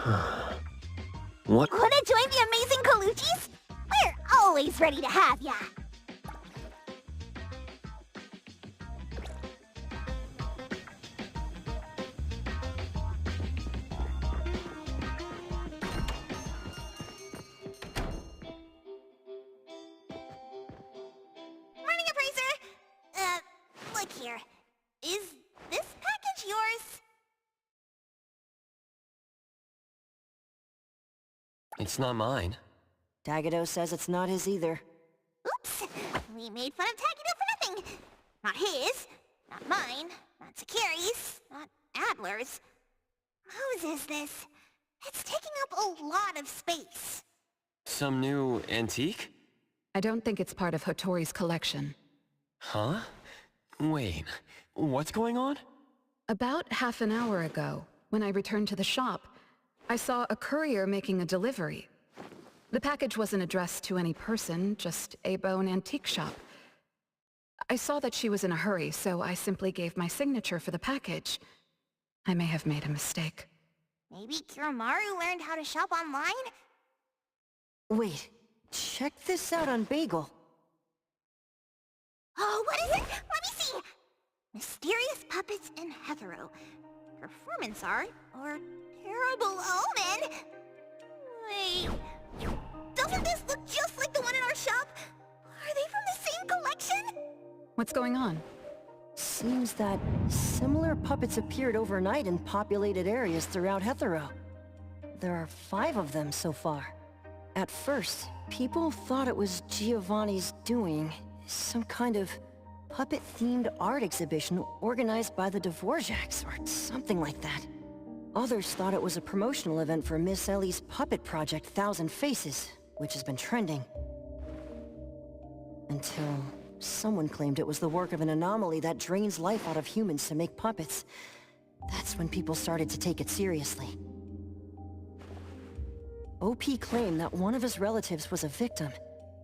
What? Wanna join the amazing Kaluchis? We're always ready to have ya! Morning, Appraiser! Look here. Is this package yours? It's not mine. Tagado says it's not his either. Oops! We made fun of Tagido for nothing! Not his, not mine, not Sakiri's, not Adler's. Whose is this? It's taking up a lot of space. Some new antique? I don't think it's part of Hotori's collection. Huh? Wait, what's going on? About half an hour ago, when I returned to the shop, I saw a courier making a delivery. The package wasn't addressed to any person, just Eibon Antique Shop. I saw that she was in a hurry, so I simply gave my signature for the package. I may have made a mistake. Maybe Kiromaru learned how to shop online? Wait, check this out on Bagel. Oh, what is it? Let me see! Mysterious puppets in Hethereau. Performance art, or terrible omen? Wait... Doesn't this look just like the one in our shop? Are they from the same collection? What's going on? Seems that similar puppets appeared overnight in populated areas throughout Hethereau. There are 5 of them so far. At first, people thought it was Giovanni's doing, some kind of puppet-themed art exhibition organized by the Dvorak's or something like that. Others thought it was a promotional event for Miss Ellie's puppet project 1,000 Faces, which has been trending. Until someone claimed it was the work of an anomaly that drains life out of humans to make puppets. That's when people started to take it seriously. OP claimed that one of his relatives was a victim,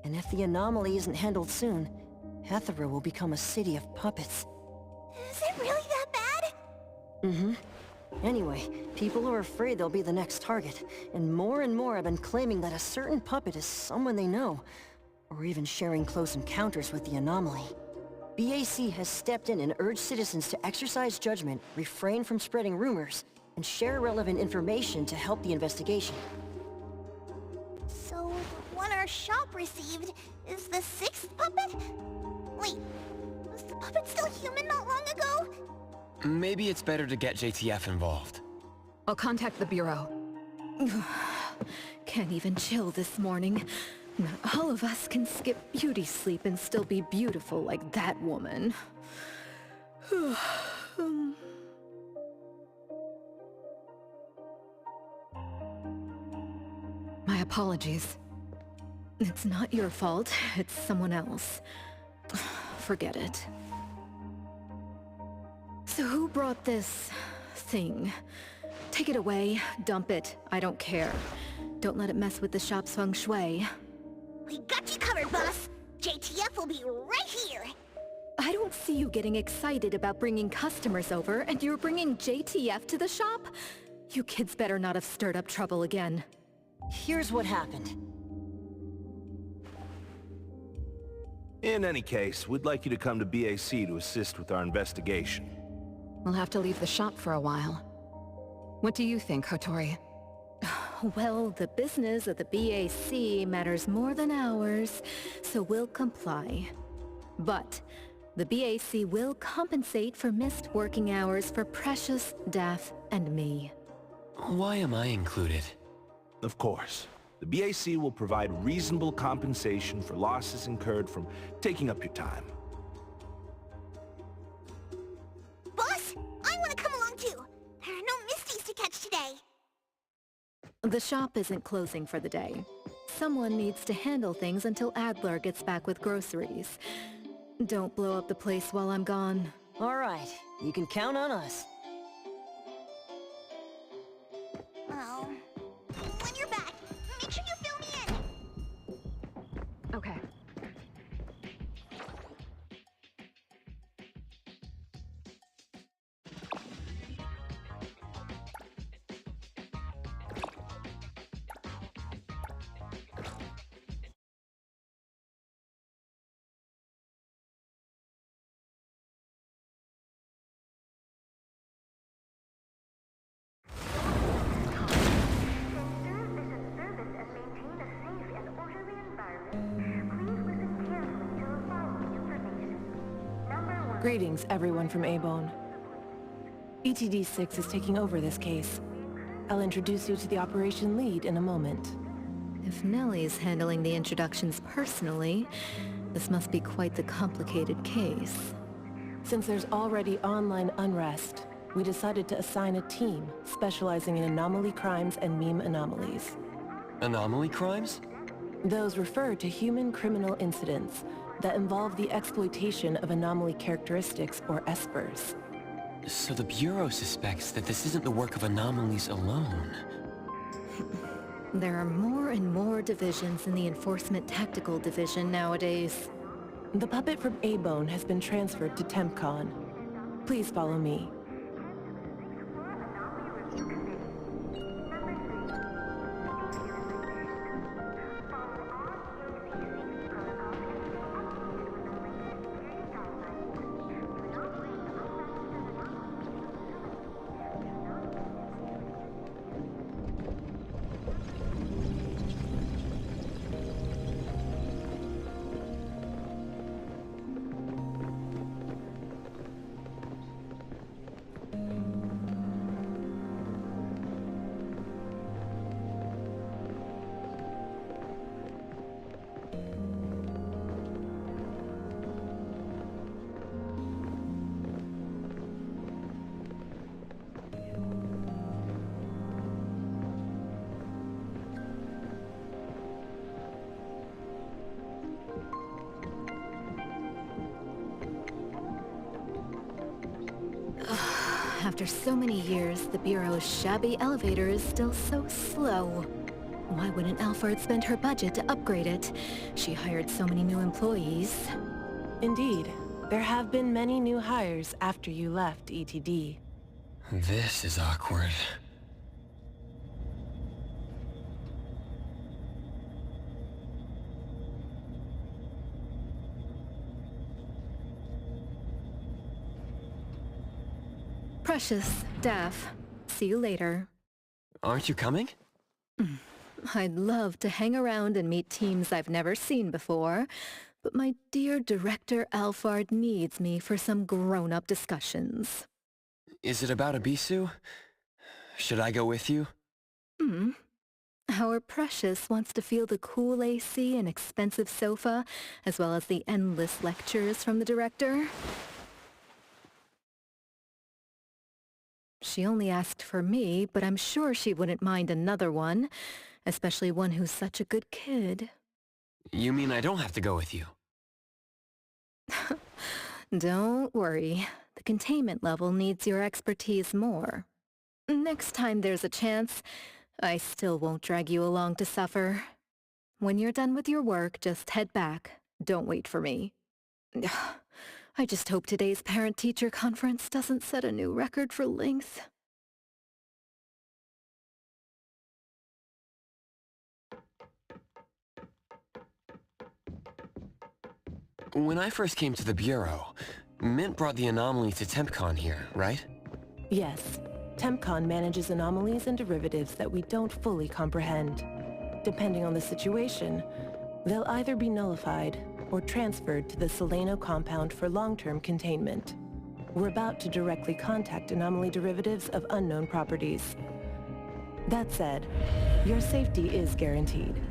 and if the anomaly isn't handled soon, Hethereau will become a city of puppets. Is it really that bad? Mm-hmm. Anyway, people are afraid they'll be the next target, and more have been claiming that a certain puppet is someone they know, or even sharing close encounters with the anomaly. BAC has stepped in and urged citizens to exercise judgment, refrain from spreading rumors, and share relevant information to help the investigation. So, the one our shop received is the 6th puppet? Wait, was the puppet still human not long ago? Maybe it's better to get JTF involved. I'll contact the Bureau. Can't even chill this morning. Not all of us can skip beauty sleep and still be beautiful like that woman. My apologies. It's not your fault, it's someone else. Forget it. So who brought this thing? Take it away, dump it, I don't care. Don't let it mess with the shop's feng shui. We got you covered, boss! JTF will be right here! I don't see you getting excited about bringing customers over, and you're bringing JTF to the shop? You kids better not have stirred up trouble again. Here's what happened. In any case, we'd like you to come to BAC to assist with our investigation. We'll have to leave the shop for a while. What do you think, Hotori? Well, the business of the BAC matters more than ours, so we'll comply. But the BAC will compensate for missed working hours for Precious, Daff, and me. Why am I included? Of course. The BAC will provide reasonable compensation for losses incurred from taking up your time. Boss, I want to come along too! There are no Misties to catch today! The shop isn't closing for the day. Someone needs to handle things until Adler gets back with groceries. Don't blow up the place while I'm gone. All right, you can count on us. Oh. When you're back, make sure you fill me in! Okay. Greetings, everyone from Eibon. ETD-6 is taking over this case. I'll introduce you to the operation lead in a moment. If Nellie's handling the introductions personally, this must be quite the complicated case. Since there's already online unrest, we decided to assign a team specializing in anomaly crimes and meme anomalies. Anomaly crimes? Those refer to human criminal incidents that involve the exploitation of anomaly characteristics, or Espers. So the Bureau suspects that this isn't the work of anomalies alone. There are more and more divisions in the Enforcement Tactical Division nowadays. The puppet from Eibon has been transferred to TempCon. Please follow me. After so many years, the Bureau's shabby elevator is still so slow. Why wouldn't Alphard spend her budget to upgrade it? She hired so many new employees. Indeed. There have been many new hires after you left ETD. This is awkward. Precious, Daff. See you later. Aren't you coming? I'd love to hang around and meet teams I've never seen before, but my dear Director Alphard needs me for some grown-up discussions. Is it about Abisu? Should I go with you? Our Precious wants to feel the cool AC and expensive sofa, as well as the endless lectures from the Director. She only asked for me, but I'm sure she wouldn't mind another one, especially one who's such a good kid. You mean I don't have to go with you? Don't worry. The containment level needs your expertise more. Next time there's a chance, I still won't drag you along to suffer. When you're done with your work, just head back. Don't wait for me. I just hope today's parent-teacher conference doesn't set a new record for length. When I first came to the Bureau, Mint brought the anomaly to TempCon here, right? Yes. TempCon manages anomalies and derivatives that we don't fully comprehend. Depending on the situation, they'll either be nullified or transferred to the Solano compound for long-term containment. We're about to directly contact anomaly derivatives of unknown properties. That said, your safety is guaranteed.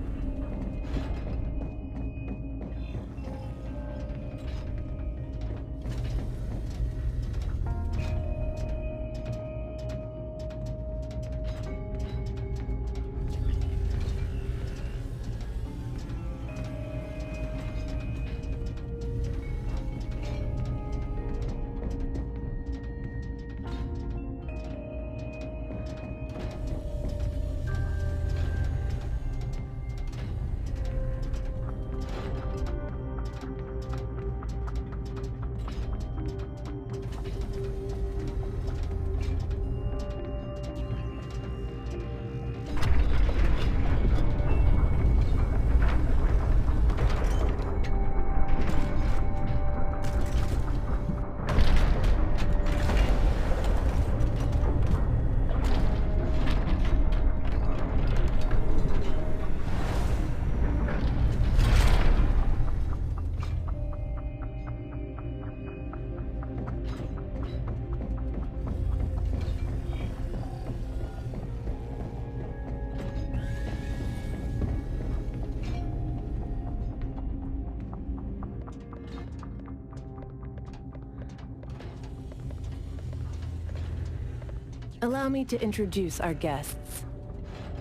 Allow me to introduce our guests.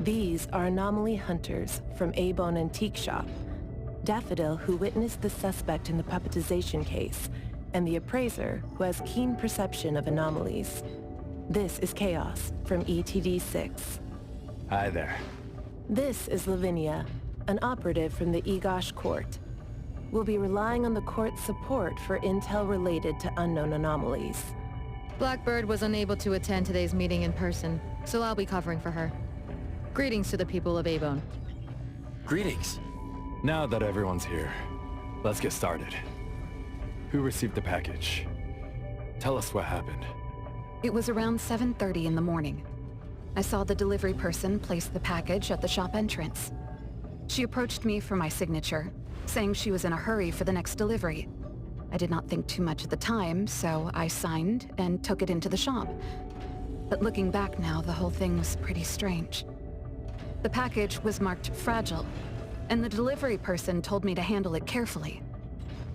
These are anomaly hunters from Eibon Antique Shop, Daffodil, who witnessed the suspect in the puppetization case, and the appraiser, who has keen perception of anomalies. This is Chaos from ETD-6. Hi there. This is Lavinia, an operative from the Egosh Court. We'll be relying on the court's support for intel related to unknown anomalies. Blackbird was unable to attend today's meeting in person, so I'll be covering for her. Greetings to the people of Eibon. Greetings. Now that everyone's here, let's get started. Who received the package? Tell us what happened. It was around 7:30 in the morning. I saw the delivery person place the package at the shop entrance. She approached me for my signature, saying she was in a hurry for the next delivery. I did not think too much at the time, so I signed and took it into the shop. But looking back now, the whole thing was pretty strange. The package was marked fragile, and the delivery person told me to handle it carefully.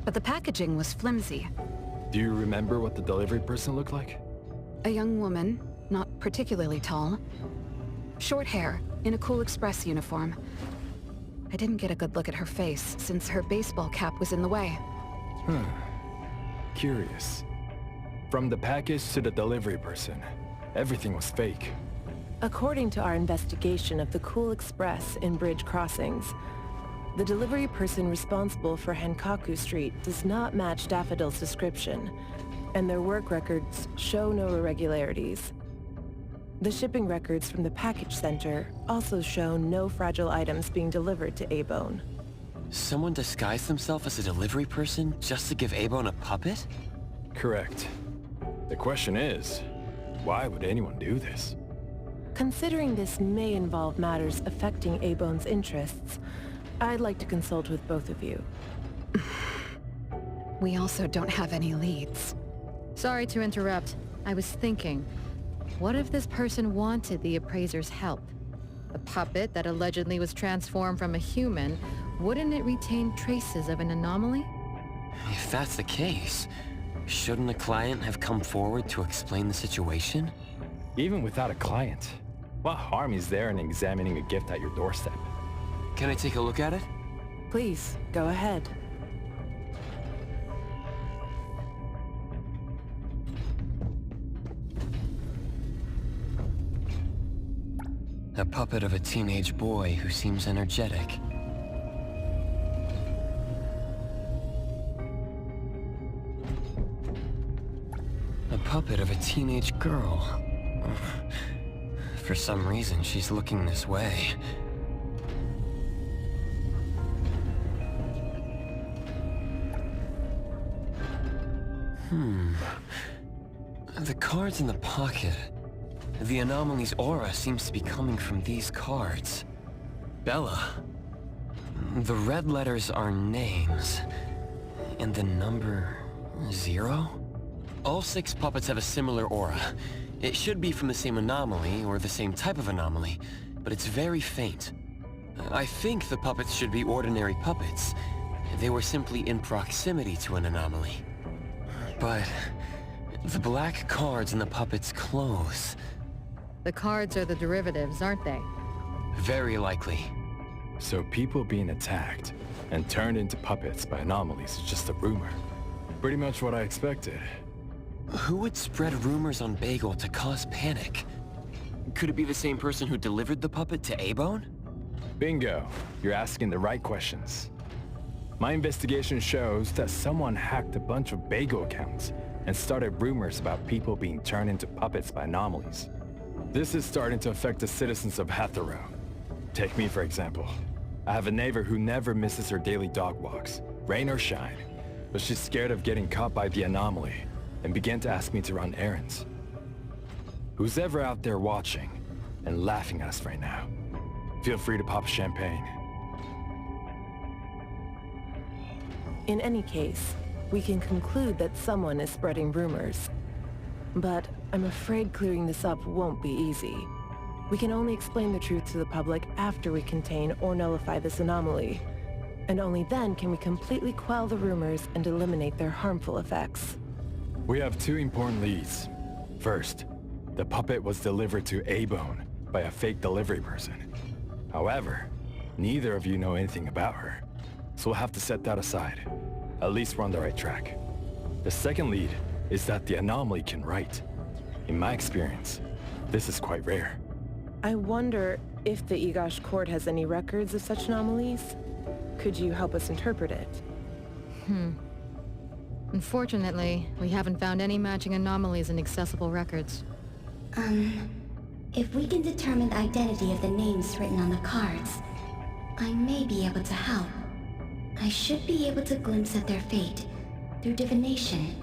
But the packaging was flimsy. Do you remember what the delivery person looked like? A young woman, not particularly tall. Short hair, in a Cool Express uniform. I didn't get a good look at her face, since her baseball cap was in the way. Curious. From the package to the delivery person, everything was fake. According to our investigation of the Cool Express in Bridge Crossings, the delivery person responsible for Hankaku Street does not match Daffodil's description, and their work records show no irregularities. The shipping records from the package center also show no fragile items being delivered to Eibon. Someone disguised themselves as a delivery person just to give Eibon a puppet? Correct. The question is, why would anyone do this? Considering this may involve matters affecting Eibon's interests, I'd like to consult with both of you. We also don't have any leads. Sorry to interrupt. I was thinking, what if this person wanted the appraiser's help? A puppet that allegedly was transformed from a human, wouldn't it retain traces of an anomaly? If that's the case, shouldn't a client have come forward to explain the situation? Even without a client, what harm is there in examining a gift at your doorstep? Can I take a look at it? Please, go ahead. A puppet of a teenage boy who seems energetic. A puppet of a teenage girl. For some reason, she's looking this way. The cards in the pocket. The anomaly's aura seems to be coming from these cards. Bella. The red letters are names. And the number 0? All 6 puppets have a similar aura. It should be from the same anomaly, or the same type of anomaly, but it's very faint. I think the puppets should be ordinary puppets. They were simply in proximity to an anomaly. But the black cards in the puppet's clothes. The cards are the derivatives, aren't they? Very likely. So people being attacked and turned into puppets by anomalies is just a rumor. Pretty much what I expected. Who would spread rumors on Bagel to cause panic? Could it be the same person who delivered the puppet to Eibon? Bingo. You're asking the right questions. My investigation shows that someone hacked a bunch of Bagel accounts and started rumors about people being turned into puppets by anomalies. This is starting to affect the citizens of Hethereau. Take me, for example. I have a neighbor who never misses her daily dog walks, rain or shine, but she's scared of getting caught by the anomaly and began to ask me to run errands. Who's ever out there watching and laughing at us right now, feel free to pop champagne. In any case, we can conclude that someone is spreading rumors. But I'm afraid clearing this up won't be easy. We can only explain the truth to the public after we contain or nullify this anomaly. And only then can we completely quell the rumors and eliminate their harmful effects. We have 2 important leads. First, The puppet was delivered to Eibon by a fake delivery person. However, neither of you know anything about her, so we'll have to set that aside. At least we're on the right track. The second lead is that the anomaly can write. In my experience, this is quite rare. I wonder if the Egosh court has any records of such anomalies? Could you help us interpret it? Unfortunately, we haven't found any matching anomalies in accessible records. If we can determine the identity of the names written on the cards, I may be able to help. I should be able to glimpse at their fate through divination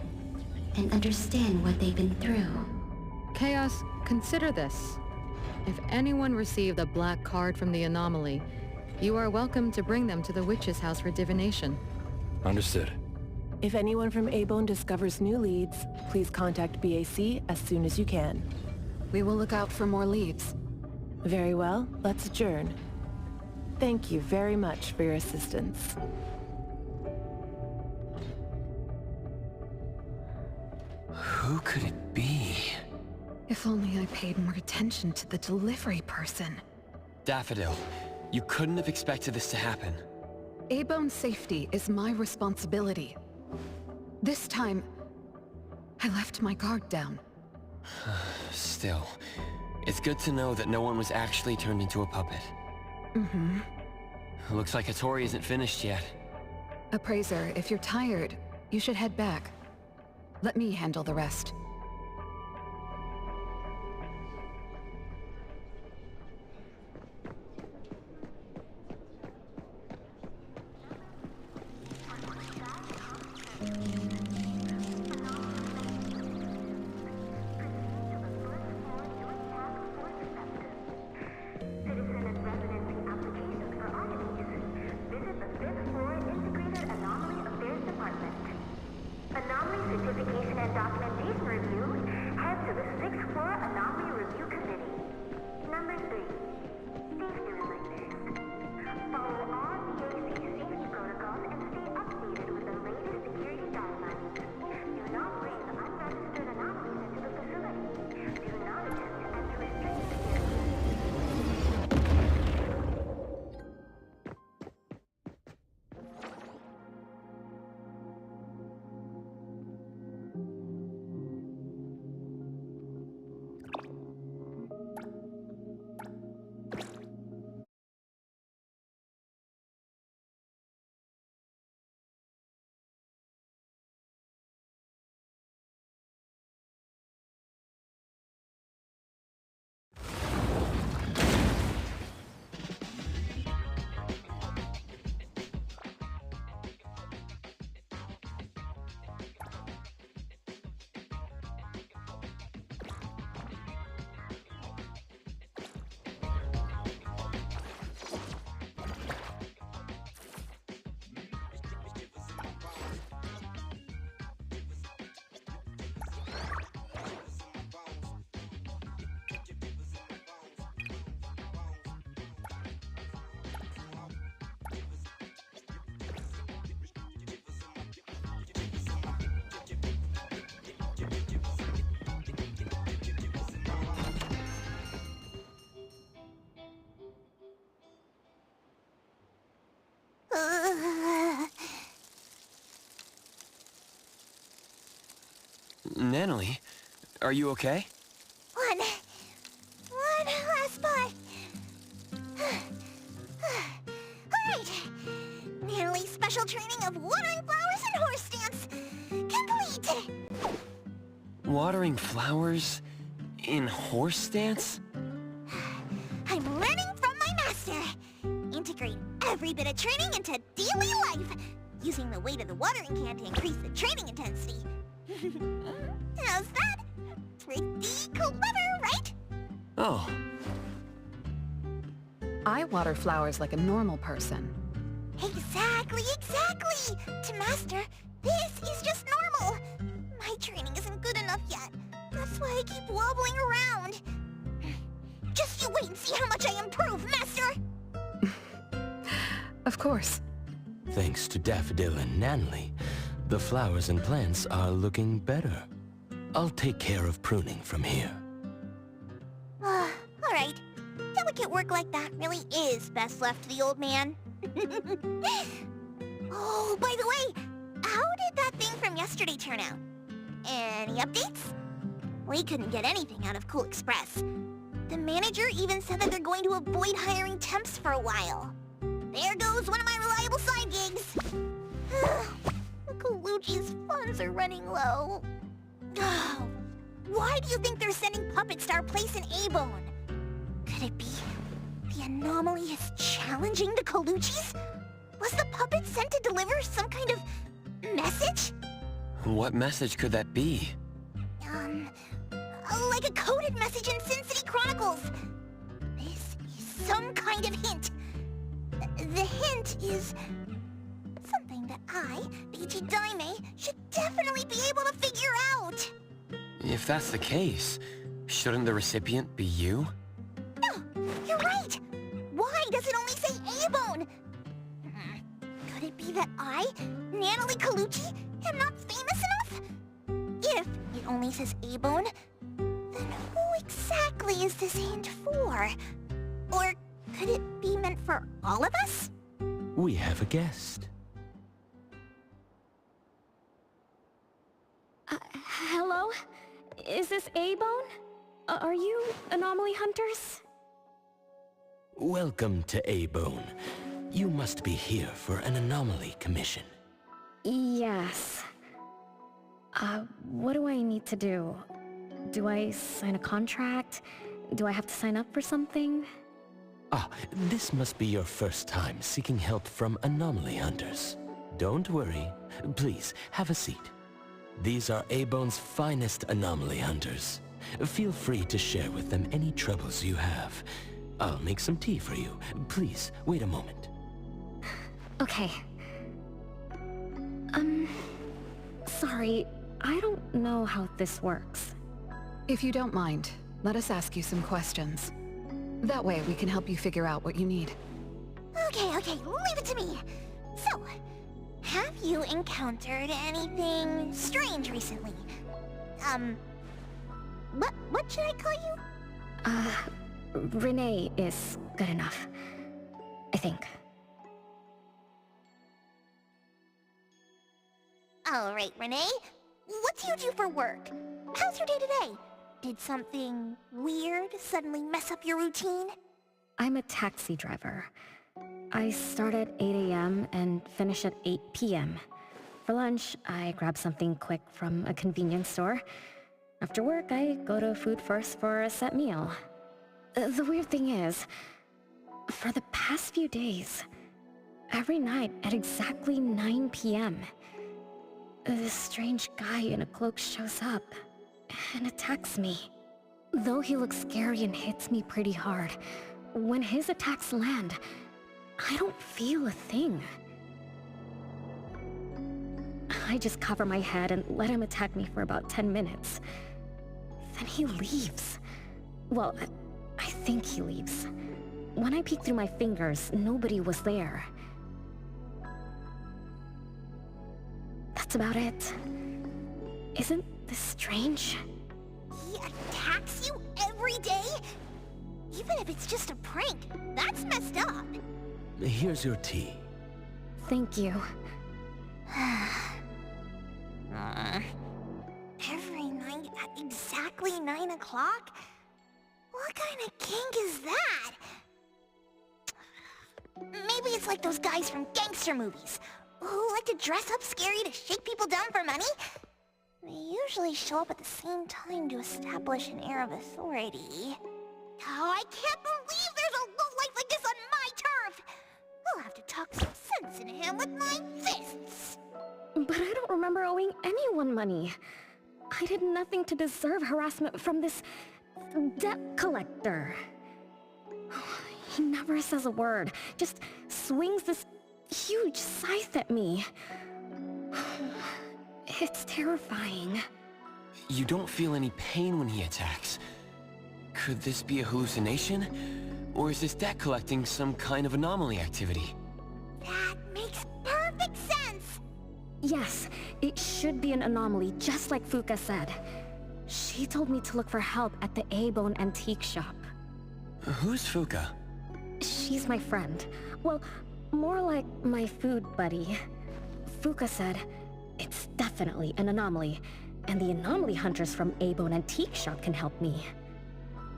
and understand what they've been through. Chaos, consider this. If anyone received a black card from the anomaly, you are welcome to bring them to the witch's house for divination. Understood. If anyone from Eibon discovers new leads, please contact BAC as soon as you can. We will look out for more leads. Very well, let's adjourn. Thank you very much for your assistance. Who could it be? If only I paid more attention to the delivery person. Daffodil, you couldn't have expected this to happen. Eibon's safety is my responsibility. This time, I left my guard down. Still, it's good to know that no one was actually turned into a puppet. Looks like Hattori isn't finished yet. Appraiser, if you're tired, you should head back. Let me handle the rest. Natalie, are you okay? One last part. Alright. Natalie's special training of watering flowers and horse dance. Complete! Watering flowers in horse dance? I'm learning from my master. Integrate every bit of training into daily life, using the weight of the watering can to increase the training intensity. How's that? Pretty clever, right? Oh. I water flowers like a normal person. Exactly! To Master, this is just normal. My training isn't good enough yet. That's why I keep wobbling around. Just you wait and see how much I improve, Master! Of course. Thanks to Daffodil and Natalie, the flowers and plants are looking better. I'll take care of pruning from here. work like that really is best left to the old man. Oh, by the way, how did that thing from yesterday turn out? Any updates? We couldn't get anything out of Cool Express. The manager even said that they're going to avoid hiring temps for a while. There goes one of my reliable side gigs. The Colucci's funds are running low. Why do you think they're sending puppets to our place in Eibon? Could it be the anomaly is challenging the Colucci's? Was the puppet sent to deliver some kind of message? What message could that be? Like a coded message in Sin City Chronicles. This is some kind of hint. The hint is something that I, Ichi Daime, should definitely be able to figure out. If that's the case, shouldn't the recipient be you? No, you're right. Why does it only say Eibon? Could it be that I, Natalie Colucci, am not famous enough? If it only says Eibon, then who exactly is this hint for? Or could it be meant for all of us? We have a guest. Hello? Is this Eibon? Are you anomaly hunters? Welcome to Eibon. You must be here for an anomaly commission. Yes. What do I need to do? Do I sign a contract? Do I have to sign up for something? Ah, this must be your first time seeking help from anomaly hunters. Don't worry. Please, have a seat. These are Eibon's finest anomaly hunters. Feel free to share with them any troubles you have. I'll make some tea for you. Please, wait a moment. Okay. Sorry, I don't know how this works. If you don't mind, let us ask you some questions. That way we can help you figure out what you need. Okay, leave it to me. So, have you encountered anything strange recently? What should I call you? Renee is good enough. I think. Alright, Renee. What do you do for work? How's your day today? Did something weird suddenly mess up your routine? I'm a taxi driver. I start at 8 a.m. and finish at 8 p.m. For lunch, I grab something quick from a convenience store. After work, I go to Food First for a set meal. The weird thing is, for the past few days, every night at exactly 9 p.m., this strange guy in a cloak shows up and attacks me. Though he looks scary and hits me pretty hard, when his attacks land, I don't feel a thing. I just cover my head and let him attack me for about 10 minutes. Then he leaves. Well, I think he leaves. When I peek through my fingers, nobody was there. That's about it. Isn't this strange? He attacks you every day? Even if it's just a prank, that's messed up. Here's your tea. Thank you. Every night at exactly 9 o'clock? What kind of kink is that? Maybe it's like those guys from gangster movies, who like to dress up scary to shake people down for money. They usually show up at the same time to establish an air of authority. Oh, I can't believe there's a lowlife like this on my turf! I'll have to talk some sense into him with my fists! But I don't remember owing anyone money. I did nothing to deserve harassment from this debt collector. He never says a word, just swings this huge scythe at me. It's terrifying. You don't feel any pain when he attacks. Could this be a hallucination? Or is this debt collecting some kind of anomaly activity? That makes perfect sense! Yes, it should be an anomaly, just like Fuka said. She told me to look for help at the Eibon antique shop. Who's Fuka? He's my friend. Well, more like my food buddy. Fuka said, it's definitely an anomaly, and the anomaly hunters from Eibon Antique Shop can help me.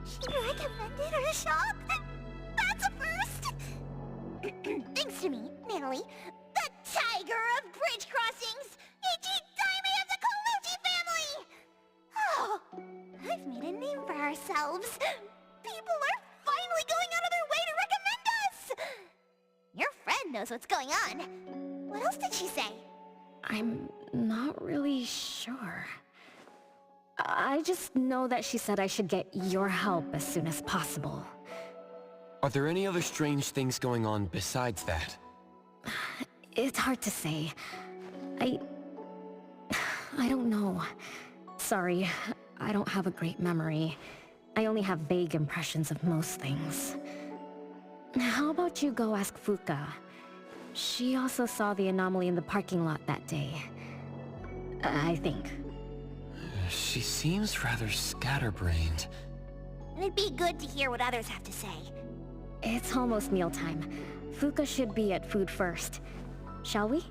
She recommended her shop? That's a first! Thanks to me, Natalie, the tiger of bridge crossings, Ichi-Daime of the Colucci family! Oh, I've made a name for ourselves. People are finally going out of their way to recommend us! Your friend knows what's going on. What else did she say? I'm not really sure. I just know that she said I should get your help as soon as possible. Are there any other strange things going on besides that? It's hard to say. I don't know. Sorry, I don't have a great memory. I only have vague impressions of most things. How about you go ask Fuka? She also saw the anomaly in the parking lot that day. I think. She seems rather scatterbrained. It'd be good to hear what others have to say. It's almost mealtime. Fuka should be at food first. Shall we?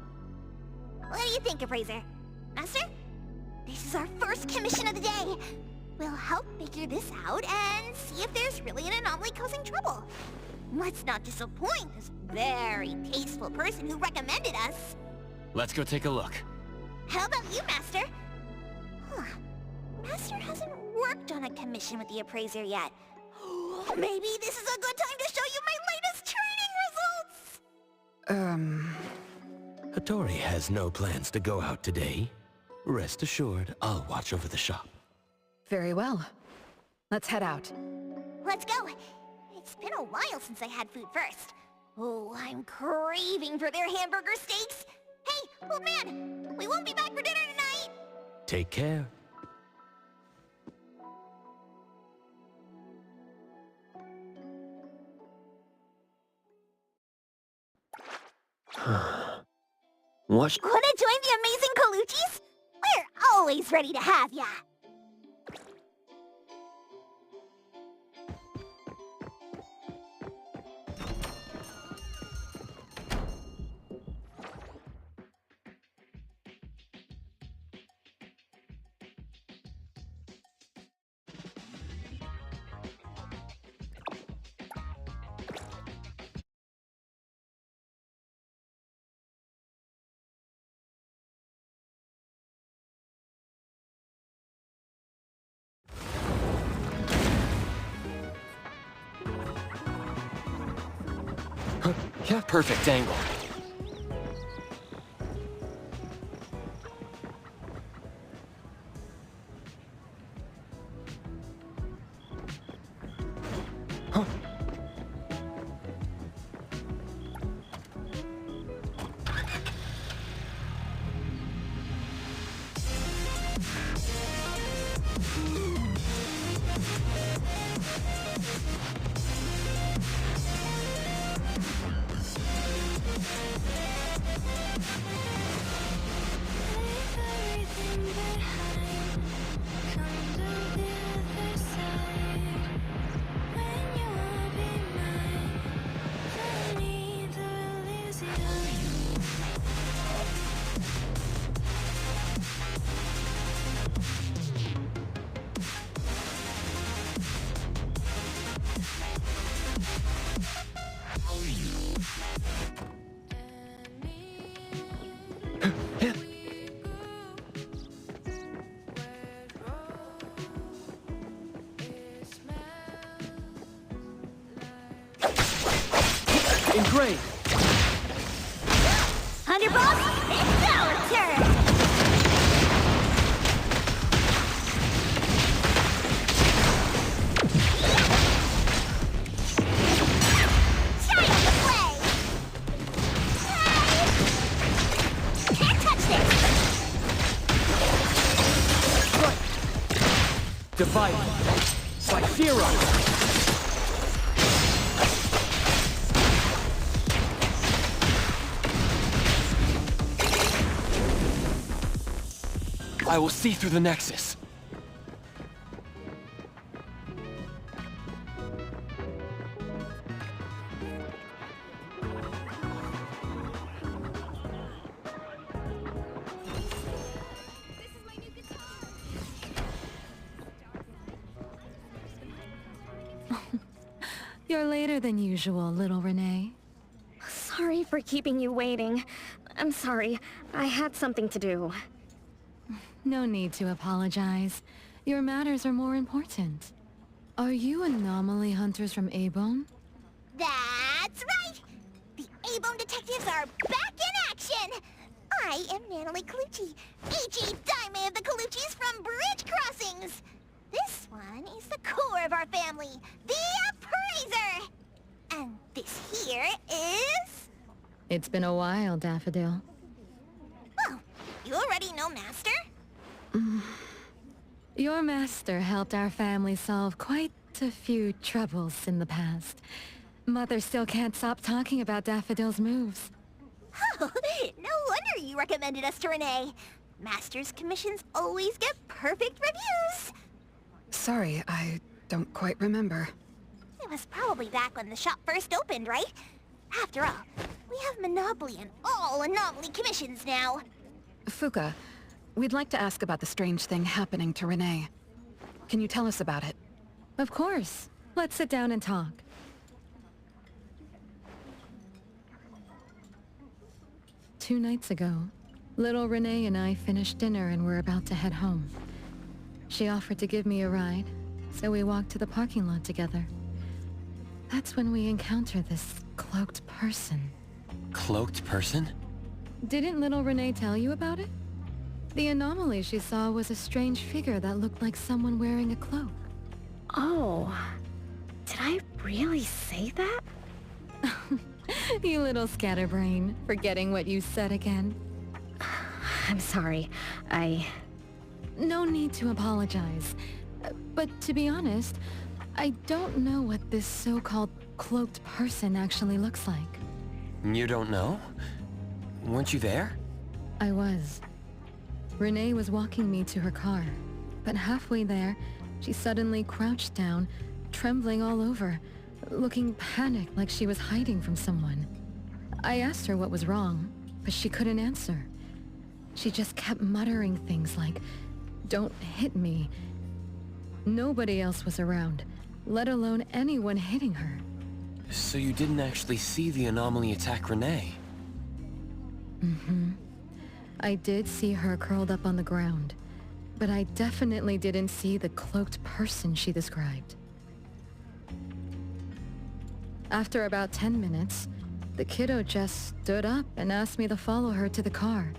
What do you think, Appraiser? Master? This is our first commission of the day. We'll help figure this out and see if there's really an anomaly causing trouble. Let's not disappoint this very tasteful person who recommended us. Let's go take a look. How about you, Master? Huh. Master hasn't worked on a commission with the Appraiser yet. Maybe this is a good time to show you my latest training results! Hattori has no plans to go out today. Rest assured, I'll watch over the shop. Very well. Let's head out. Let's go! It's been a while since I had food first. Oh, I'm craving for their hamburger steaks! Hey, old man! We won't be back for dinner tonight! Take care. What? Wanna join the amazing Colucci's? We're always ready to have ya! Yeah, perfect angle. Huh. Engraved! Underboss, it's our turn! Time to play! Can't touch this! Divide by 0! I will see through the Nexus. You're later than usual, little Renee. Sorry for keeping you waiting. I'm sorry. I had something to do. No need to apologize. Your matters are more important. Are you anomaly hunters from Eibon? That's right! The Eibon detectives are back in action! I am Natalie Colucci, H.E. Diamond of the Coluccis from Bridge Crossings! This one is the core of our family, the Appraiser! And this here is... It's been a while, Daffodil. Oh, you already know Master? Your master helped our family solve quite a few troubles in the past. Mother still can't stop talking about Daffodil's moves. Oh, no wonder you recommended us to Renee. Master's commissions always get perfect reviews. Sorry, I don't quite remember. It was probably back when the shop first opened, right? After all, we have monopoly on all anomaly commissions now. Fuka, we'd like to ask about the strange thing happening to Renee. Can you tell us about it? Of course. Let's sit down and talk. Two nights ago, little Renee and I finished dinner and were about to head home. She offered to give me a ride, so we walked to the parking lot together. That's when we encountered this cloaked person. Cloaked person? Didn't little Renee tell you about it? The anomaly she saw was a strange figure that looked like someone wearing a cloak. Oh, did I really say that? You little scatterbrain, forgetting what you said again. I'm sorry, No need to apologize. But to be honest, I don't know what this so-called cloaked person actually looks like. You don't know? Weren't you there? I was. Renee was walking me to her car, but halfway there, she suddenly crouched down, trembling all over, looking panicked like she was hiding from someone. I asked her what was wrong, but she couldn't answer. She just kept muttering things like, "Don't hit me." Nobody else was around, let alone anyone hitting her. So you didn't actually see the anomaly attack Renee? I did see her curled up on the ground, but I definitely didn't see the cloaked person she described. After about 10 minutes, the kiddo just stood up and asked me to follow her to the car,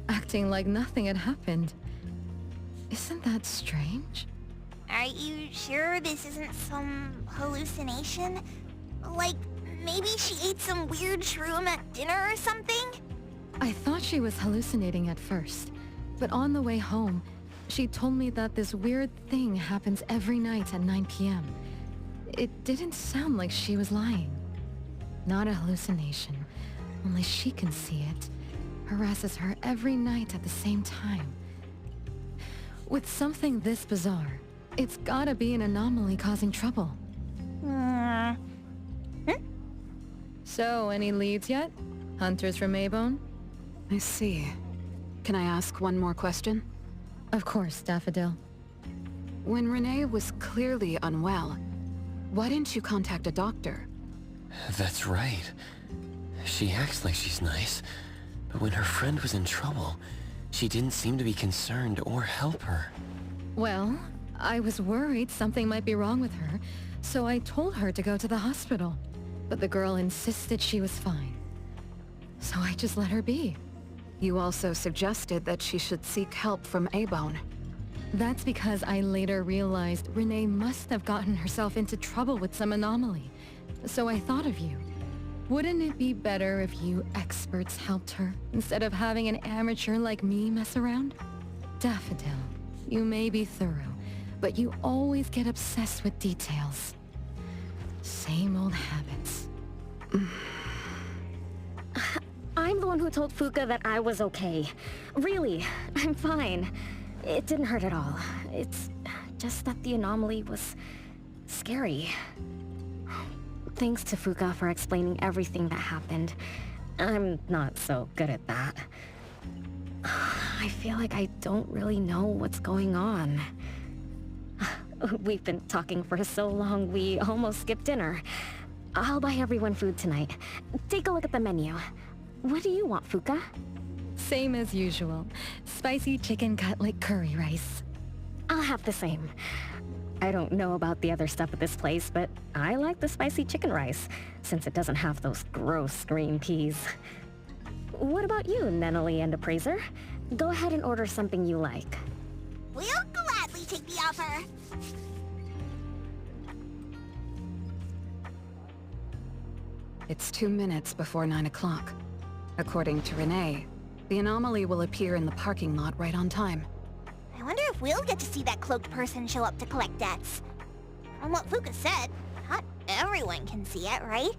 acting like nothing had happened. Isn't that strange? Are you sure this isn't some hallucination? Like, maybe she ate some weird shroom at dinner or something? I thought she was hallucinating at first, but on the way home, she told me that this weird thing happens every night at 9 p.m. It didn't sound like she was lying. Not a hallucination, only she can see it. Harasses her every night at the same time. With something this bizarre, it's gotta be an anomaly causing trouble. So, any leads yet? Hunters from Eibon? I see. Can I ask one more question? Of course, Daffodil. When Renee was clearly unwell, why didn't you contact a doctor? That's right. She acts like she's nice, but when her friend was in trouble, she didn't seem to be concerned or help her. Well, I was worried something might be wrong with her, so I told her to go to the hospital. But the girl insisted she was fine. So I just let her be. You also suggested that she should seek help from Eibon. That's because I later realized Renee must have gotten herself into trouble with some anomaly. So I thought of you. Wouldn't it be better if you experts helped her, instead of having an amateur like me mess around? Daffodil, you may be thorough, but you always get obsessed with details. Same old habits. I'm the one who told Fuka that I was okay. Really, I'm fine. It didn't hurt at all. It's just that the anomaly was scary. Thanks to Fuka for explaining everything that happened. I'm not so good at that. I feel like I don't really know what's going on. We've been talking for so long, we almost skipped dinner. I'll buy everyone food tonight. Take a look at the menu. What do you want, Fuka? Same as usual. Spicy chicken cutlet curry rice. I'll have the same. I don't know about the other stuff at this place, but I like the spicy chicken rice, since it doesn't have those gross green peas. What about you, Nenali and Appraiser? Go ahead and order something you like. We'll gladly take the offer. It's 2 minutes before 9 o'clock. According to Renee, the anomaly will appear in the parking lot right on time. I wonder if we'll get to see that cloaked person show up to collect debts. From what Fuka said, not everyone can see it, right?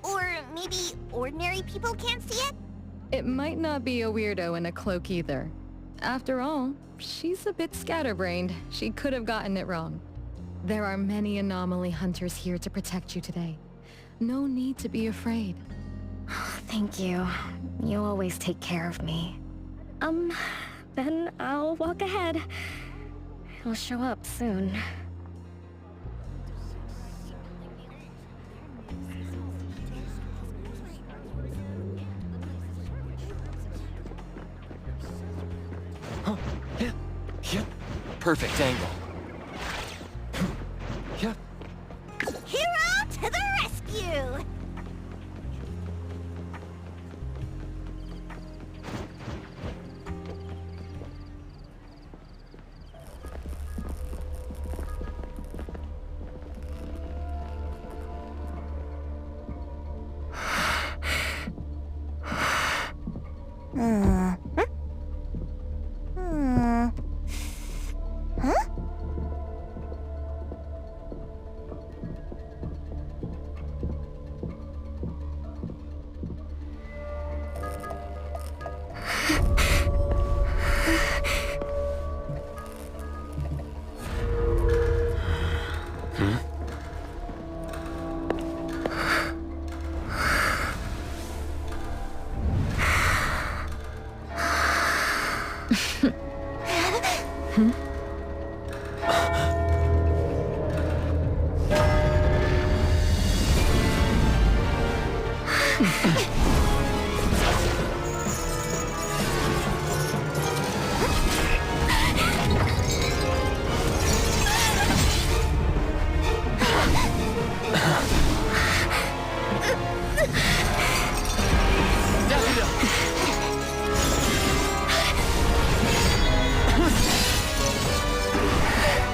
Or maybe ordinary people can't see it? It might not be a weirdo in a cloak either. After all, she's a bit scatterbrained. She could have gotten it wrong. There are many anomaly hunters here to protect you today. No need to be afraid. Thank you. You always take care of me. Then I'll walk ahead. He'll show up soon. Perfect angle. Hero to the rescue!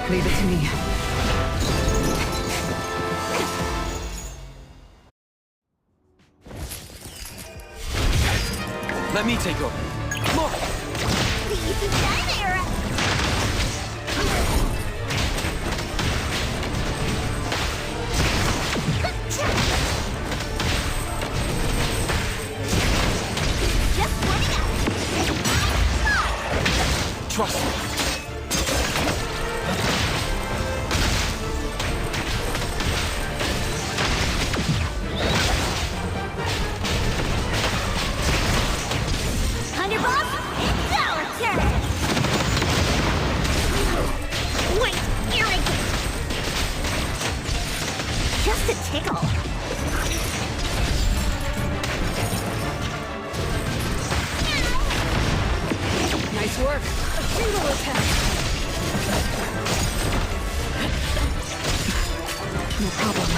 Leave it to me. Let me take over. More! Easy done, Era! Just warming up. Trust me. Thunderbolt, it's our turn! Wait, irrigate! Just a tickle. Nice work. A single attack. No problem.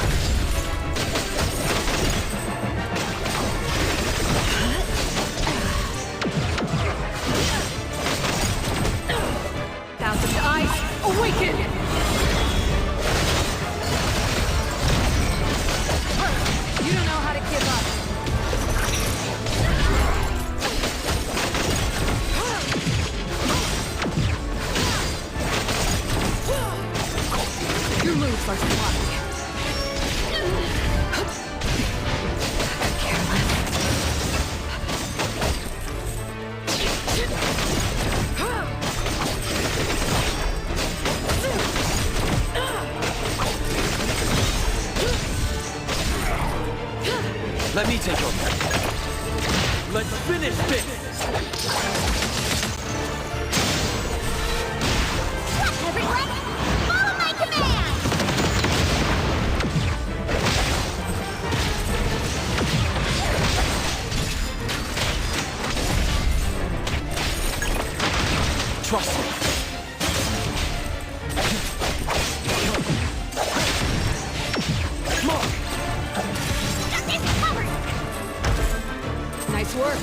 Thousand eyes, awaken! You don't know how to give up. Your moves are sloppy. Careless. Let me take over. Let's finish this! Everyone, follow my command! Trust me. Come on! Got this covered! Nice work.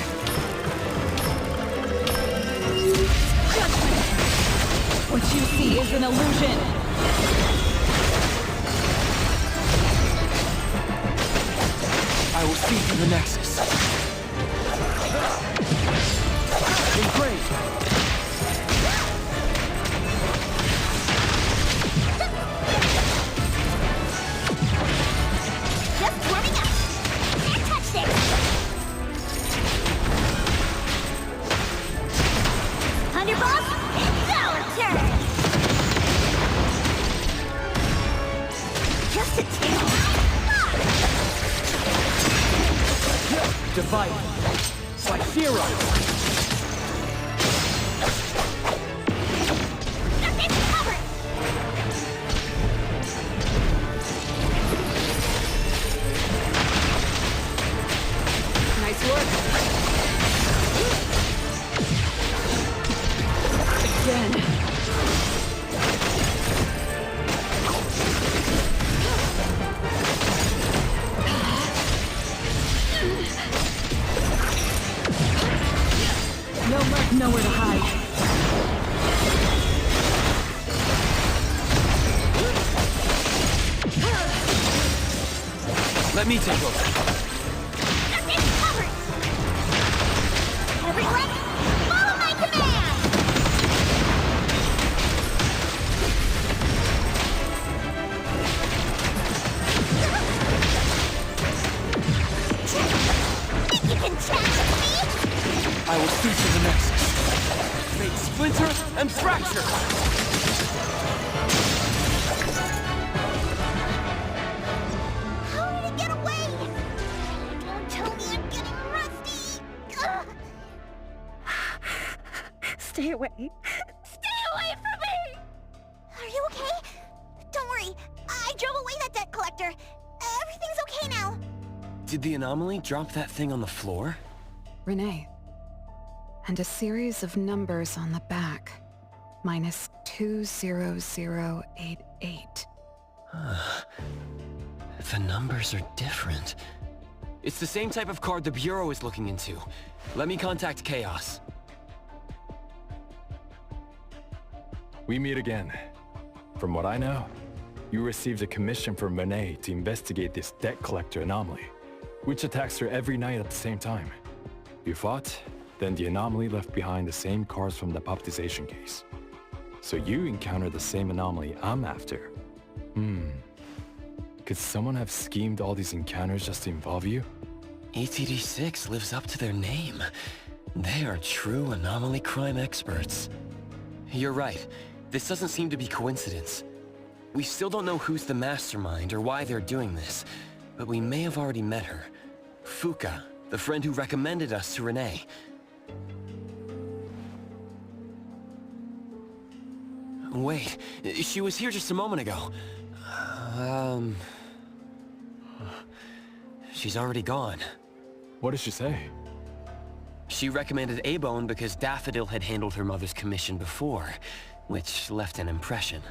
What you see is an illusion. I will see through the Nexus. Great. Just warming up. Can't touch this. Thunderbolt, it's our turn. Just a tail. Divide. Hethereau. Got this covered. Nice work. Again. Nowhere to hide. Let me take over. Got this covered. Everyone, follow my command. Think you can challenge me? I will see through the Nexus. Make splinter and fracture. How did it get away? Don't tell me I'm getting rusty. Ugh. Stay away. Stay away from me! Are you okay? Don't worry. I drove away that debt collector. Everything's okay now. Did the anomaly drop that thing on the floor? Renee. And a series of numbers on the back. Minus 20088. The numbers are different. It's the same type of card the Bureau is looking into. Let me contact Chaos. We meet again. From what I know, you received a commission from Renee to investigate this debt collector anomaly, which attacks her every night at the same time. You fought, then the anomaly left behind the same cards from the populated case. So you encountered the same anomaly I'm after. Could someone have schemed all these encounters just to involve you? ETD6 lives up to their name. They are true anomaly crime experts. You're right. This doesn't seem to be coincidence. We still don't know who's the mastermind or why they're doing this, but we may have already met her. Fuka, the friend who recommended us to Renee. Wait, she was here just a moment ago. She's already gone. What did she say? She recommended Eibon because Daffodil had handled her mother's commission before, which left an impression.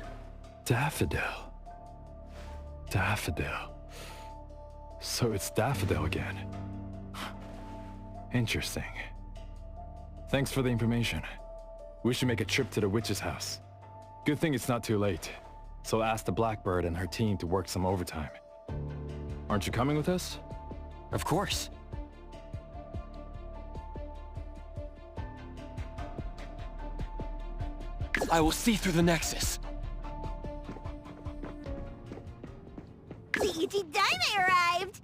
Daffodil. Daffodil. So it's Daffodil again. Interesting. Thanks for the information. We should make a trip to the witch's house. Good thing it's not too late. So ask the Blackbird and her team to work some overtime. Aren't you coming with us? Of course. I will see through the Nexus. The ET Dime arrived!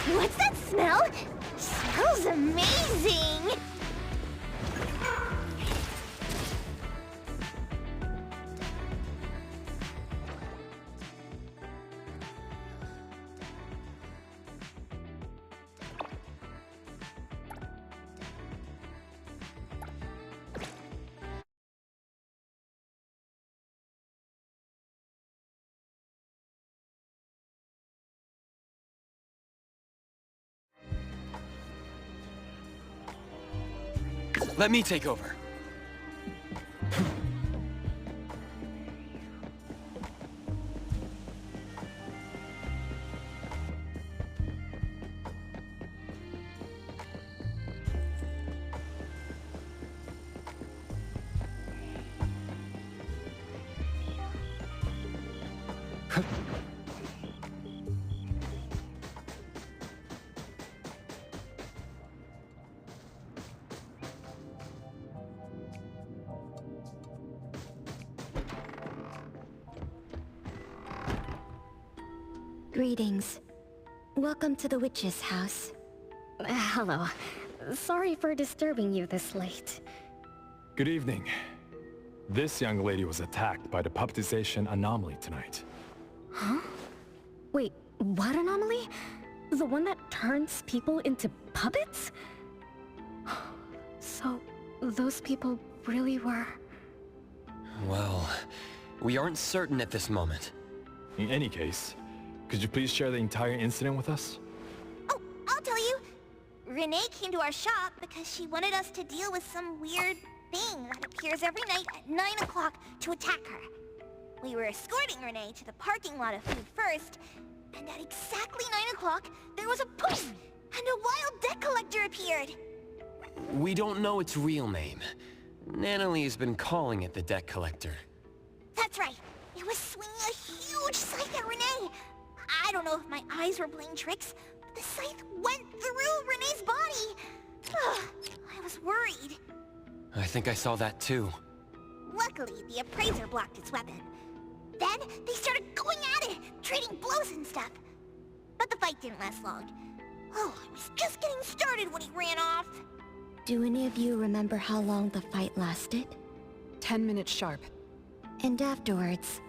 What's that smell? Smells amazing! Let me take over. Greetings. Welcome to the witch's house. Hello. Sorry for disturbing you this late. Good evening. This young lady was attacked by the puppetization anomaly tonight. Huh? Wait, what anomaly? The one that turns people into puppets? So, those people really were... Well, we aren't certain at this moment. In any case, could you please share the entire incident with us? Oh, I'll tell you. Renee came to our shop because she wanted us to deal with some weird thing that appears every night at 9 o'clock to attack her. We were escorting Renee to the parking lot of food first, and at exactly 9 o'clock, there was a poof, and a wild debt collector appeared. We don't know its real name. Nanalie been calling it the debt collector. That's right. It was swinging a huge scythe at Renee. I don't know if my eyes were playing tricks, but the scythe went through Renee's body. I was worried. I think I saw that too. Luckily, the appraiser blocked its weapon. Then, they started going at it, trading blows and stuff. But the fight didn't last long. Oh, I was just getting started when he ran off. Do any of you remember how long the fight lasted? 10 minutes sharp. And afterwards,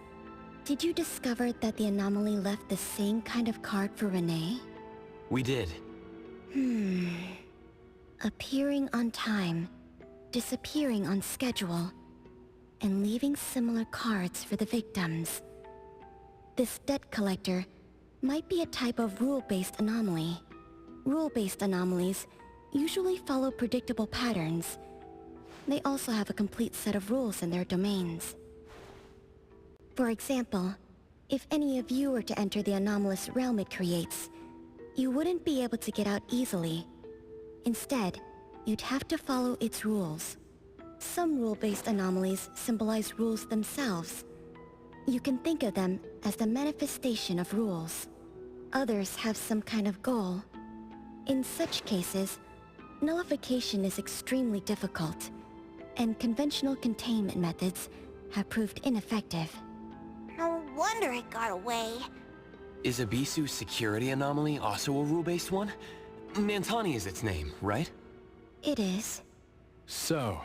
did you discover that the anomaly left the same kind of card for Renee? We did. Appearing on time, disappearing on schedule, and leaving similar cards for the victims. This debt collector might be a type of rule-based anomaly. Rule-based anomalies usually follow predictable patterns. They also have a complete set of rules in their domains. For example, if any of you were to enter the anomalous realm it creates, you wouldn't be able to get out easily. Instead, you'd have to follow its rules. Some rule-based anomalies symbolize rules themselves. You can think of them as the manifestation of rules. Others have some kind of goal. In such cases, nullification is extremely difficult, and conventional containment methods have proved ineffective. No wonder it got away. Is Abisu's security anomaly also a rule-based one? Nantani is its name, right? It is. So,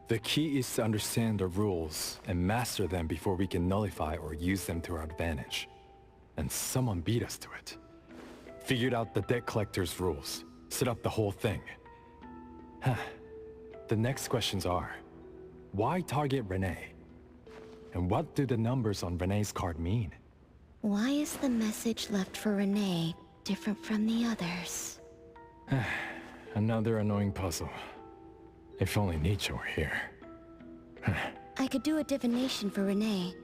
the key is to understand the rules and master them before we can nullify or use them to our advantage. And someone beat us to it. Figured out the debt collector's rules. Set up the whole thing. The next questions are, why target Renee? And what do the numbers on Renee's card mean? Why is the message left for Renee different from the others? Another annoying puzzle. If only Nietzsche were here. I could do a divination for Renee.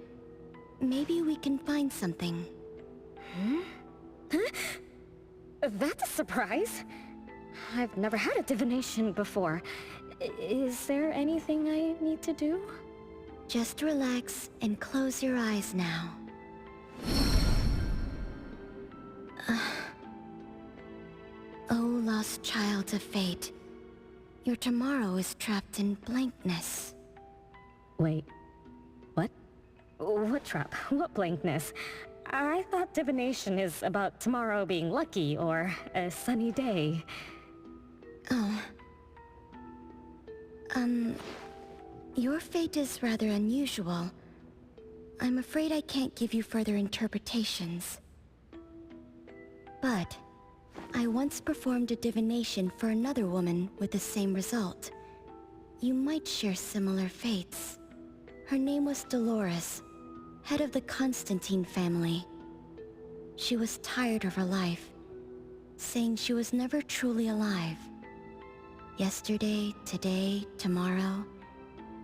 Maybe we can find something. That's a surprise. I've never had a divination before. Is there anything I need to do? Just relax and close your eyes now. Oh, lost child of fate. Your tomorrow is trapped in blankness. Wait, what? What trap? What blankness? I thought divination is about tomorrow being lucky or a sunny day. Oh. Your fate is rather unusual. I'm afraid I can't give you further interpretations. But I once performed a divination for another woman with the same result. You might share similar fates. Her name was Dolores, head of the Constantine family. She was tired of her life, saying she was never truly alive. Yesterday, today, tomorrow,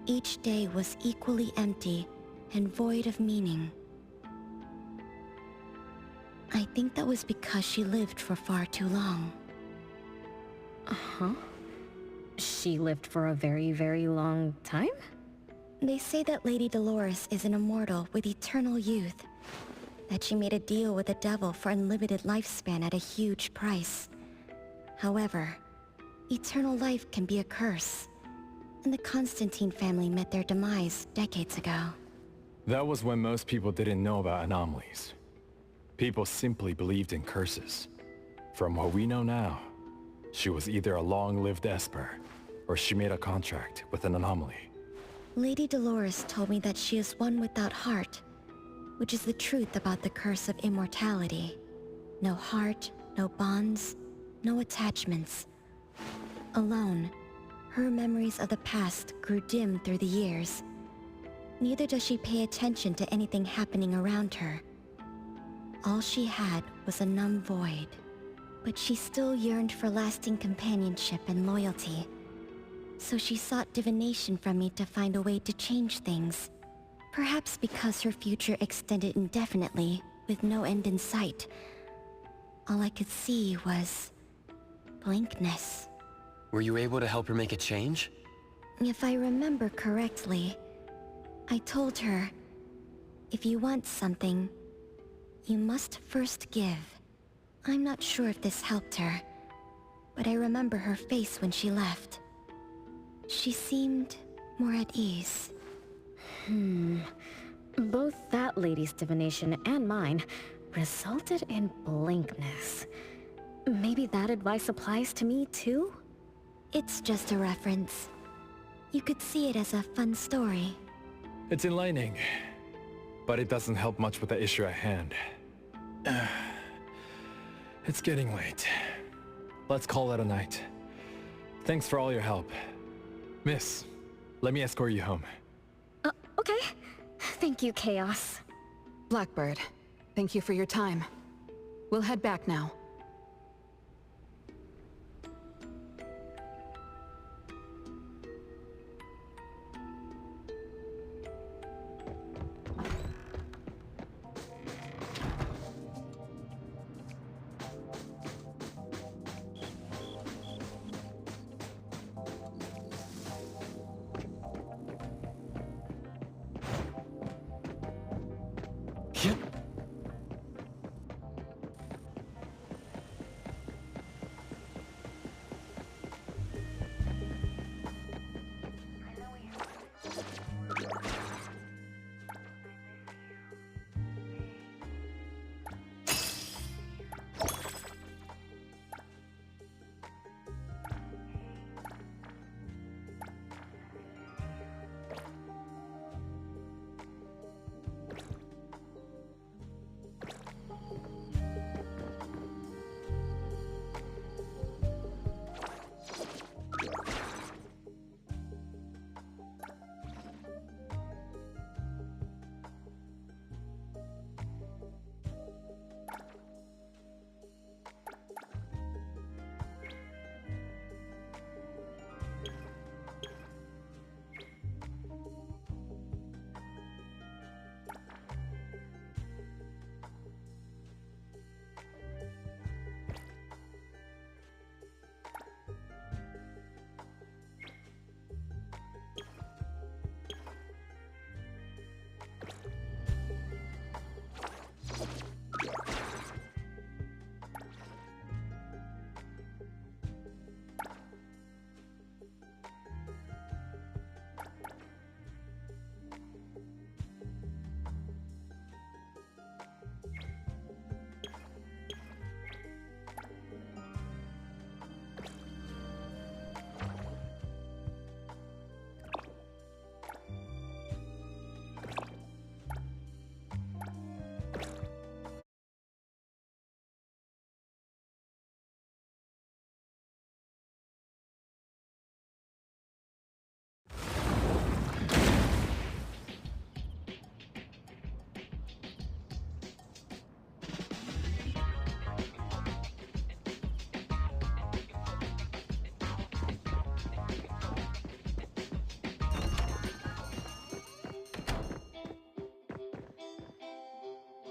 each day was equally empty and void of meaning. I think that was because she lived for far too long. Uh-huh. She lived for a very, very long time? They say that Lady Dolores is an immortal with eternal youth. That she made a deal with the devil for unlimited lifespan at a huge price. However, eternal life can be a curse. And the Constantine family met their demise decades ago. That was when most people didn't know about anomalies. People simply believed in curses. From what we know now, she was either a long-lived Esper, or she made a contract with an anomaly. Lady Dolores told me that she is one without heart, which is the truth about the curse of immortality. No heart, no bonds, no attachments. Alone, her memories of the past grew dim through the years. Neither does she pay attention to anything happening around her. All she had was a numb void. But she still yearned for lasting companionship and loyalty. So she sought divination from me to find a way to change things. Perhaps because her future extended indefinitely, with no end in sight. All I could see was blankness. Were you able to help her make a change? If I remember correctly, I told her, if you want something, you must first give. I'm not sure if this helped her, but I remember her face when she left. She seemed more at ease. Both that lady's divination and mine resulted in blankness. Maybe that advice applies to me too? It's just a reference. You could see it as a fun story. It's enlightening, but it doesn't help much with the issue at hand. It's getting late. Let's call it a night. Thanks for all your help. Miss, let me escort you home. Okay. Thank you, Chaos. Blackbird, thank you for your time. We'll head back now.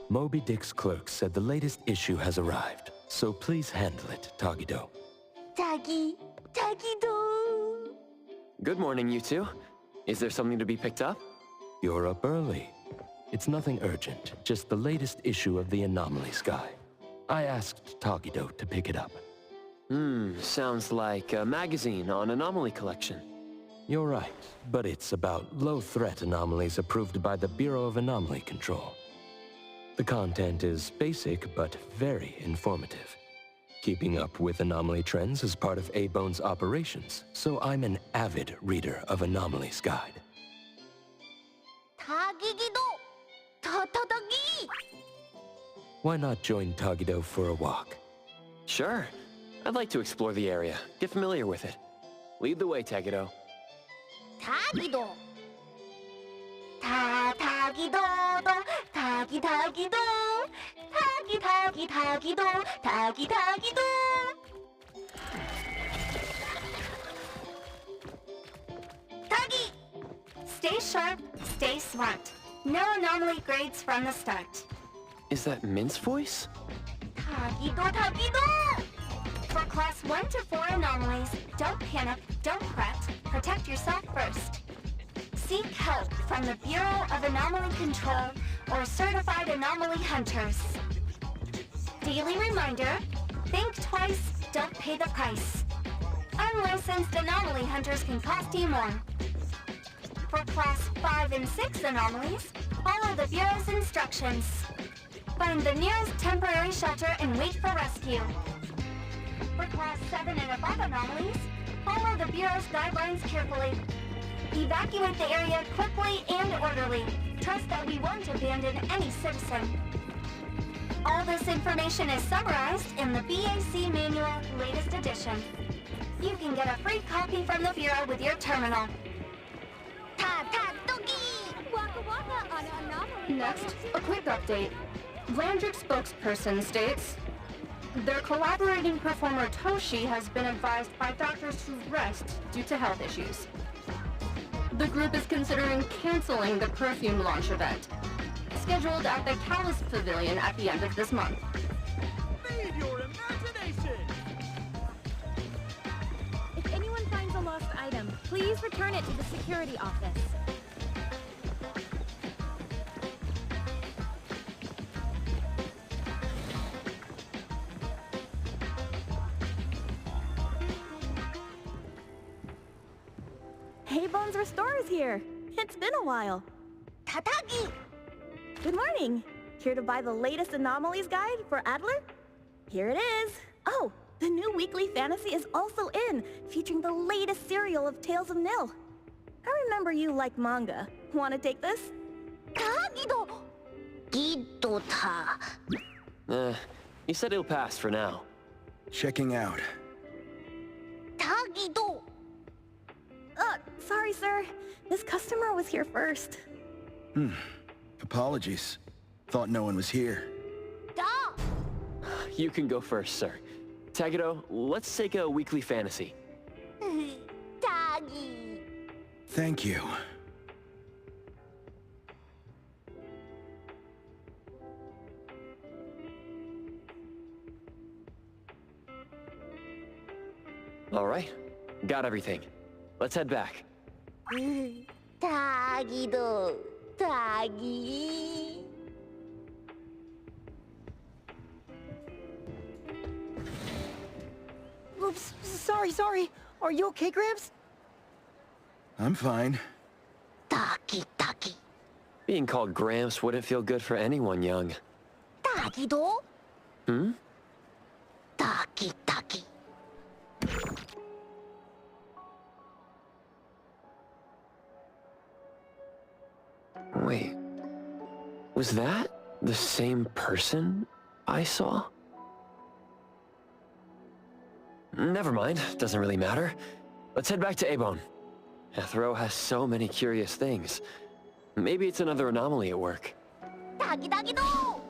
Moby Dick's clerk said the latest issue has arrived, so please handle it, Tagido. Tagido. Good morning, you two. Is there something to be picked up? You're up early. It's nothing urgent, just the latest issue of the Anomalies guy. I asked Tagido to pick it up. Sounds like a magazine on anomaly collection. You're right, but it's about low-threat anomalies approved by the Bureau of Anomaly Control. The content is basic, but very informative. Keeping up with anomaly trends is part of Eibon's operations, so I'm an avid reader of Anomalies Guide. 타기기도 타타타기. Why not join Tagido for a walk? Sure. I'd like to explore the area, get familiar with it. Lead the way, Tagido. 타기도. 타기도도 타기도 타기도 타기도. 타기. Stay sharp, stay smart. No anomaly grades from the start. Is that Mint's voice? 타기도. For class 1 to 4 anomalies, don't panic, don't fret, protect yourself first. Seek help from the Bureau of Anomaly Control or certified anomaly hunters. Daily reminder, think twice, don't pay the price. Unlicensed anomaly hunters can cost you more. For class 5 and 6 anomalies, follow the Bureau's instructions. Find the nearest temporary shelter and wait for rescue. For class 7 and above anomalies, follow the Bureau's guidelines carefully. Evacuate the area quickly and orderly. Trust that we won't abandon any citizen. All this information is summarized in the BAC Manual, latest edition. You can get a free copy from the Bureau with your terminal. Next, a quick update. Landric spokesperson states, their collaborating performer Toshi has been advised by doctors to rest due to health issues. The group is considering canceling the perfume launch event, scheduled at the Callus Pavilion at the end of this month. Feed your imagination! If anyone finds a lost item, please return it to the security office. Eibon's Restore is here. It's been a while. 타타기. Good morning. Here to buy the latest anomalies guide for Adler? Here it is. Oh, the new weekly fantasy is also in, featuring the latest serial of Tales of Nil. I remember you like manga. Want to take this? 타기도. 기도타. You said it'll pass for now. Checking out. 타기도. Sorry, sir. This customer was here first. Apologies. Thought no one was here. You can go first, sir. Tagido, let's take a weekly fantasy. 타기. Thank you. All right. Got everything. Let's head back. 타기도. 타기. Oops, sorry. Are you okay, Gramps? I'm fine. 타기. Being called Gramps wouldn't feel good for anyone young. 타기도. 타기. Wait, was that the same person I saw? Never mind, doesn't really matter. Let's head back to Eibon. Hethereau has so many curious things. Maybe it's another anomaly at work. 타기도.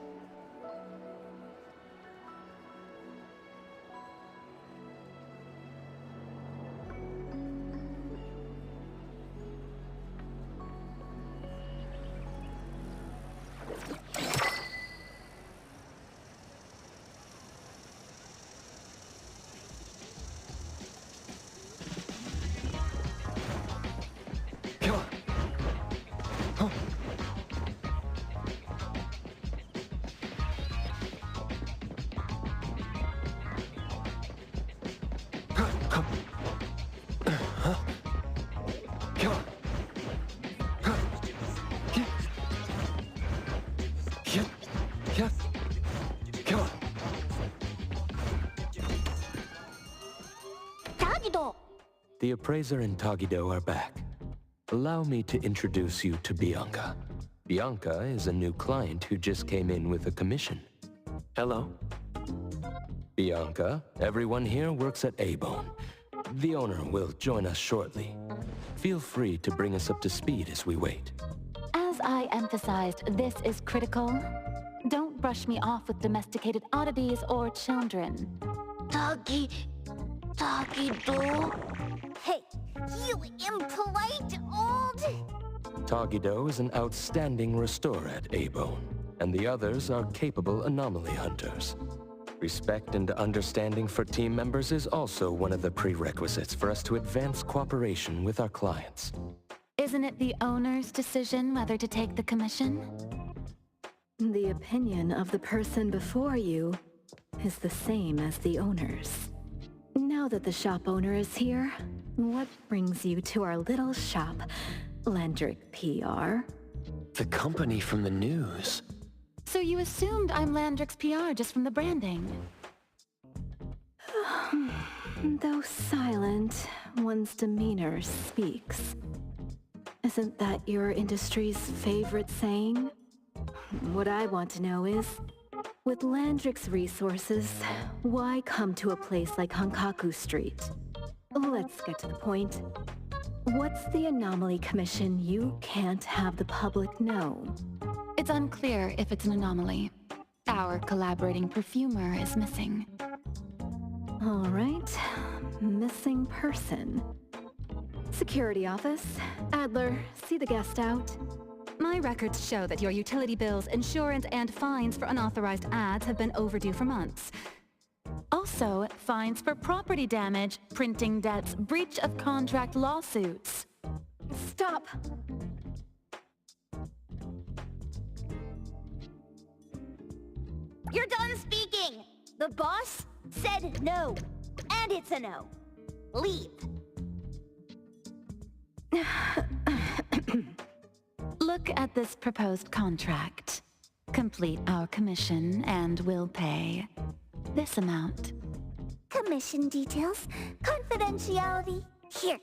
Appraiser and Tagido are back. Allow me to introduce you to Bianca. Bianca is a new client who just came in with a commission. Hello. Bianca, everyone here works at Eibon. The owner will join us shortly. Feel free to bring us up to speed as we wait. As I emphasized, this is critical. Don't brush me off with domesticated oddities or children. Tagido? Hey, you impolite old... Tagido is an outstanding restorer at Eibon, and the others are capable anomaly hunters. Respect and understanding for team members is also one of the prerequisites for us to advance cooperation with our clients. Isn't it the owner's decision whether to take the commission? The opinion of the person before you is the same as the owner's. Now that the shop owner is here, what brings you to our little shop, Landric PR? The company from the news. So you assumed I'm Landric's PR just from the branding? Though silent, one's demeanor speaks. Isn't that your industry's favorite saying? What I want to know is, with Landric's resources, why come to a place like Hankaku Street? Let's get to the point. What's the Anomaly Commission you can't have the public know? It's unclear if it's an anomaly. Our collaborating perfumer is missing. All right. Missing person. Security office. Adler, see the guest out. My records show that your utility bills, insurance, and fines for unauthorized ads have been overdue for months. Also, fines for property damage, printing debts, breach of contract lawsuits. Stop! You're done speaking! The boss said no. And it's a no. Leave. Look at this proposed contract. Complete our commission and we'll pay this amount. Commission details, confidentiality. Here.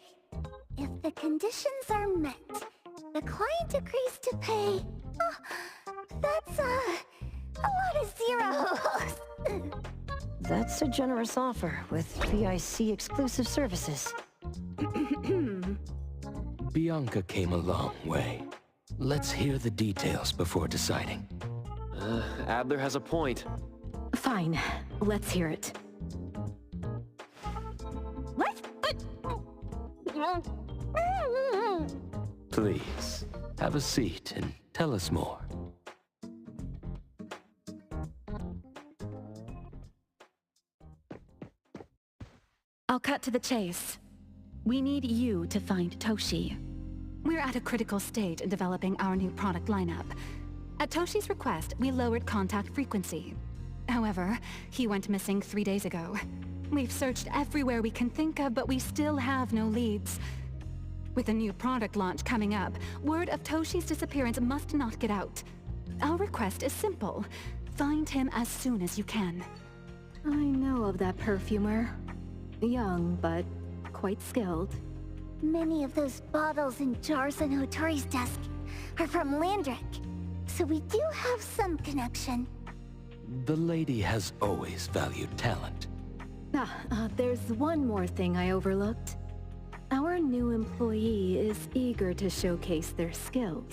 If the conditions are met, the client agrees to pay... Oh, that's, a lot of zeros. That's a generous offer with VIC exclusive services. Bianca came a long way. Let's hear the details before deciding. Adler has a point. Fine. Let's hear it. What? Please, have a seat and tell us more. I'll cut to the chase. We need you to find Toshi. We're at a critical stage in developing our new product lineup. At Toshi's request, we lowered contact frequency. However, he went missing 3 days ago. We've searched everywhere we can think of, but we still have no leads. With a new product launch coming up, word of Toshi's disappearance must not get out. Our request is simple. Find him as soon as you can. I know of that perfumer. Young, but quite skilled. Many of those bottles and jars on Hotori's desk are from Landric, so we do have some connection. The lady has always valued talent. There's one more thing I overlooked. Our new employee is eager to showcase their skills.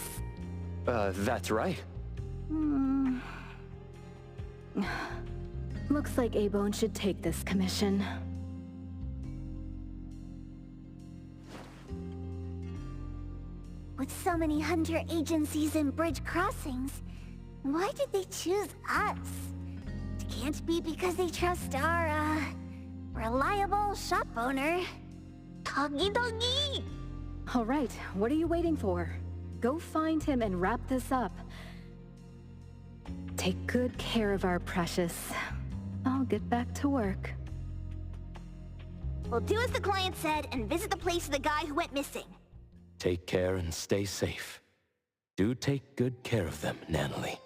That's right. Looks like Eibon should take this commission. With so many hunter agencies and bridge crossings, why did they choose us? It can't be because they trust our, reliable shop owner. Tagidogi! All right, what are you waiting for? Go find him and wrap this up. Take good care of our precious. I'll get back to work. We'll do as the client said and visit the place of the guy who went missing. Take care and stay safe. Do take good care of them, Natalie.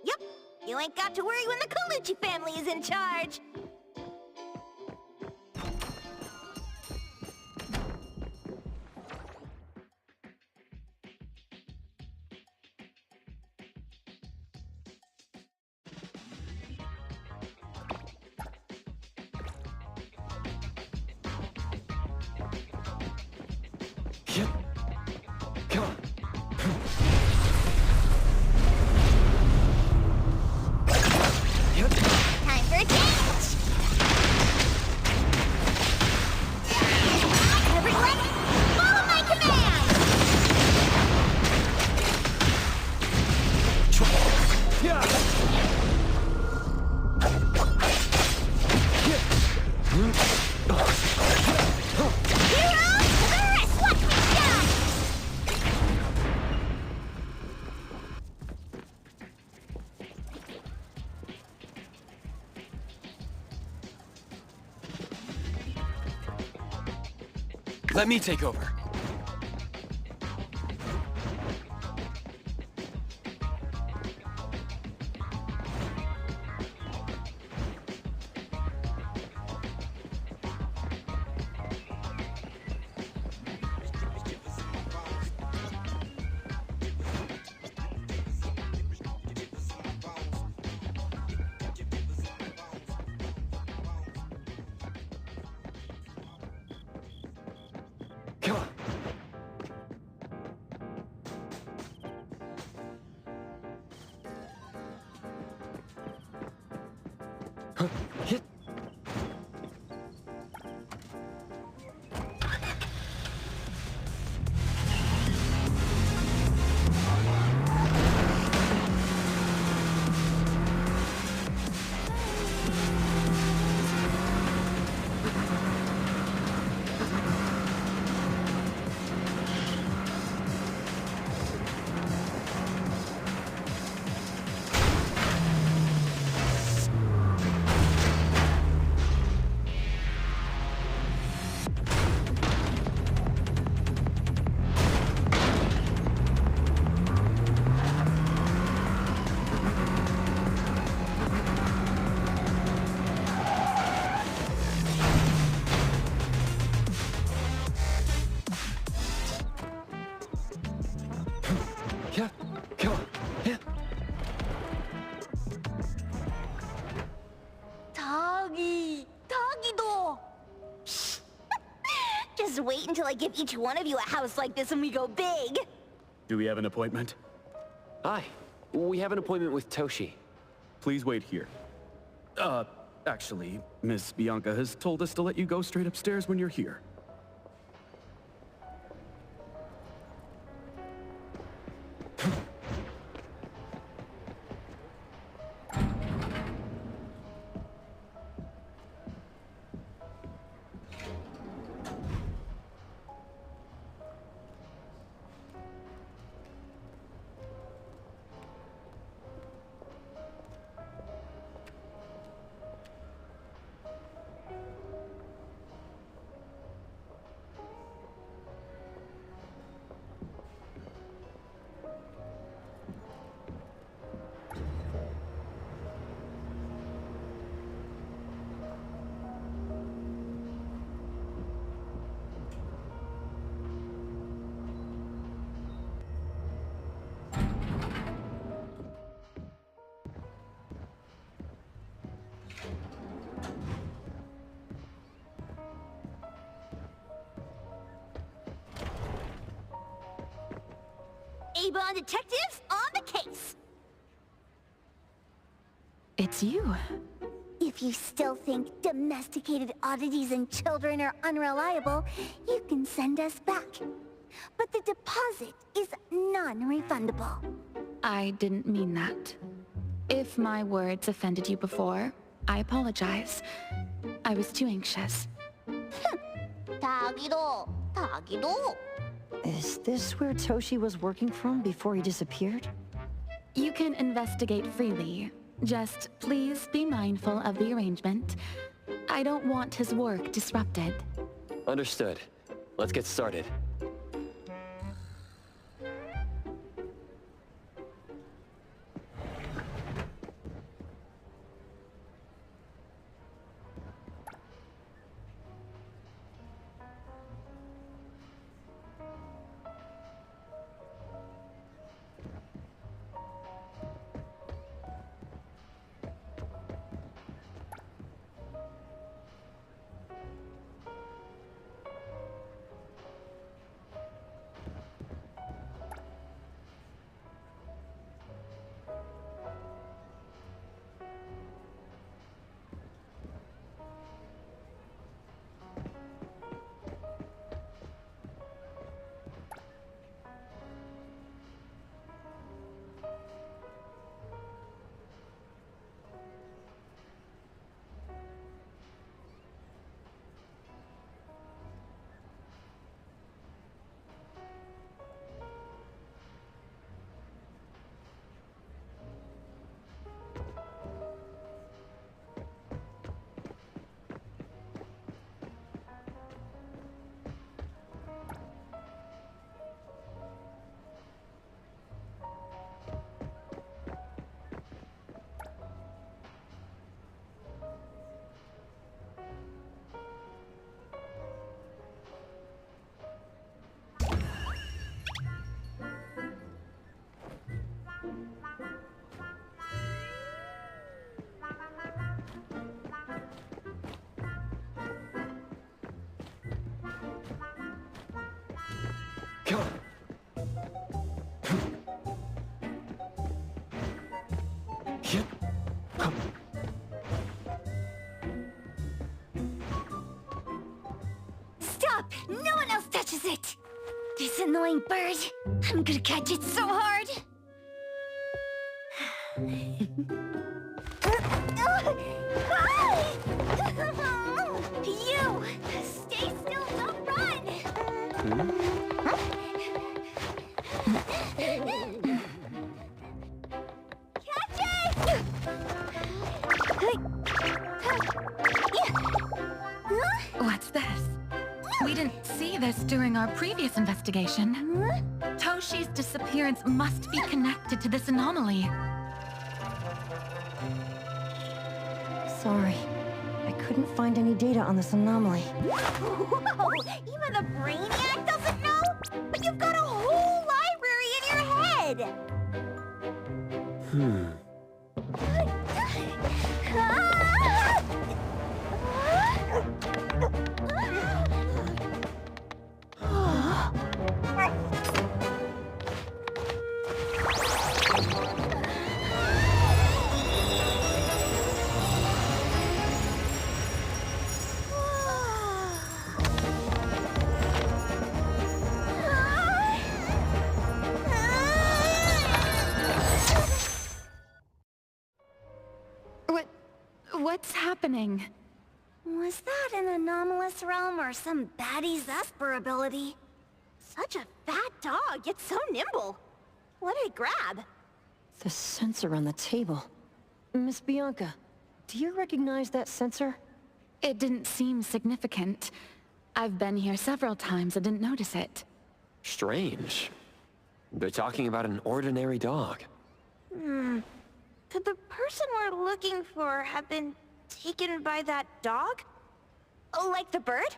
Yep. You ain't got to worry when the Colucci family is in charge. Come on. Time for a change! Everyone, follow my command! Heroes, the rest, watch me shine! Let me take over. Come on. Hit. Yeah, come on. Yeah. Tagido! Just wait until I give each one of you a house like this and we go big! Do we have an appointment? Hi. We have an appointment with Toshi. Please wait here. Actually, Miss Bianca has told us to let you go straight upstairs when you're here. Eibon detectives on the case! It's you. If you still think domesticated oddities and children are unreliable, you can send us back. But the deposit is non-refundable. I didn't mean that. If my words offended you before, I apologize. I was too anxious. Tagido! Tagido! Is this where Toshi was working from before he disappeared? You can investigate freely. Just please be mindful of the arrangement. I don't want his work disrupted. Understood. Let's get started. Come on. Yep. Stop! No one else touches it! This annoying bird. I'm gonna catch it so hard! You! Stay still, don't run! Catch it! What's this? We didn't see this during our previous investigation. Toshi's disappearance must be connected to this anomaly. Sorry. I couldn't find any data on this anomaly. Whoa! Even the brainiac doesn't know? But you've got a whole library in your head! What's happening? Was that an anomalous realm or some baddie's Esper ability? Such a fat dog, yet so nimble. What did it grab? The sensor on the table. Miss Bianca, do you recognize that sensor? It didn't seem significant. I've been here several times and didn't notice it. Strange. They're talking about an ordinary dog. Could the person we're looking for have been taken by that dog? Oh, like the bird?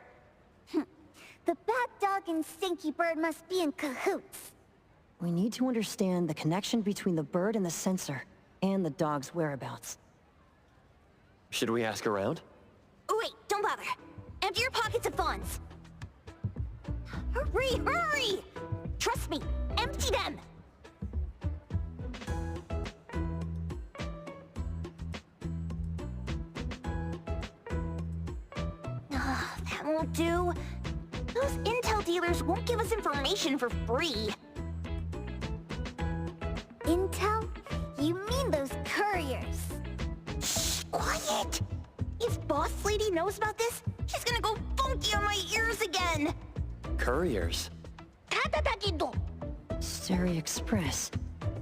The bad dog and stinky bird must be in cahoots. We need to understand the connection between the bird and the sensor, and the dog's whereabouts. Should we ask around? Oh, wait, don't bother. Empty your pockets of funds. Hurry, hurry! Trust me, empty them! That won't do. Those intel dealers won't give us information for free. Intel? You mean those couriers? Shh, quiet! If Boss Lady knows about this, she's gonna go funky on my ears again! Couriers? Stereo Express.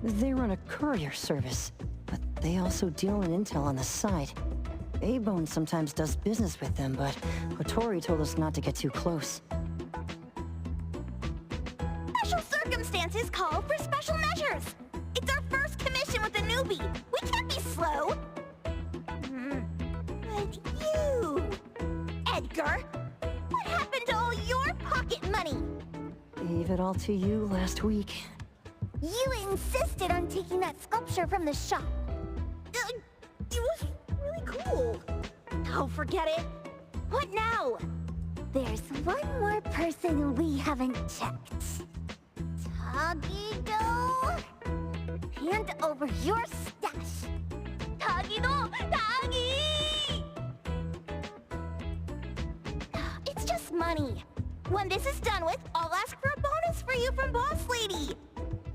They run a courier service, but they also deal in intel on the side. Eibon sometimes does business with them, but Hotori told us not to get too close. Special circumstances call for special measures! It's our first commission with a newbie! We can't be slow! But you... Edgar! What happened to all your pocket money? Gave it all to you last week. You insisted on taking that sculpture from the shop. It was really cool. Oh, forget it. What now? There's one more person we haven't checked. Tagido? Hand over your stash. Tagido! Tagi! It's just money. When this is done with, I'll ask for a bonus for you from Boss Lady.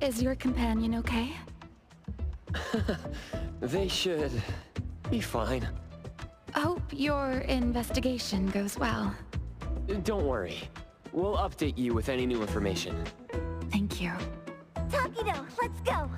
Is your companion okay? They should be fine. Hope your investigation goes well. Don't worry. We'll update you with any new information. Thank you. Tagido, let's go!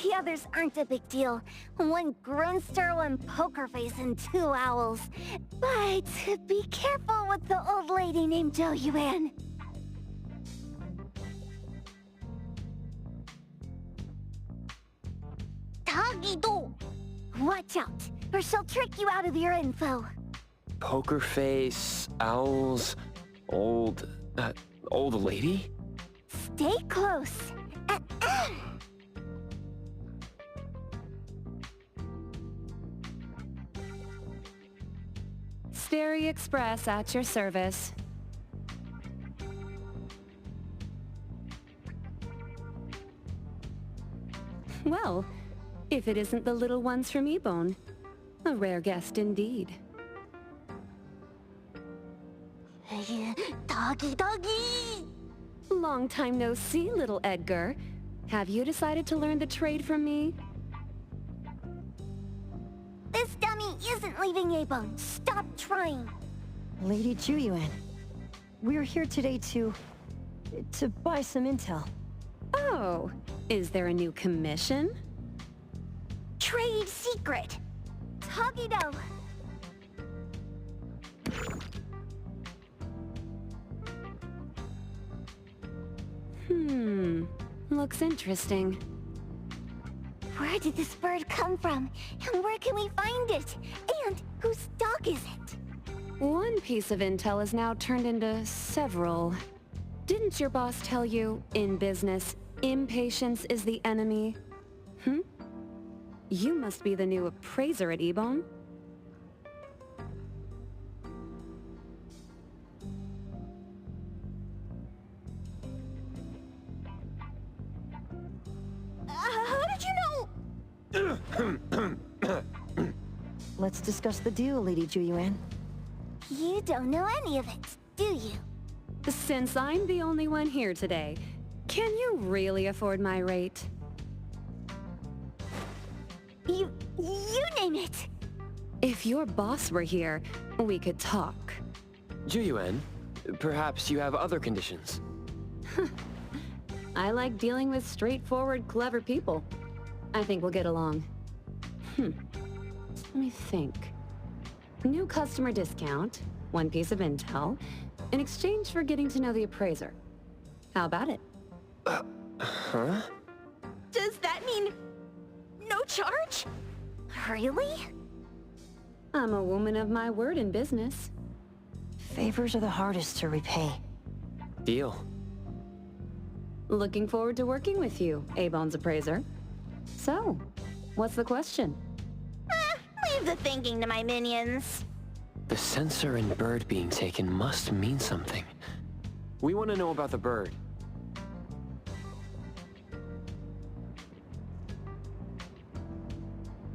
The others aren't a big deal. One Grunster, one poker face, and 2 owls. But be careful with the old lady named Jo Yuan. Tagido! Watch out, or she'll trick you out of your info. Poker face, owls, old lady? Stay close. Dairy Express at your service. Well, if it isn't the little ones from Eibon. A rare guest indeed. Doggy! Long time no see, little Edgar. Have you decided to learn the trade from me? This dummy isn't leaving Eibon. Stop trying. Lady Juyuan, we're here today to buy some intel. Oh, is there a new commission? Trade secret. Tagido. Looks interesting. Where did this bird come from? And where can we find it? And whose dog is it? One piece of intel is now turned into several. Didn't your boss tell you, in business, impatience is the enemy? You must be the new appraiser at Eibon. How did you know? Let's discuss the deal, Lady Juyuan. You don't know any of it, do you? Since I'm the only one here today, can you really afford my rate? You name it! If your boss were here, we could talk. Juyuan, perhaps you have other conditions. I like dealing with straightforward, clever people. I think we'll get along. Let me think. New customer discount, one piece of intel, in exchange for getting to know the appraiser. How about it? Huh? Does that mean no charge? Really? I'm a woman of my word in business. Favors are the hardest to repay. Deal. Looking forward to working with you, Eibon's appraiser. So, what's the question? Leave the thinking to my minions. The sensor and bird being taken must mean something. We want to know about the bird.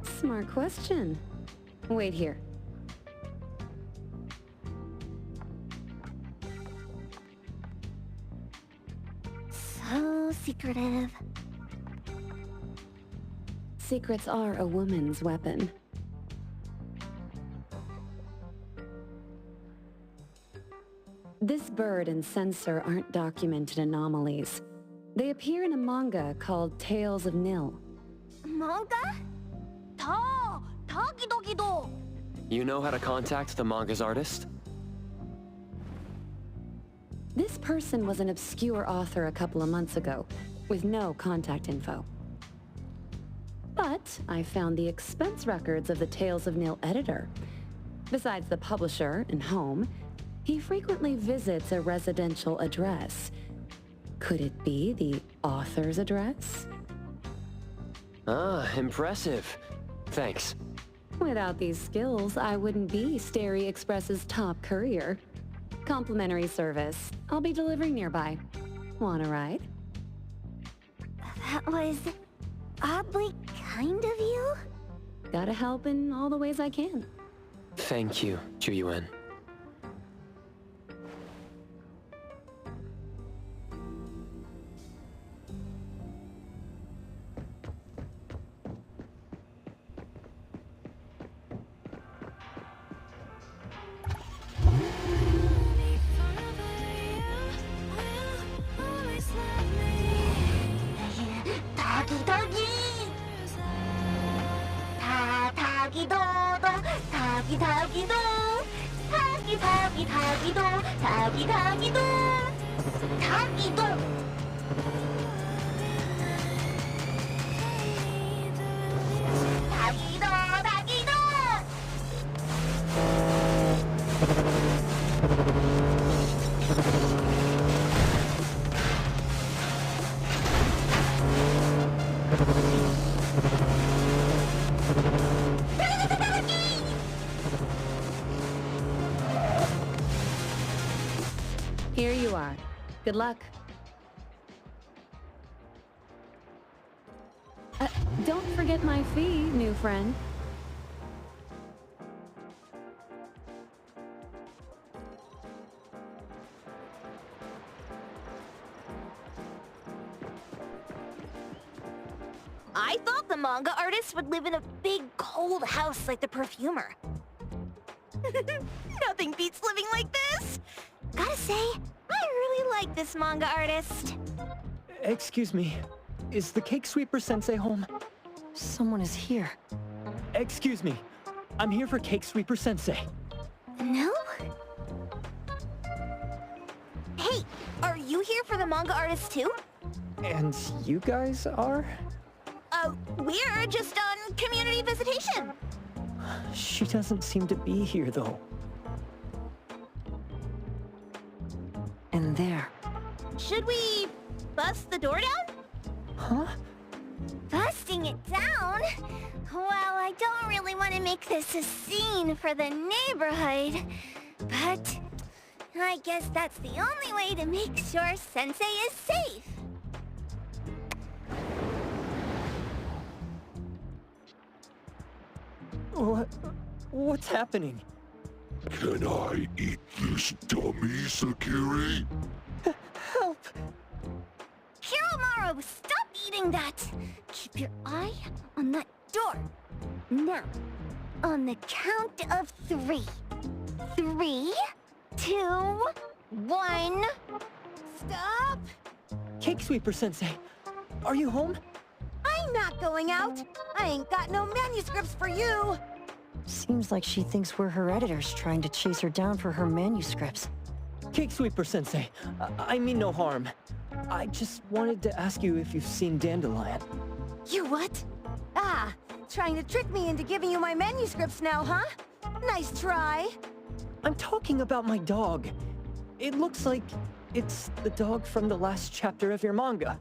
Smart question. Wait here. So secretive. Secrets are a woman's weapon. This bird and sensor aren't documented anomalies. They appear in a manga called Tales of Nil. Manga? Tagidogido! You know how to contact the manga's artist? This person was an obscure author a couple of months ago, with no contact info. But I found the expense records of the Tales of Nil editor. Besides the publisher and home, he frequently visits a residential address. Could it be the author's address? Ah, impressive. Thanks. Without these skills, I wouldn't be Stary Express's top courier. Complimentary service. I'll be delivering nearby. Want a ride? That was oddly kind of you. Gotta help in all the ways I can. Thank you, Juyuan. Here you are. Good luck. Don't forget my fee, new friend. I thought the manga artist would live in a big, cold house like the perfumer. Nothing beats living like this! Gotta say, I really like this manga artist. Excuse me, is the Cake Sweeper Sensei home? Someone is here. Excuse me, I'm here for Cake Sweeper Sensei. No? Hey, are you here for the manga artist too? And you guys are? We're just on community visitation. She doesn't seem to be here, though. And there. Should we bust the door down? Huh? Busting it down? Well, I don't really want to make this a scene for the neighborhood, but I guess that's the only way to make sure Sensei is safe. What's happening? Can I eat this dummy, Sakiri? Help! Hiromaru, stop eating that! Keep your eye on that door. Now, on the count of 3. 3, 2, 1... Stop! Cake Sweeper Sensei, are you home? I'm not going out. I ain't got no manuscripts for you. Seems like she thinks we're her editors trying to chase her down for her manuscripts. Cake Sweeper Sensei, I mean no harm. I just wanted to ask you if you've seen Dandelion. You what? Ah, trying to trick me into giving you my manuscripts now, huh? Nice try. I'm talking about my dog. It looks like it's the dog from the last chapter of your manga.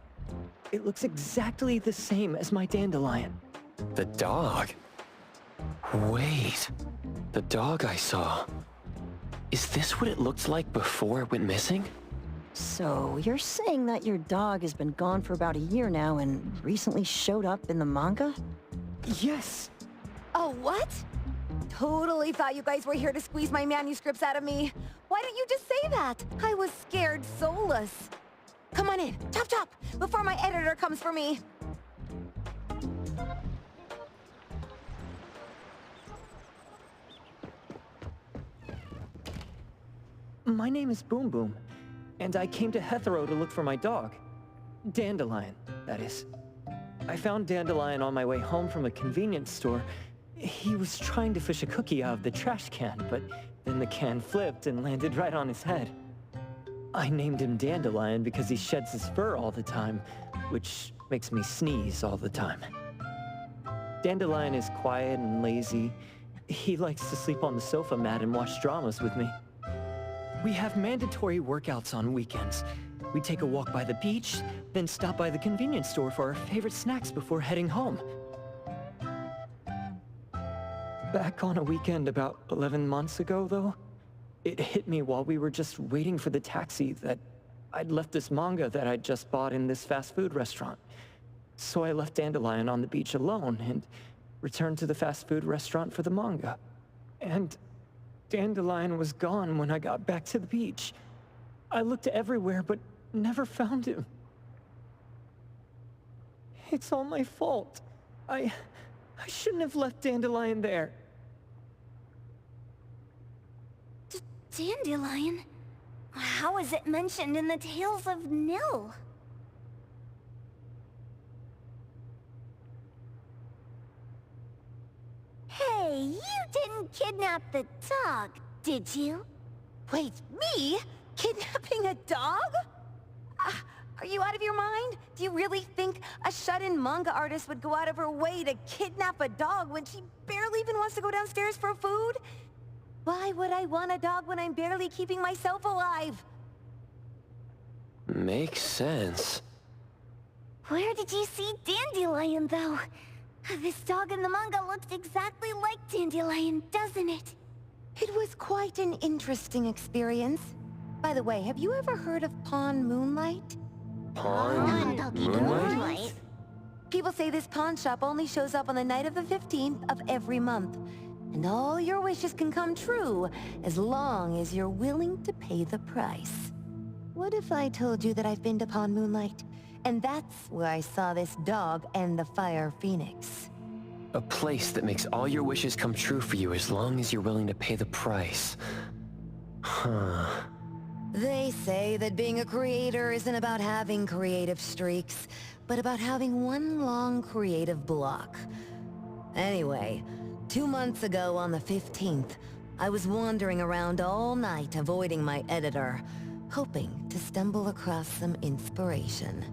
It looks exactly the same as my Dandelion. The dog? Wait, the dog I saw. Is this what it looked like before it went missing? So, you're saying that your dog has been gone for about a year now and recently showed up in the manga? Yes! Oh, what? Totally thought you guys were here to squeeze my manuscripts out of me. Why don't you just say that? I was scared soulless. Come on in, chop chop, before my editor comes for me. My name is Boom Boom, and I came to Hethereau to look for my dog. Dandelion, that is. I found Dandelion on my way home from a convenience store. He was trying to fish a cookie out of the trash can, but then the can flipped and landed right on his head. I named him Dandelion because he sheds his fur all the time, which makes me sneeze all the time. Dandelion is quiet and lazy. He likes to sleep on the sofa mat and watch dramas with me. We have mandatory workouts on weekends. We'd take a walk by the beach, then stop by the convenience store for our favorite snacks before heading home. Back on a weekend about 11 months ago, though, it hit me while we were just waiting for the taxi that I'd left this manga that I'd just bought in this fast food restaurant. So I left Dandelion on the beach alone and returned to the fast food restaurant for the manga. And Dandelion was gone when I got back to the beach. I looked everywhere but never found him. It's all my fault. I shouldn't have left Dandelion there. Dandelion? How is it mentioned in the Tales of Nil? Hey, you didn't kidnap the dog, did you? Wait, me? Kidnapping a dog? Are you out of your mind? Do you really think a shut-in manga artist would go out of her way to kidnap a dog when she barely even wants to go downstairs for food? Why would I want a dog when I'm barely keeping myself alive? Makes sense. Where did you see Dandelion, though? This dog in the manga looks exactly like Dandelion, doesn't it? It was quite an interesting experience. By the way, have you ever heard of Pawn Moonlight? Pawn Moonlight? People say this pawn shop only shows up on the night of the 15th of every month. And all your wishes can come true as long as you're willing to pay the price. What if I told you that I've been to Pawn Moonlight? And that's where I saw this dog and the Fire Phoenix. A place that makes all your wishes come true for you as long as you're willing to pay the price. Huh. They say that being a creator isn't about having creative streaks, but about having one long creative block. Anyway, 2 months ago on the 15th, I was wandering around all night avoiding my editor, hoping to stumble across some inspiration.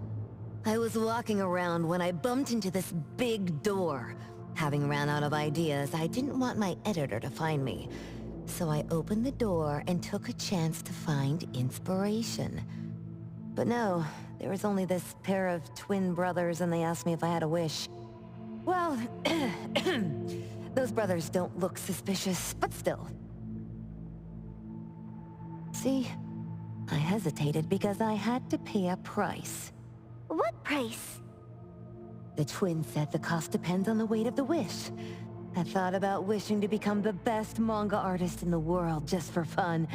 I was walking around when I bumped into this big door. Having ran out of ideas, I didn't want my editor to find me. So I opened the door and took a chance to find inspiration. But no, there was only this pair of twin brothers and they asked me if I had a wish. Well, those brothers don't look suspicious, but still. See, I hesitated because I had to pay a price. What price? The twins said the cost depends on the weight of the wish. I thought about wishing to become the best manga artist in the world just for fun.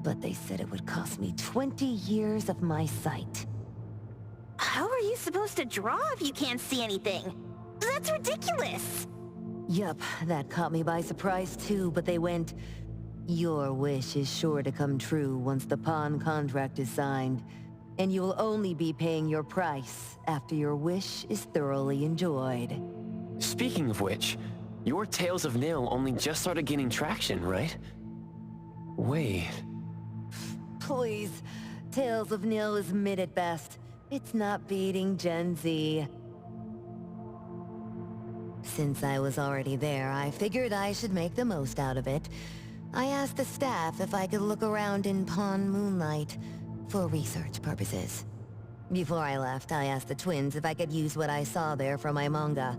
But they said it would cost me 20 years of my sight. How are you supposed to draw if you can't see anything? That's ridiculous! Yup, that caught me by surprise too, but they went, "Your wish is sure to come true once the pawn contract is signed, and you will only be paying your price after your wish is thoroughly enjoyed." Speaking of which, your Tales of Nil only just started gaining traction, right? Wait. Please, Tales of Nil is mid at best. It's not beating Gen Z. Since I was already there, I figured I should make the most out of it. I asked the staff if I could look around in Pawn Moonlight for research purposes. Before I left, I asked the twins if I could use what I saw there for my manga.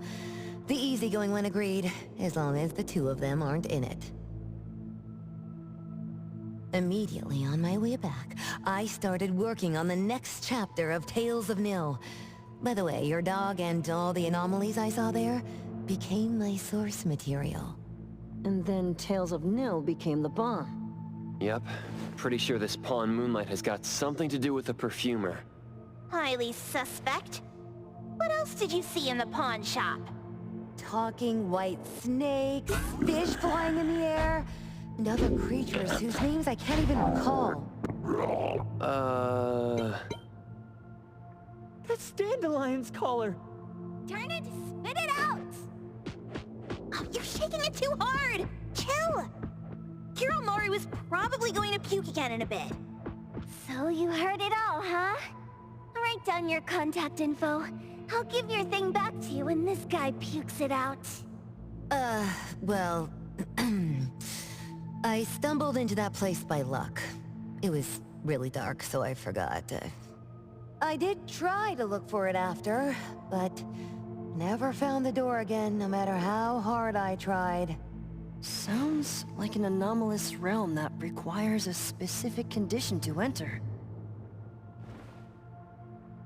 The easygoing one agreed, as long as the two of them aren't in it. Immediately on my way back, I started working on the next chapter of Tales of Nil. By the way, your dog and all the anomalies I saw there became my source material. And then Tales of Nil became the bomb. Yep. Pretty sure this Pawn Moonlight has got something to do with the perfumer. Highly suspect. What else did you see in the pawn shop? Talking white snakes, fish flying in the air, and other creatures whose names I can't even recall. That's Dandelion's collar! Turn it! Spit it out! Oh, you're shaking it too hard! Chill! Hiromori was probably going to puke again in a bit. So you heard it all, huh? Write down your contact info. I'll give your thing back to you when this guy pukes it out. Well... I stumbled into that place by luck. It was really dark, so I forgot. I did try to look for it after, but never found the door again, no matter how hard I tried. Sounds like an anomalous realm that requires a specific condition to enter.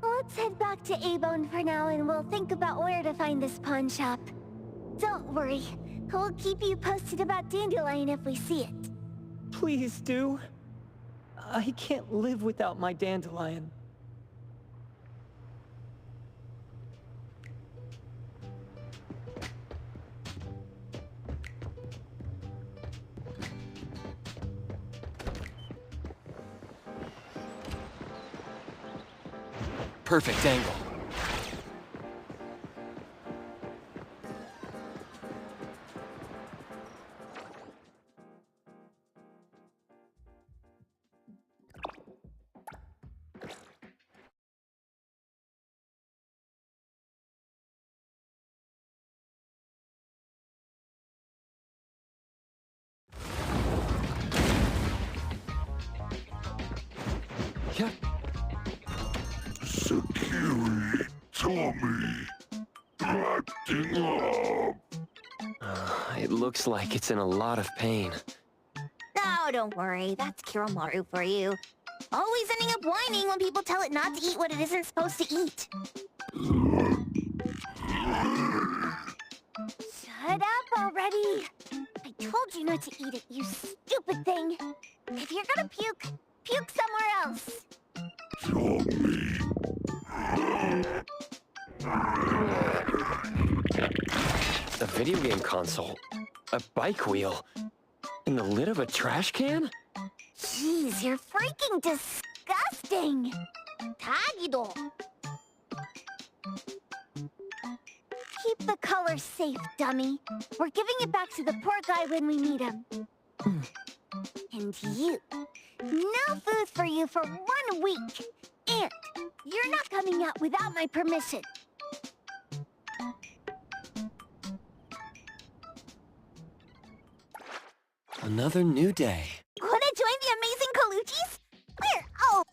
Let's head back to Eibon for now and we'll think about where to find this pawn shop. Don't worry, we'll keep you posted about Dandelion if we see it. Please do. I can't live without my Dandelion. Perfect angle. Yeah. Sakiri, Tommy, acting up. It looks like it's in a lot of pain. Oh, don't worry. That's Kiromaru for you. Always ending up whining when people tell it not to eat what it isn't supposed to eat. Shut up already! I told you not to eat it, you stupid thing! If you're gonna puke, puke somewhere else! A video game console, a bike wheel, and the lid of a trash can? Jeez, you're freaking disgusting! Tagido! Keep the colors safe, dummy. We're giving it back to the poor guy when we meet him. And you. No food for you for 1 week. And you're not coming out without my permission. Another new day. Wanna join the amazing Colucci's? Where? Oh!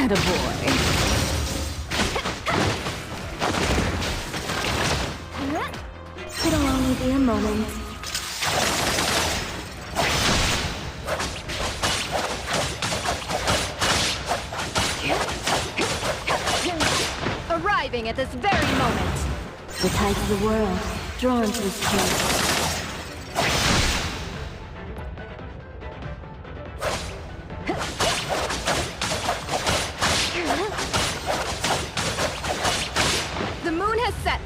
Attaboy. It'll only be a moment. Arriving at this very moment. The tides of the world, drawn to this place. The moon has set.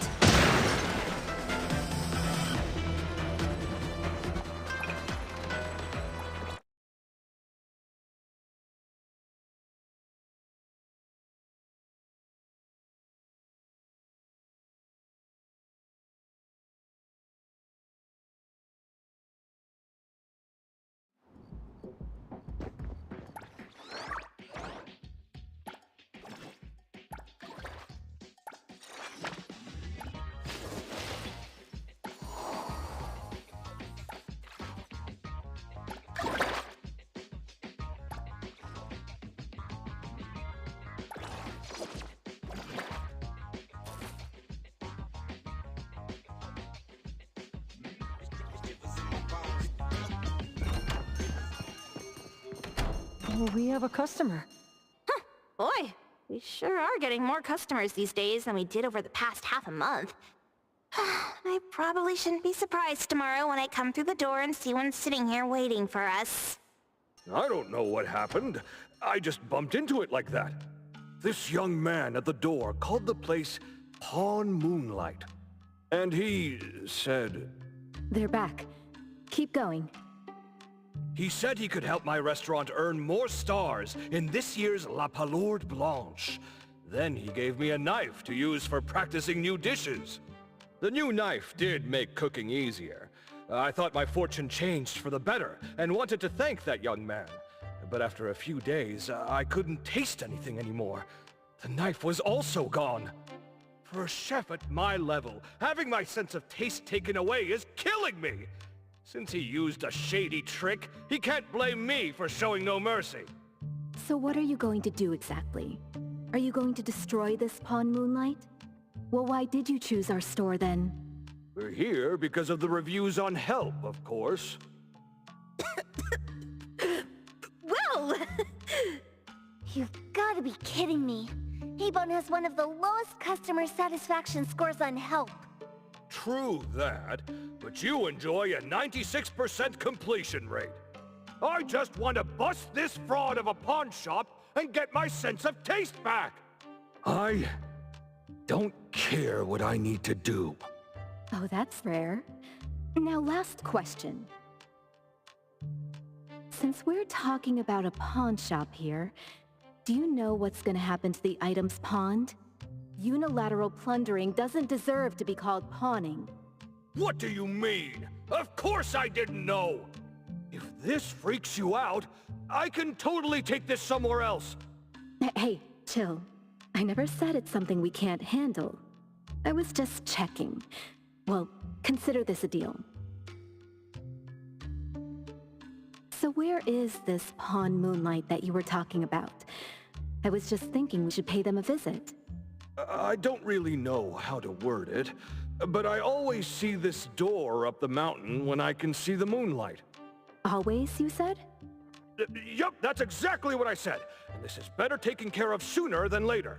We have a customer. Boy, we sure are getting more customers these days than we did over the past half a month. I probably shouldn't be surprised tomorrow when I come through the door and see one sitting here waiting for us. I don't know what happened. I just bumped into it like that. This young man at the door called the place Pawn Moonlight. And he said... They're back. Keep going. He said he could help my restaurant earn more stars in this year's La Palourde Blanche. Then he gave me a knife to use for practicing new dishes. The new knife did make cooking easier. I thought my fortune changed for the better and wanted to thank that young man. But after a few days, I couldn't taste anything anymore. The knife was also gone. For a chef at my level, having my sense of taste taken away is killing me. Since he used a shady trick, he can't blame me for showing no mercy. So what are you going to do exactly? Are you going to destroy this Pawn Moonlight? Well, why did you choose our store then? We're here because of the reviews on Help, of course. Well! You've gotta be kidding me. Eibon has one of the lowest customer satisfaction scores on Help. True that, but you enjoy a 96% completion rate. I just want to bust this fraud of a pawn shop and get my sense of taste back. I don't care what I need to do. Oh, that's rare. Now, last question. Since we're talking about a pawn shop here, do you know what's gonna happen to the items pawned? Unilateral plundering doesn't deserve to be called pawning. What do you mean? Of course I didn't know! If this freaks you out, I can totally take this somewhere else. Hey, chill. I never said it's something we can't handle. I was just checking. Well, consider this a deal. So where is this Pawn Moonlight that you were talking about? I was just thinking we should pay them a visit. I don't really know how to word it, but I always see this door up the mountain when I can see the moonlight. Always, you said? Yup, that's exactly what I said. And this is better taken care of sooner than later.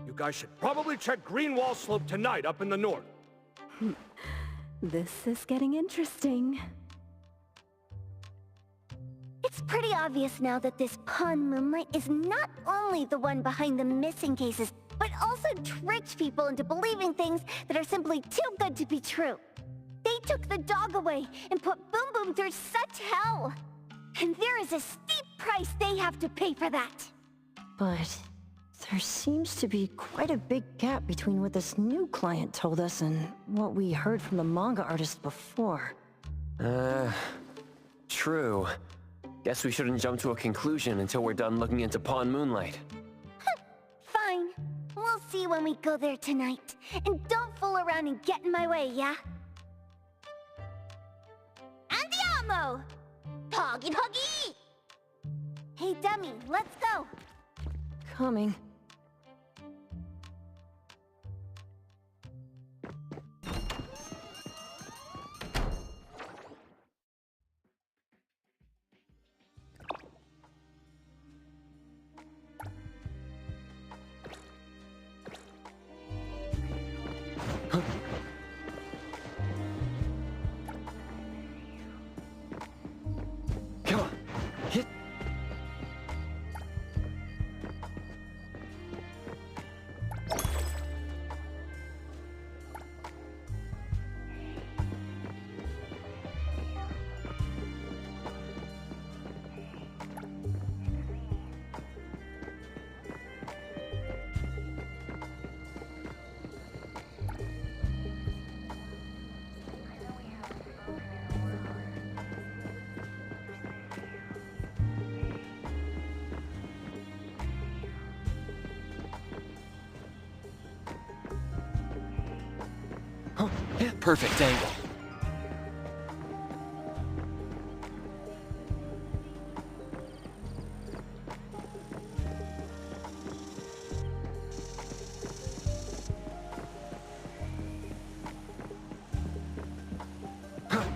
You guys should probably check Greenwall Slope tonight up in the north. This is getting interesting. It's pretty obvious now that this Pawn Moonlight is not only the one behind the missing cases, but also tricks people into believing things that are simply too good to be true. They took the dog away and put Boom Boom through such hell. And there is a steep price they have to pay for that. But there seems to be quite a big gap between what this new client told us and what we heard from the manga artist before. True. Guess we shouldn't jump to a conclusion until we're done looking into Pawn Moonlight. Fine. We'll see when we go there tonight. And don't fool around and get in my way, yeah? Andiamo! Toggy Toggy! Hey, dummy, let's go. coming. Come on, hit. Huh, yeah, perfect angle. Come on.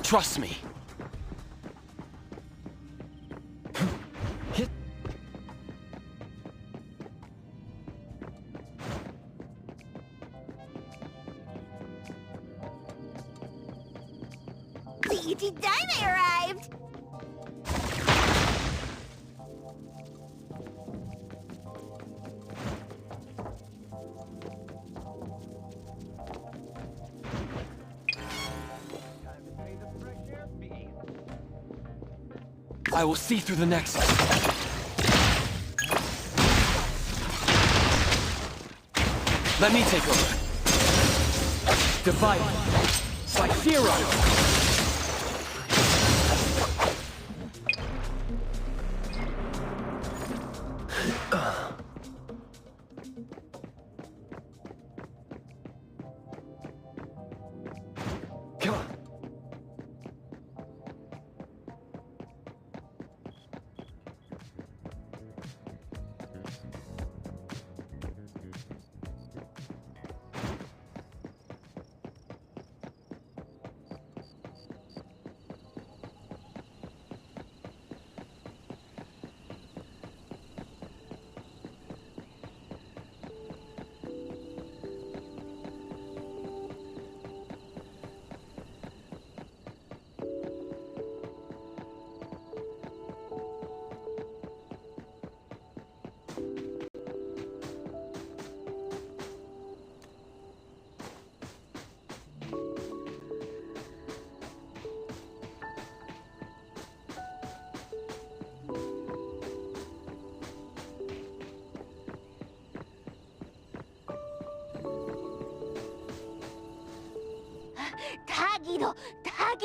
Trust me. Hit. The ET Dime arrived! I will see through the nexus. Let me take over. Divide by zero. Come on.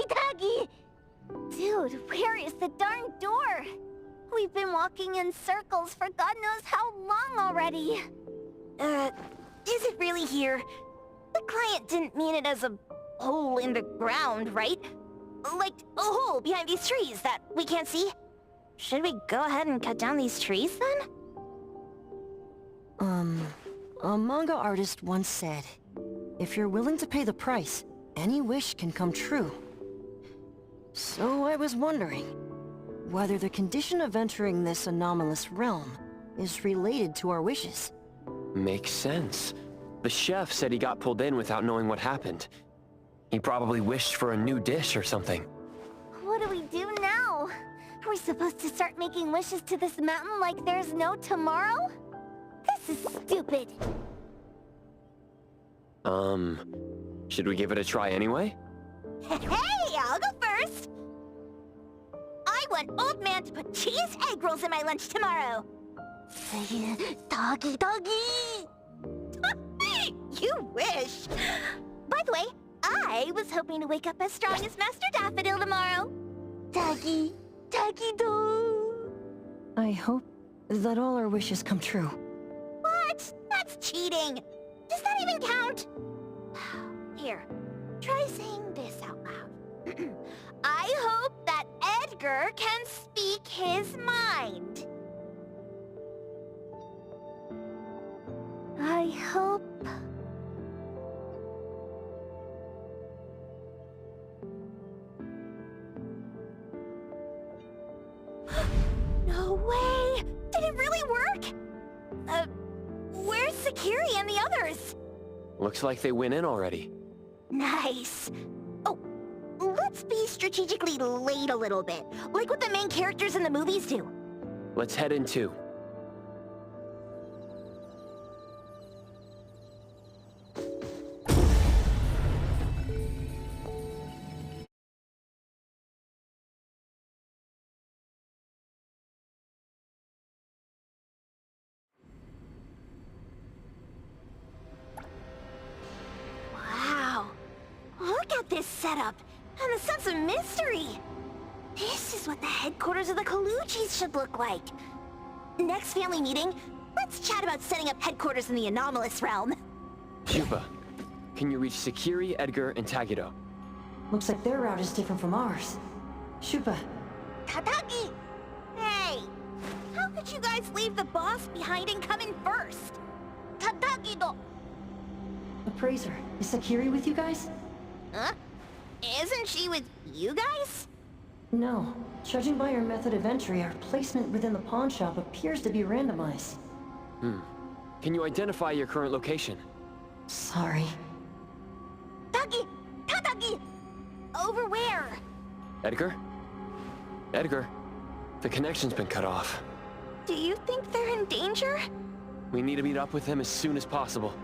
Taggy! Dude, where is the darn door? We've been walking in circles for God knows how long already. Is it really here? The client didn't mean it as a hole in the ground, right? Like a hole behind these trees that we can't see? Should we go ahead and cut down these trees then? A manga artist once said, if you're willing to pay the price, any wish can come true. So I was wondering whether the condition of entering this anomalous realm is related to our wishes. Makes sense. The chef said he got pulled in without knowing what happened. He probably wished for a new dish or something. What do we do now? Are we supposed to start making wishes to this mountain like there's no tomorrow? This is stupid. Should we give it a try anyway? Hey, I'll go first. I want Old Man to put cheese egg rolls in my lunch tomorrow. Doggy, doggy. You wish. By the way, I was hoping to wake up as strong as Master Daffodil tomorrow. Doggy, doggy doo. I hope that all our wishes come true. What? That's cheating. Does that even count? Here, try saying this out loud. I hope that Edgar can speak his mind. I hope... No way! Did it really work? Where's Sakiri and the others? Looks like they went in already. Nice. Oh, let's be strategically late a little bit, like what the main characters in the movies do. Let's head in too. Wow. Look at this setup, and the sense of mystery. This is what the headquarters of the Colucci's should look like. Next family meeting, let's chat about setting up headquarters in the anomalous realm. Shupa, can you reach Sakiri, Edgar, and Tagido? Looks like their route is different from ours. Shupa. Tatagi! Hey! How could you guys leave the boss behind and come in first? Tatagi-do! Appraiser, is Sakiri with you guys? Huh? Isn't she with you guys? No. Judging by her method of entry, our placement within the pawn shop appears to be randomized. Can you identify your current location? Sorry. Tagi! Tatagi! Over where? Edgar? Edgar, the connection's been cut off. Do you think they're in danger? We need to meet up with them as soon as possible.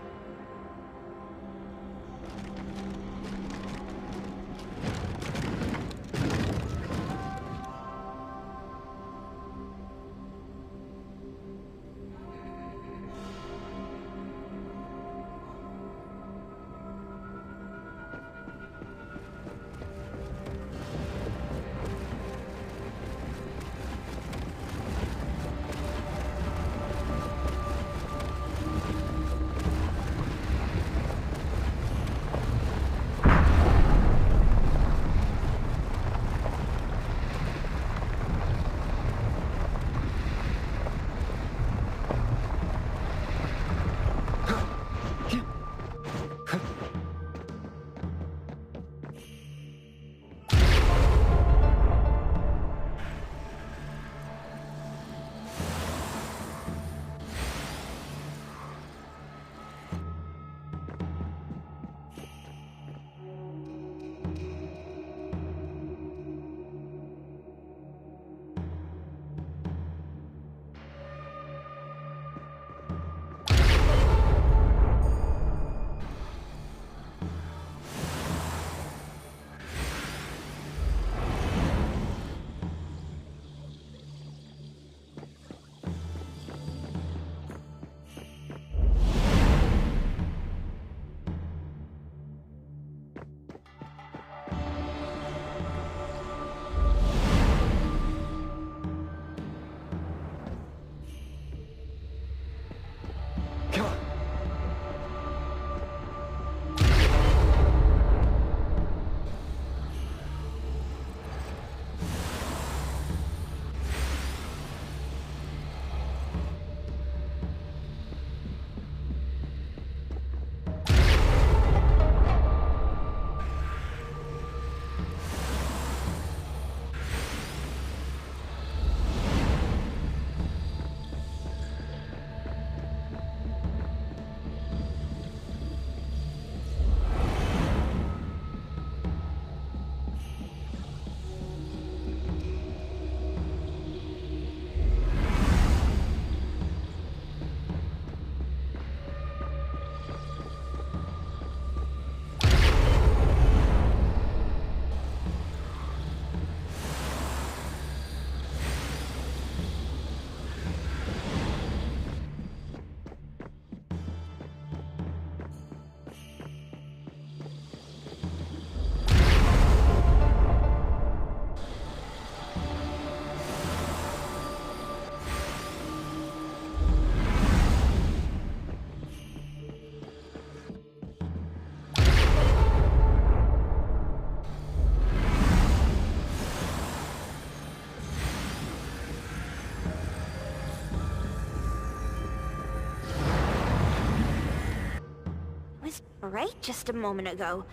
right just a moment ago.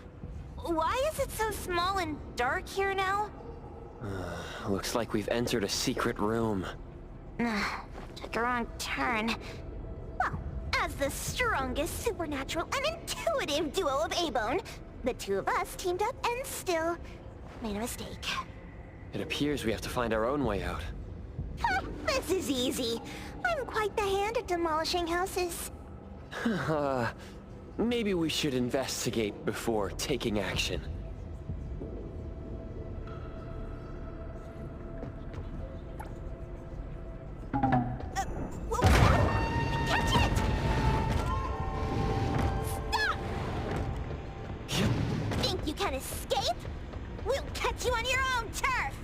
Why is it so small and dark here now? Looks like we've entered a secret room. Took a wrong turn. Well, as the strongest supernatural and intuitive duo of Eibon, the two of us teamed up and still made a mistake. It appears we have to find our own way out. This is easy. I'm quite the hand at demolishing houses. Maybe we should investigate before taking action. Catch it! Stop! Think you can escape? We'll catch you on your own turf!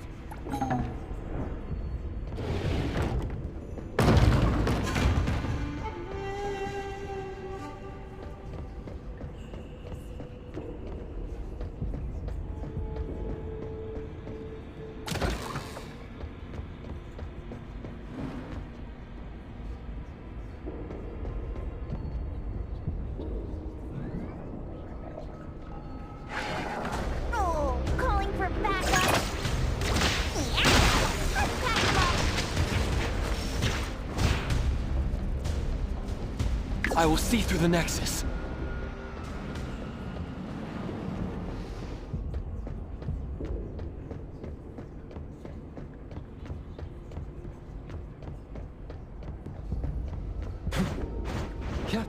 I will see through the Nexus. Yeah.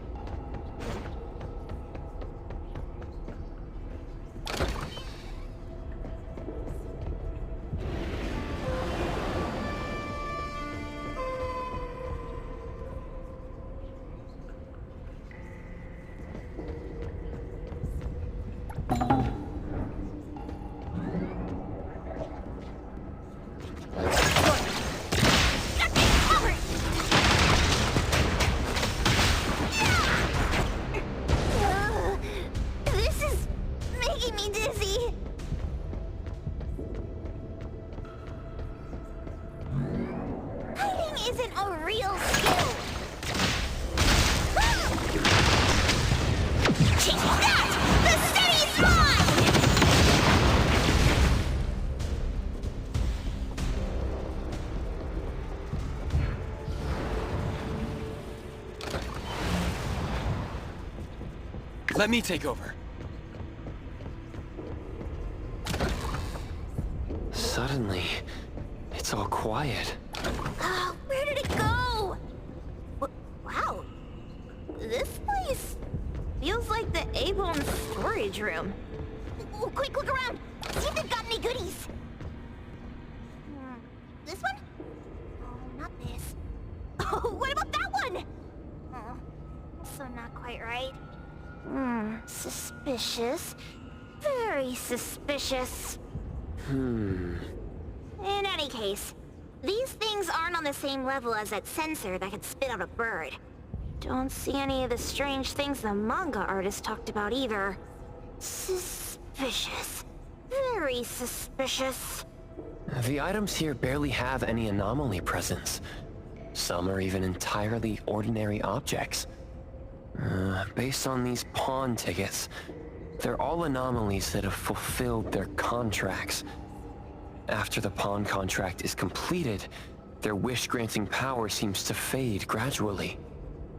Let me take over. Suddenly, it's all quiet. Oh, where did it go? Wow. This place feels like the Eibon storage room. Oh, quick, look around. See if they've got any goodies. This one? Oh, not this. Oh, what about that one? Oh, also not quite right. Suspicious. Very suspicious. In any case, these things aren't on the same level as that sensor that could spit out a bird. Don't see any of the strange things the manga artist talked about either. Suspicious. Very suspicious. The items here barely have any anomaly presence. Some are even entirely ordinary objects. Based on these pawn tickets, they're all anomalies that have fulfilled their contracts. After the pawn contract is completed, their wish-granting power seems to fade gradually.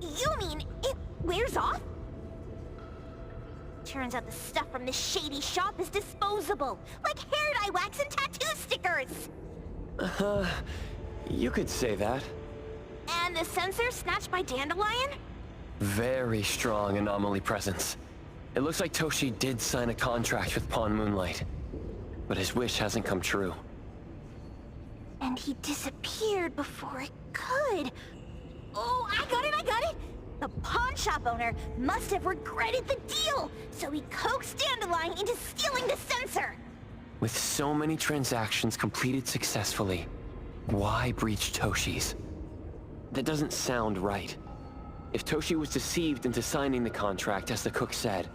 You mean it wears off? Turns out the stuff from this shady shop is disposable, like hair dye wax and tattoo stickers! You could say that. And the sensor snatched by Dandelion? Very strong anomaly presence. It looks like Toshi did sign a contract with Pawn Moonlight, but his wish hasn't come true. And he disappeared before it could. Oh, I got it! The pawn shop owner must have regretted the deal, so he coaxed Dandelion into stealing the sensor. With so many transactions completed successfully, why breach Toshi's? That doesn't sound right. If Toshi was deceived into signing the contract, as the cook said,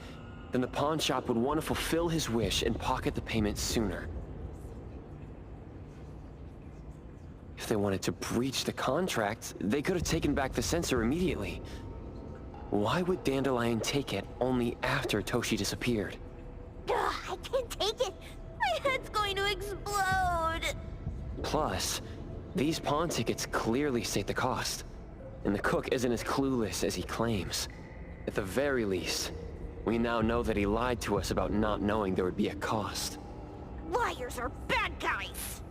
then the pawn shop would want to fulfill his wish and pocket the payment sooner. If they wanted to breach the contract, they could have taken back the sensor immediately. Why would Dandelion take it only after Toshi disappeared? Ugh, I can't take it! My head's going to explode! Plus, these pawn tickets clearly state the cost, and the cook isn't as clueless as he claims. At the very least, we now know that he lied to us about not knowing there would be a cost. Liars are bad guys!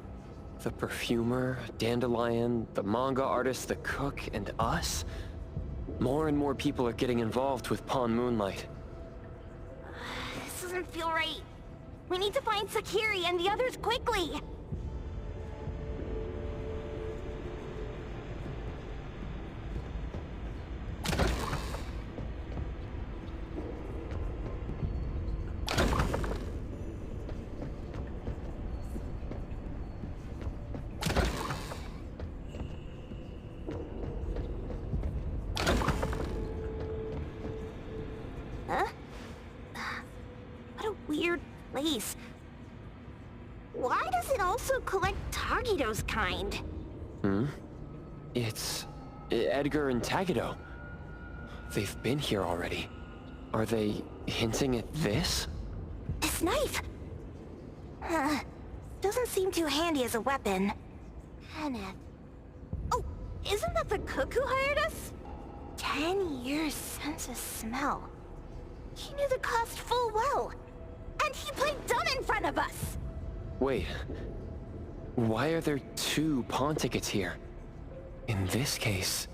The perfumer, Dandelion, the manga artist, the cook, and us? More and more people are getting involved with Pawn Moonlight. This doesn't feel right. We need to find Sakiri and the others quickly! Place. Why does it also collect Tagido's kind? It's Edgar and Tagido. They've been here already. Are they hinting at this? This knife! Doesn't seem too handy as a weapon. Kenneth. Oh, isn't that the cook who hired us? 10 years sense of smell. He knew the cost full well. And he played dumb in front of us! Wait. Why are there 2 pawn tickets here? In this case,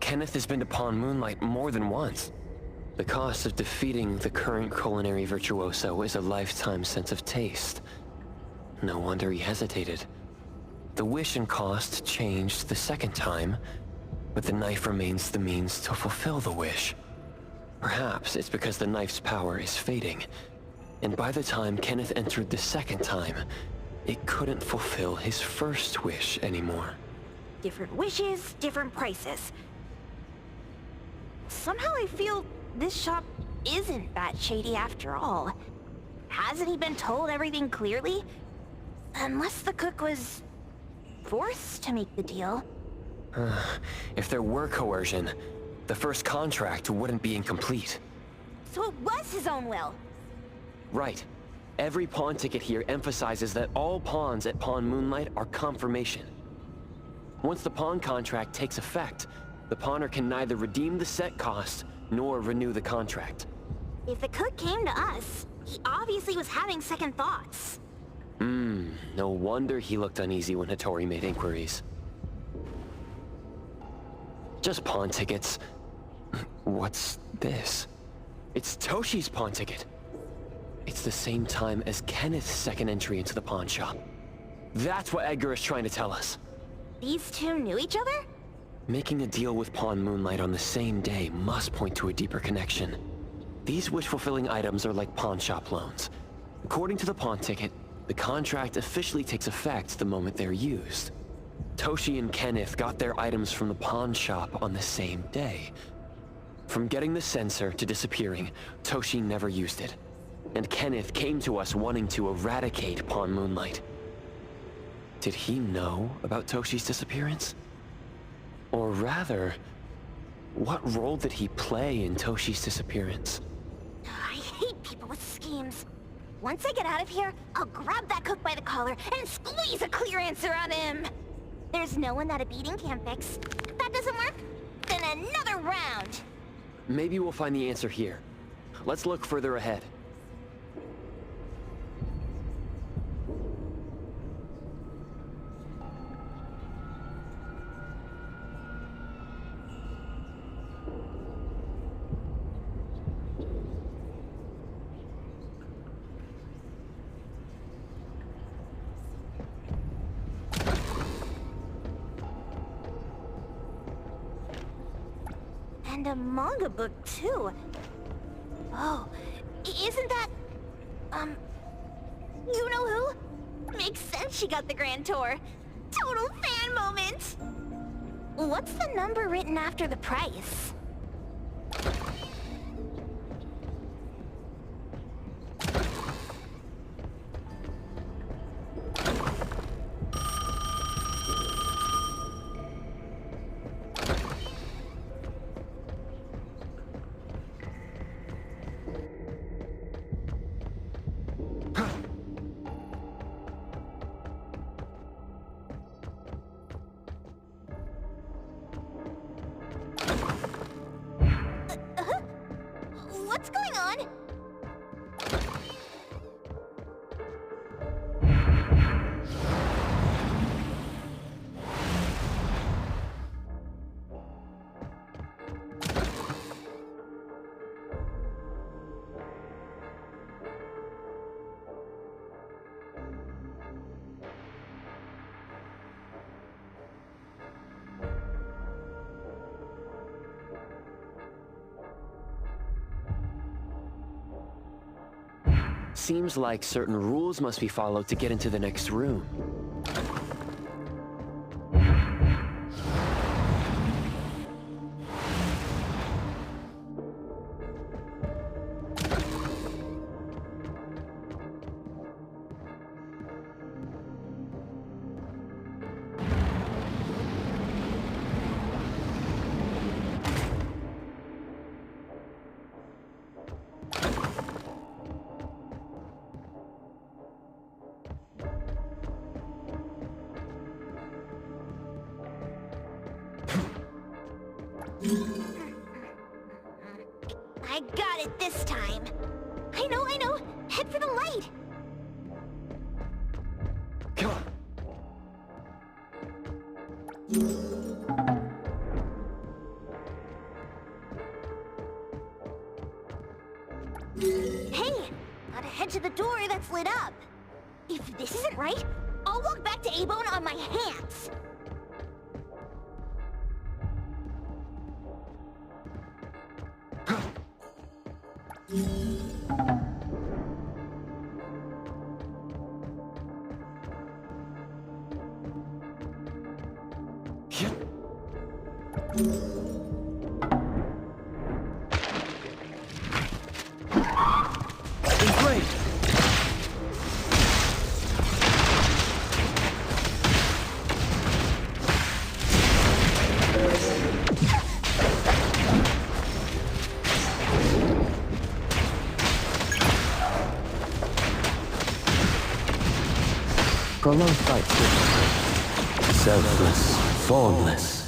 Kenneth has been to Pawn Moonlight more than once. The cost of defeating the current culinary virtuoso is a lifetime sense of taste. No wonder he hesitated. The wish and cost changed the second time, but the knife remains the means to fulfill the wish. Perhaps it's because the knife's power is fading, and by the time Kenneth entered the second time, it couldn't fulfill his first wish anymore. Different wishes, different prices. Somehow I feel this shop isn't that shady after all. Hasn't he been told everything clearly? Unless the cook was forced to make the deal. If there were coercion, the first contract wouldn't be incomplete. So it was his own will. Right. Every pawn ticket here emphasizes that all pawns at Pawn Moonlight are confirmation. Once the pawn contract takes effect, the pawner can neither redeem the set cost nor renew the contract. If the cook came to us, he obviously was having second thoughts. No wonder he looked uneasy when Hattori made inquiries. Just pawn tickets. What's this? It's Toshi's pawn ticket. It's the same time as Kenneth's second entry into the pawn shop. That's what Edgar is trying to tell us. These 2 knew each other? Making a deal with Pawn Moonlight on the same day must point to a deeper connection. These wish-fulfilling items are like pawn shop loans. According to the pawn ticket, the contract officially takes effect the moment they're used. Toshi and Kenneth got their items from the pawn shop on the same day. From getting the sensor to disappearing, Toshi never used it. And Kenneth came to us wanting to eradicate Pawn Moonlight. Did he know about Toshi's disappearance? Or rather, what role did he play in Toshi's disappearance? I hate people with schemes. Once I get out of here, I'll grab that cook by the collar and squeeze a clear answer out of him. There's no one that a beating can't fix. If that doesn't work, then another round. Maybe we'll find the answer here. Let's look further ahead. And a manga book, too. Oh, isn't that... you know who? Makes sense she got the Grand Tour. Total fan moment! What's the number written after the price? What's going on? Seems like certain rules must be followed to get into the next room. I got it this time. I know. Head for the light. Come on. Hey, gotta head to the door that's lit up. If this isn't right, I'll walk back to Eibon on my hands. Great. Prolonged fight. Selfless, formless.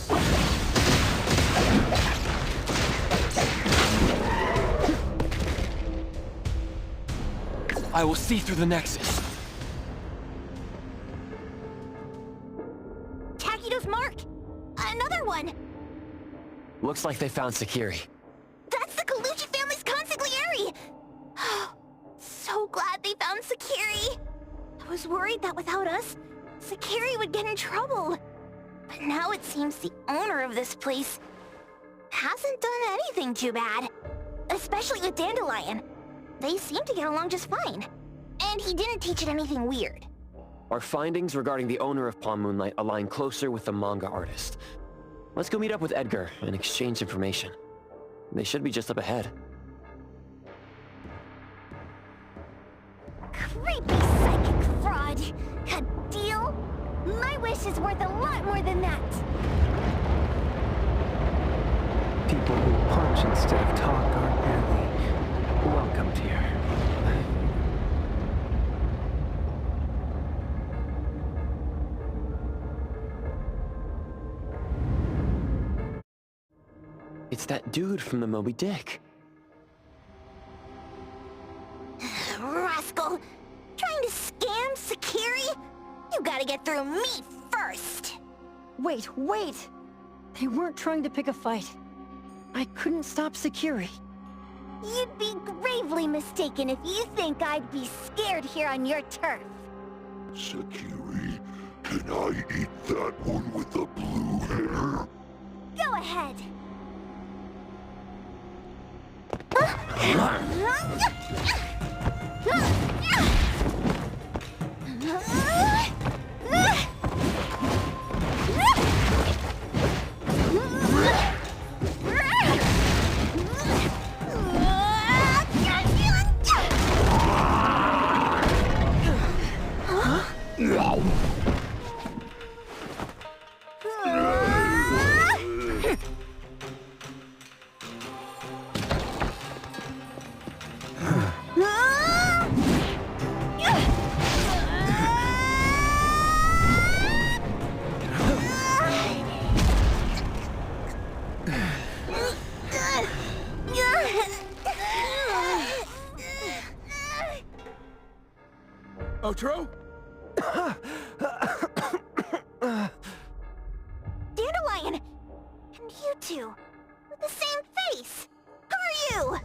I will see through the Nexus. Takido's mark! Another one! Looks like they found Sakiri. That's the Colucci family's consigliere! So glad they found Sakiri! I was worried that without us, Sakiri would get in trouble. But now it seems the owner of this place hasn't done anything too bad. Especially with Dandelion. They seem to get along just fine. And he didn't teach it anything weird. Our findings regarding the owner of Palm Moonlight align closer with the manga artist. Let's go meet up with Edgar and exchange information. They should be just up ahead. Creepy psychic fraud! A deal? My wish is worth a lot more than that! People who punch instead of talk aren't really welcomed here. It's that dude from the Moby Dick. Rascal! Trying to scam Sakiri? You gotta get through me first! Wait! They weren't trying to pick a fight. I couldn't stop Sakiri. You'd be gravely mistaken if you think I'd be scared here on your turf. Sakiri, can I eat that one with the blue hair? Go ahead. Otro? Dandelion! And you two, with the same face! Who are you?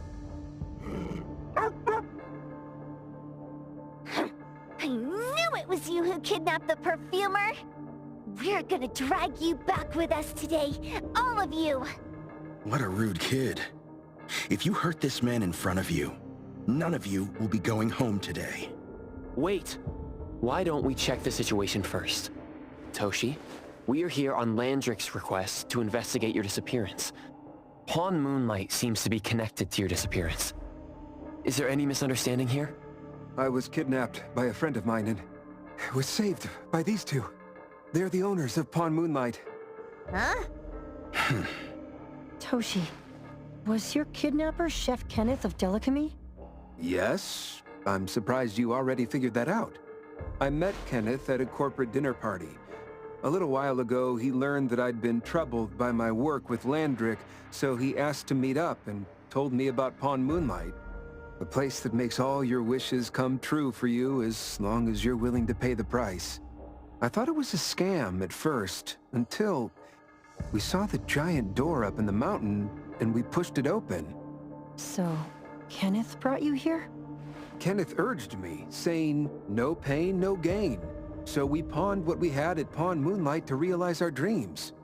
I knew it was you who kidnapped the perfumer! We're gonna drag you back with us today, all of you! What a rude kid. If you hurt this man in front of you, none of you will be going home today. Wait. Why don't we check the situation first? Toshi, we are here on Landrick's request to investigate your disappearance. Pawn Moonlight seems to be connected to your disappearance. Is there any misunderstanding here? I was kidnapped by a friend of mine and was saved by these two. They're the owners of Pawn Moonlight. Huh? Toshi, was your kidnapper Chef Kenneth of Delicamy? Yes? I'm surprised you already figured that out. I met Kenneth at a corporate dinner party. A little while ago, he learned that I'd been troubled by my work with Landrick, so he asked to meet up and told me about Pawn Moonlight. A place that makes all your wishes come true for you as long as you're willing to pay the price. I thought it was a scam at first, until we saw the giant door up in the mountain and we pushed it open. So, Kenneth brought you here? Kenneth urged me, saying, no pain, no gain. So we pawned what we had at Pawn Moonlight to realize our dreams.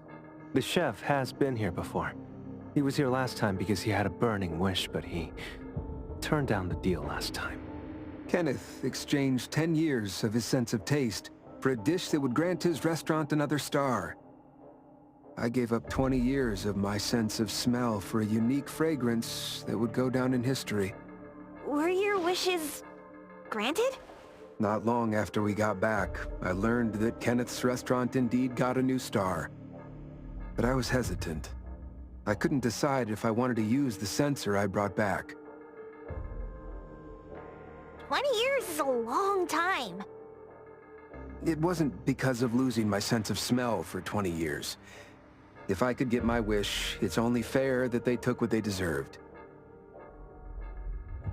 The chef has been here before. He was here last time because he had a burning wish, but he turned down the deal last time. Kenneth exchanged 10 years of his sense of taste for a dish that would grant his restaurant another star. I gave up 20 years of my sense of smell for a unique fragrance that would go down in history. Were your wishes granted? Not long after we got back, I learned that Kenneth's restaurant indeed got a new star. But I was hesitant. I couldn't decide if I wanted to use the sensor I brought back. 20 years is a long time. It wasn't because of losing my sense of smell for 20 years. If I could get my wish, it's only fair that they took what they deserved.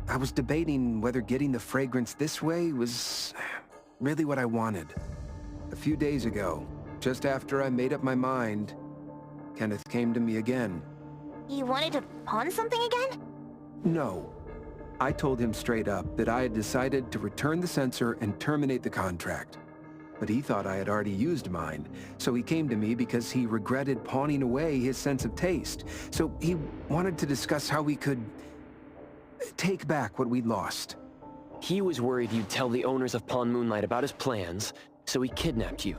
I was debating whether getting the fragrance this way was really what I wanted. A few days ago, just after I made up my mind, Kenneth came to me again. You wanted to pawn something again? No. I told him straight up that I had decided to return the sensor and terminate the contract. But he thought I had already used mine, so he came to me because he regretted pawning away his sense of taste. So he wanted to discuss how we could take back what we'd lost. He was worried you'd tell the owners of Pawn Moonlight about his plans, so he kidnapped you.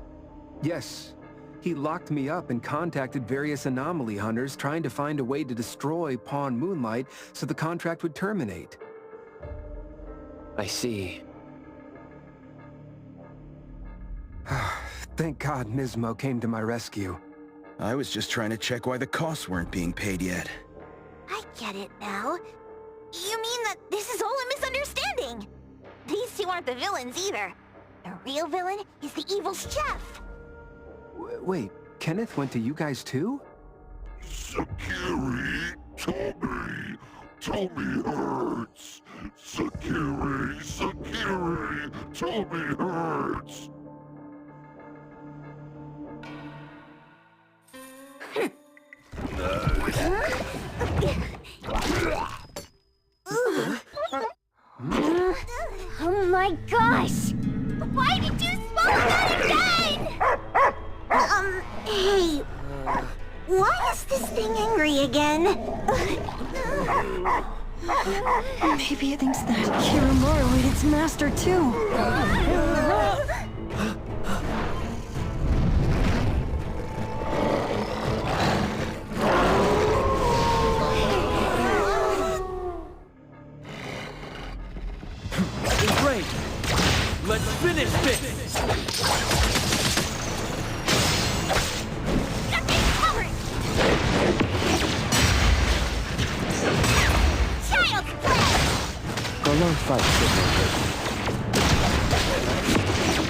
Yes. He locked me up and contacted various anomaly hunters trying to find a way to destroy Pawn Moonlight so the contract would terminate. I see. Thank God Nismo came to my rescue. I was just trying to check why the costs weren't being paid yet. I get it now. You mean that this is all a misunderstanding? These two aren't the villains either. The real villain is the evil chef. Wait, Kenneth went to you guys too? Sakiri, Tommy hurts. Sakiri, Tommy hurts. Oh my gosh! Why did you swallow that again? Hey, why is this thing angry again? Maybe it thinks that Kiramura ate its master too. Great! Let's finish this! Got me covered! Child's play! Prolonged fight signal.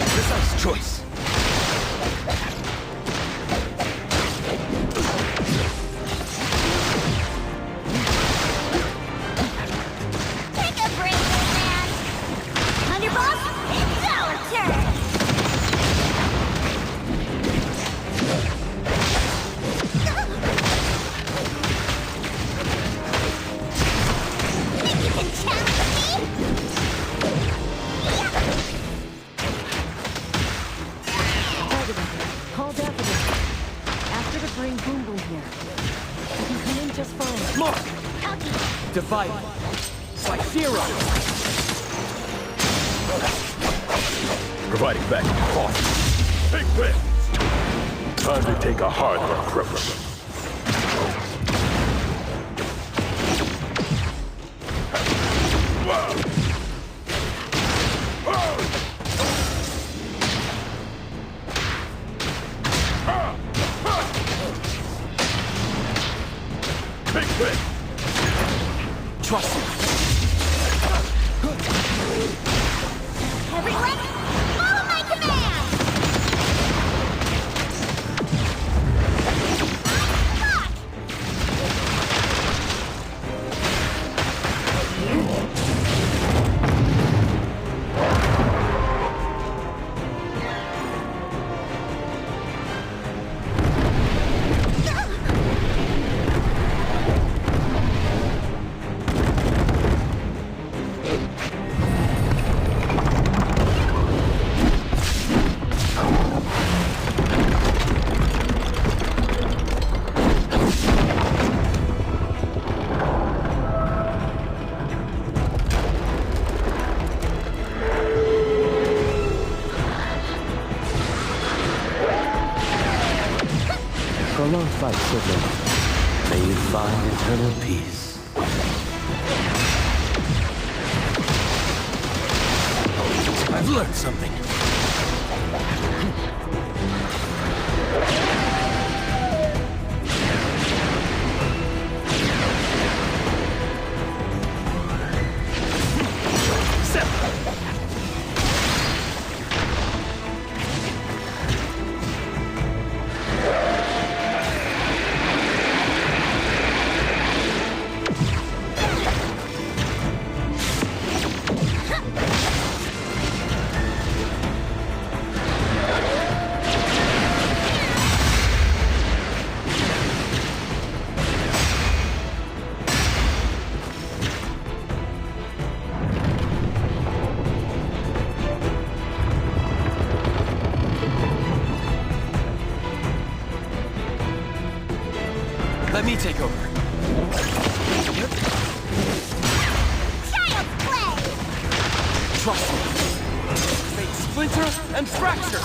Precise choice. Take a break, man! Underboss, it's out! divided by 0. Providing backup cost. Take this! Time to take a harder approach. Trust me. Everyone, follow my command! Prolonged fight, sibling. May you find eternal peace. I've learned something. Let me take over. Child's play! Trust me. Fate splinter and fracture.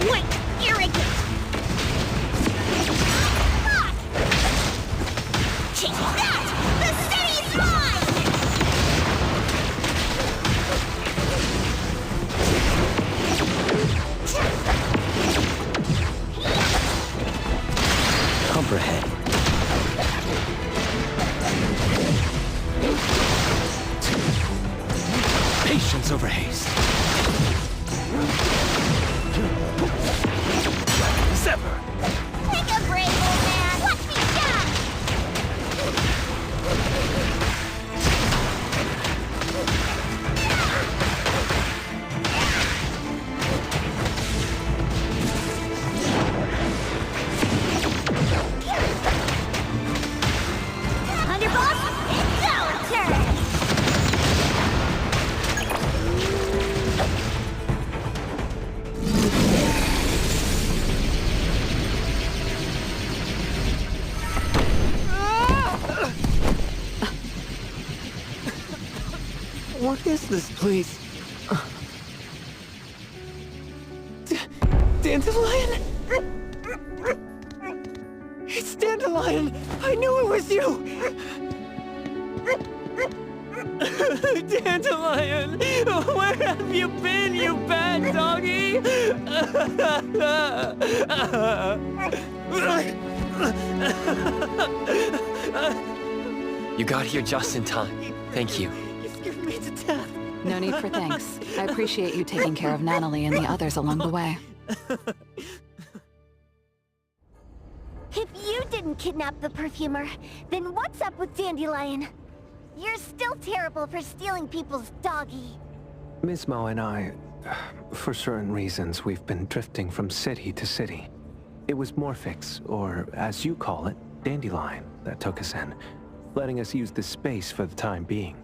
Wait, arrogant! Fuck! Take that! The city's mine! Comprehend. Patience over haste. Sever. Take a break, old man! Watch me shine! Underboss, it's our turn! What is this place? Dandelion? It's Dandelion! I knew it was you! Dandelion! Where have you been, you bad doggy? You got here just in time. Thank you. Scared me to death. No need for thanks. I appreciate you taking care of Natalie and the others along the way. If you didn't kidnap the perfumer, then what's up with Dandelion? You're still terrible for stealing people's doggy. Miss Mo and I, for certain reasons, we've been drifting from city to city. It was Morphix, or as you call it, Dandelion, that took us in, letting us use this space for the time being.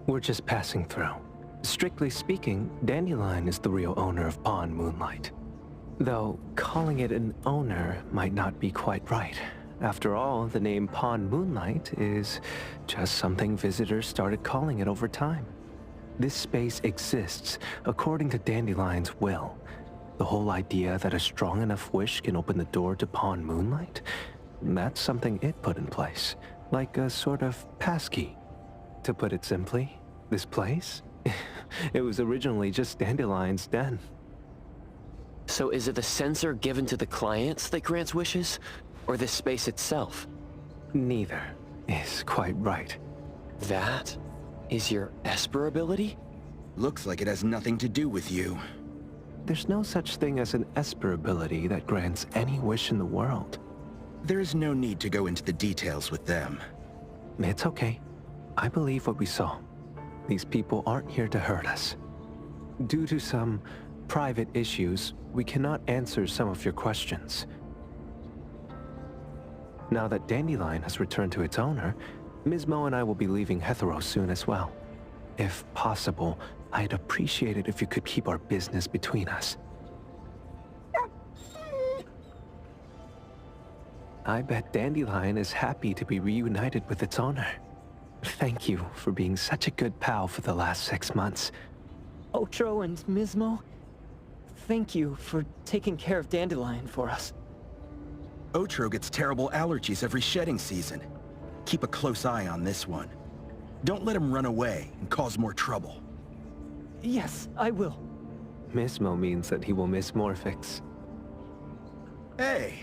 We're just passing through. Strictly speaking, Dandelion is the real owner of Pond Moonlight. Though, calling it an owner might not be quite right. After all, the name Pond Moonlight is just something visitors started calling it over time. This space exists according to Dandelion's will. The whole idea that a strong enough wish can open the door to Pond Moonlight? That's something it put in place, like a sort of passkey. To put it simply, this place? It was originally just Dandelion's den. So is it the sensor given to the clients that grants wishes, or the space itself? Neither is quite right. That is your Esper ability? Looks like it has nothing to do with you. There's no such thing as an Esper ability that grants any wish in the world. There's no need to go into the details with them. It's okay. I believe what we saw. These people aren't here to hurt us. Due to some private issues, we cannot answer some of your questions. Now that Dandelion has returned to its owner, Ms. Mo and I will be leaving Hethereau soon as well. If possible, I'd appreciate it if you could keep our business between us. I bet Dandelion is happy to be reunited with its owner. Thank you for being such a good pal for the last 6 months. Otro and Mismo, thank you for taking care of Dandelion for us. Otro gets terrible allergies every shedding season. Keep a close eye on this one. Don't let him run away and cause more trouble. Yes, I will. Mismo means that he will miss Morphix. Hey!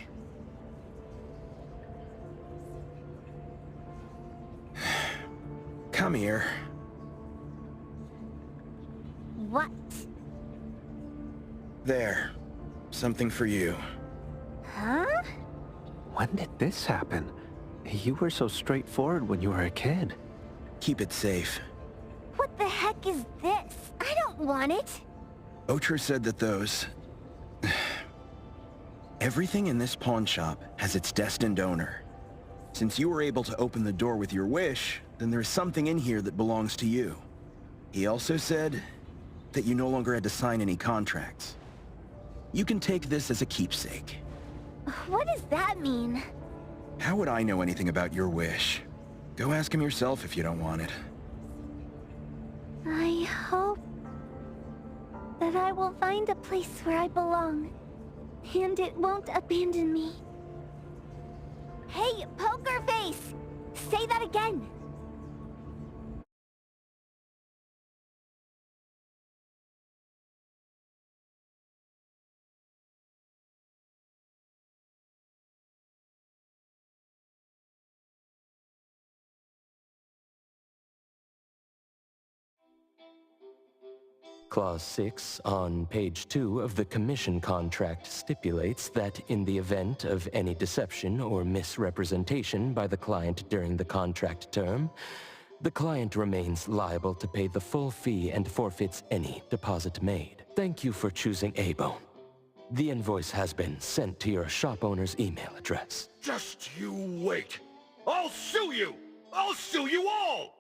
Come here. What? There. Something for you. Huh? When did this happen? You were so straightforward when you were a kid. Keep it safe. What the heck is this? I don't want it. Otro said that those... Everything in this pawn shop has its destined owner. Since you were able to open the door with your wish, then there's something in here that belongs to you. He also said that you no longer had to sign any contracts. You can take this as a keepsake. What does that mean? How would I know anything about your wish? Go ask him yourself if you don't want it. I hope that I will find a place where I belong, and it won't abandon me. Hey, Poker Face! Say that again! Clause 6 on page 2 of the commission contract stipulates that in the event of any deception or misrepresentation by the client during the contract term, the client remains liable to pay the full fee and forfeits any deposit made. Thank you for choosing Eibon. The invoice has been sent to your shop owner's email address. Just you wait! I'll sue you! I'll sue you all!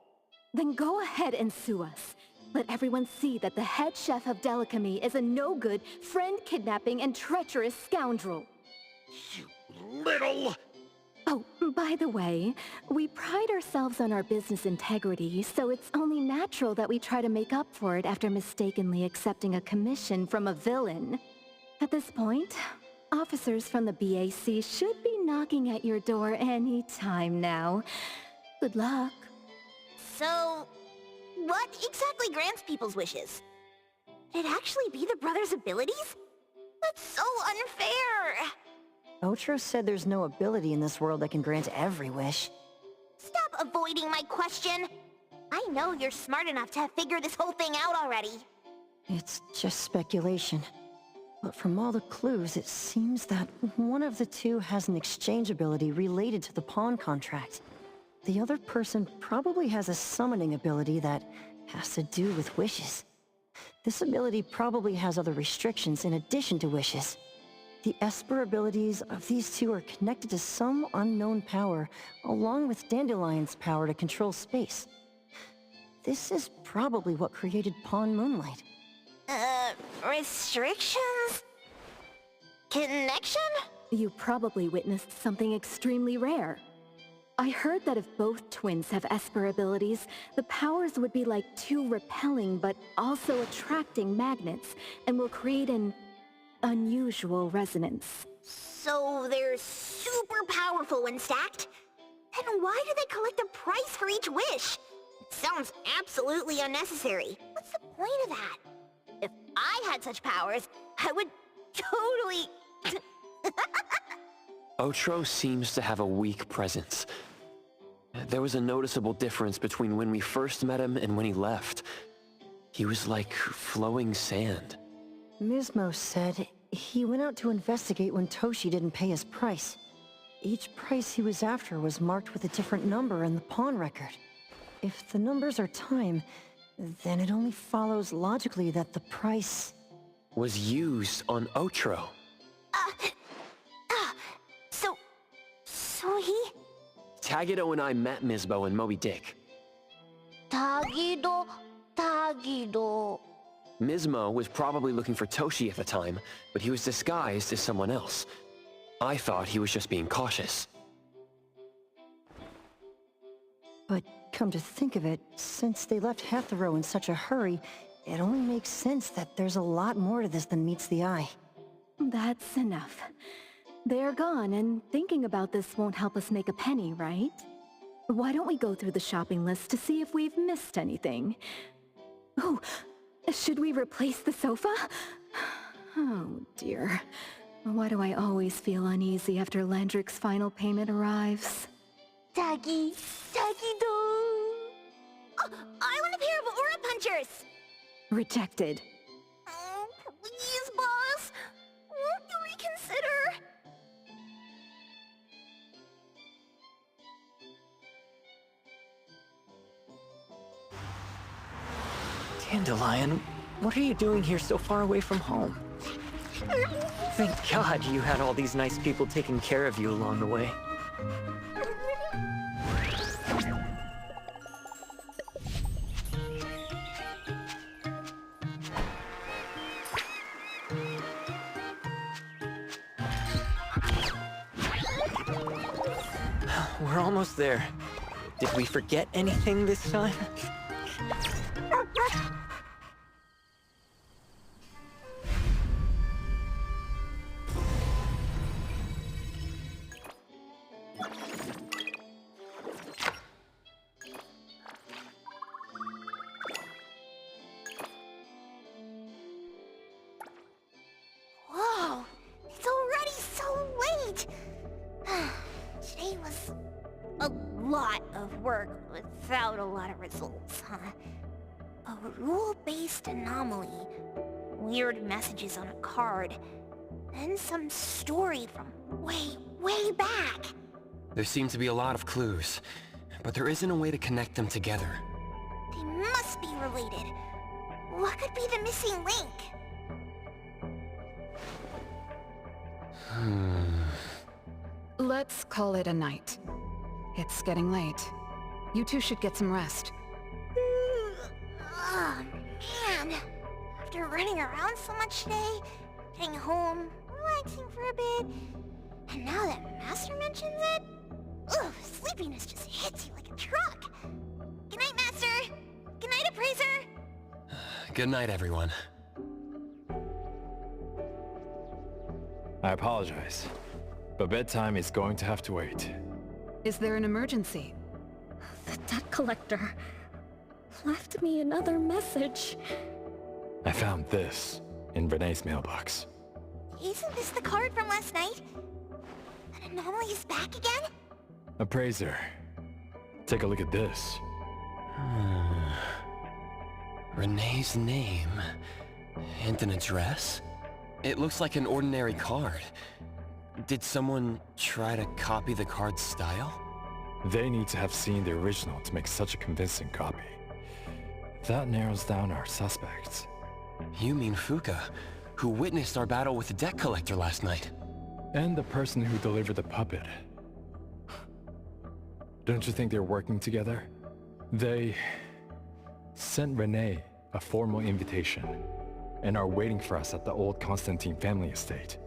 Then go ahead and sue us. Let everyone see that the head chef of Delicamy is a no-good, friend-kidnapping, and treacherous scoundrel. You little... Oh, by the way, we pride ourselves on our business integrity, so it's only natural that we try to make up for it after mistakenly accepting a commission from a villain. At this point, officers from the BAC should be knocking at your door any time now. Good luck. So, what exactly grants people's wishes? Could it actually be the brothers' abilities? That's so unfair! Otro said there's no ability in this world that can grant every wish. Stop avoiding my question! I know you're smart enough to have figured this whole thing out already. It's just speculation. But from all the clues, it seems that one of the two has an exchange ability related to the pawn contract. The other person probably has a summoning ability that has to do with wishes. This ability probably has other restrictions in addition to wishes. The Esper abilities of these two are connected to some unknown power, along with Dandelion's power to control space. This is probably what created Pawn Moonlight. Restrictions? Connection? You probably witnessed something extremely rare. I heard that if both twins have Esper abilities, the powers would be like two repelling but also attracting magnets, and will create an unusual resonance. So they're super powerful when stacked? Then why do they collect a price for each wish? It sounds absolutely unnecessary. What's the point of that? If I had such powers, I would totally... Otro seems to have a weak presence. There was a noticeable difference between when we first met him and when he left. He was like flowing sand. Mismo said he went out to investigate when Toshi didn't pay his price. Each price he was after was marked with a different number in the pawn record. If the numbers are time, then it only follows logically that the price... was used on Otro. So he... Tagido and I met Misbo and Moby Dick. Tagido... Mismo was probably looking for Toshi at the time, but he was disguised as someone else. I thought he was just being cautious. But come to think of it, since they left Hethereau in such a hurry, it only makes sense that there's a lot more to this than meets the eye. That's enough. They're gone, and thinking about this won't help us make a penny, right? Why don't we go through the shopping list to see if we've missed anything? Oh, should we replace the sofa? Oh dear. Why do I always feel uneasy after Landrick's final payment arrives? Tagido... Oh, I want a pair of aura punchers! Rejected. Oh, please, boss. Won't you reconsider? Dandelion, what are you doing here so far away from home? Thank God you had all these nice people taking care of you along the way. We're almost there. Did we forget anything this time? Whoa, it's already so late. Today was a lot of work without a lot of results, huh? A rule-based anomaly, weird messages on a card, and some story from way back. There seem to be a lot of clues, but there isn't a way to connect them together. They must be related. What could be the missing link? Let's call it a night. It's getting late. You two should get some rest. Oh, man. After running around so much today, getting home, relaxing for a bit, and now that Master mentions it, ugh, sleepiness just hits you like a truck. Good night, Master. Good night, Appraiser. Good night, everyone. I apologize, but bedtime is going to have to wait. Is there an emergency? The debt collector left me another message. I found this in Renee's mailbox. Isn't this the card from last night? An anomaly is back again? Appraiser, take a look at this. Renee's name and an address? It looks like an ordinary card. Did someone try to copy the card's style? They need to have seen the original to make such a convincing copy. That narrows down our suspects. You mean Fuka? who witnessed our battle with the debt collector last night. And the person who delivered the puppet. Don't you think they're working together? They sent Renee a formal invitation and are waiting for us at the old Constantine family estate.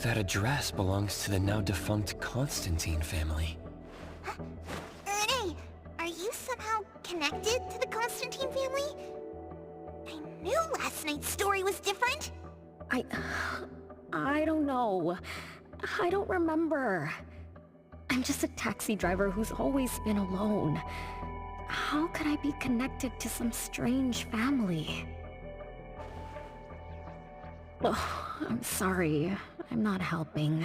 That address belongs to the now defunct Constantine family. Renee, are you somehow connected to the Constantine family? I knew last night's story was different. I don't know. I don't remember. I'm just a taxi driver who's always been alone. How could I be connected to some strange family? Oh, I'm sorry. I'm not helping.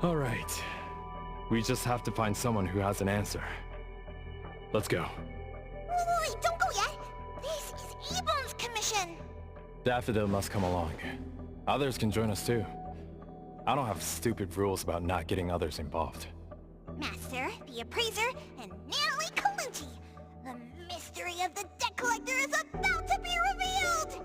All right. We just have to find someone who has an answer. Let's go. Wait, don't go yet. This is Eibon's commission. Daffodil must come along. Others can join us too. I don't have stupid rules about not getting others involved. Master, the appraiser, and Natalie Colucci. The mystery of the debt collector is about to be revealed!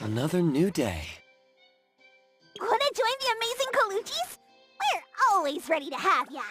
Another new day. Wanna join the amazing Colucci's? We're always ready to have ya!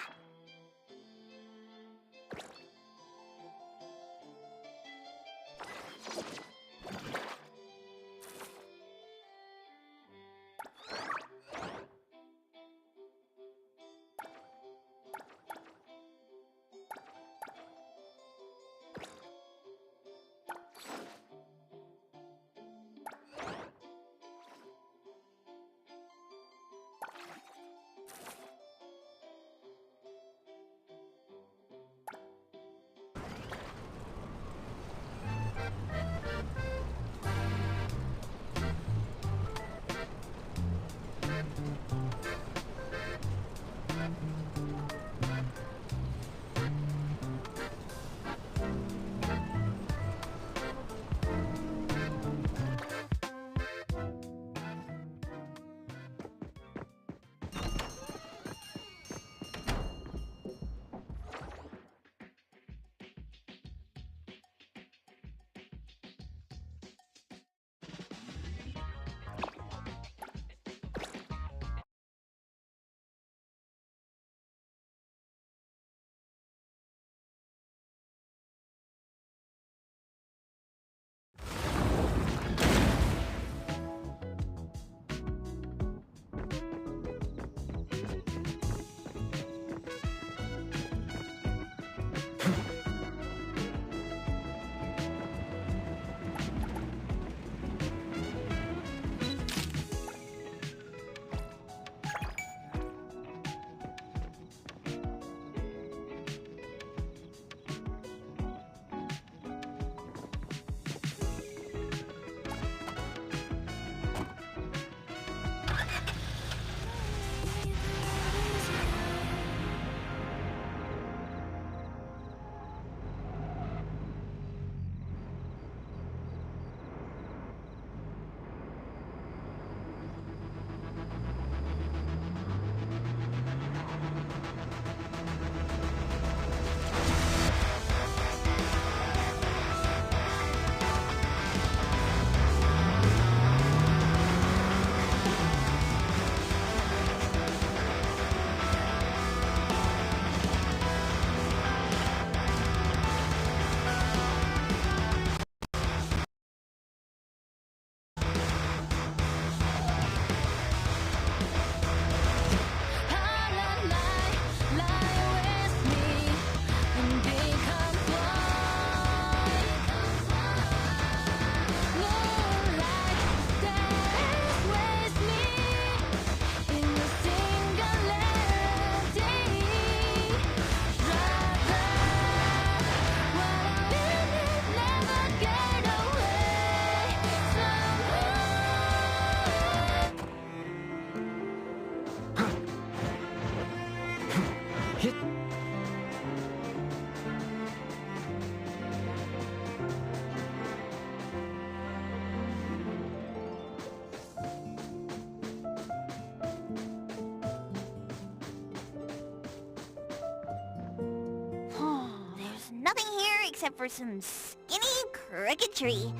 everywhere except for some skinny cricket tree.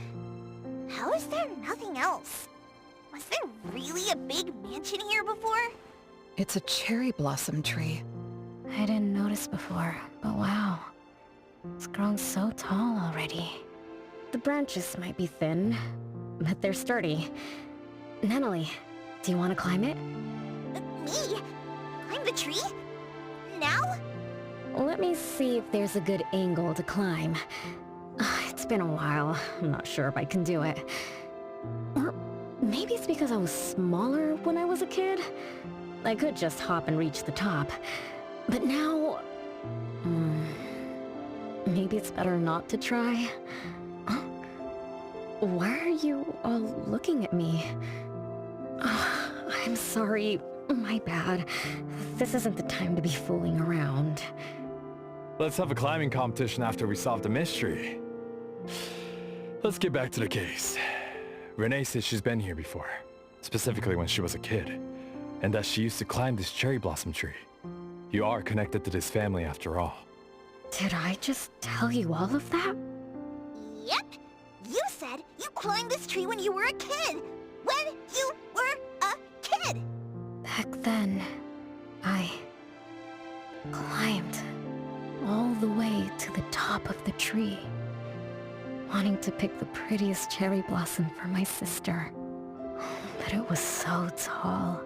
How is there nothing else? Was there really a big mansion here before? It's a cherry blossom tree. I didn't notice before, but wow. It's grown so tall already. The branches might be thin, but they're sturdy. Natalie, do you want to climb it? Me? Climb the tree? Now? Let me see if there's a good angle to climb. It's been a while. I'm not sure if I can do it. Or maybe it's because I was smaller when I was a kid. I could just hop and reach the top. But now... maybe it's better not to try. Why are you all looking at me? I'm sorry. My bad. This isn't the time to be fooling around. Let's have a climbing competition after we solve the mystery. Let's get back to the case. Renee says she's been here before, specifically when she was a kid, and that she used to climb this cherry blossom tree. You are connected to this family after all. Did I just tell you all of that? Yep. You said you climbed this tree when you were a kid. When you were a kid. Back then, I climbed all the way to the top of the tree, wanting to pick the prettiest cherry blossom for my sister. But it was so tall,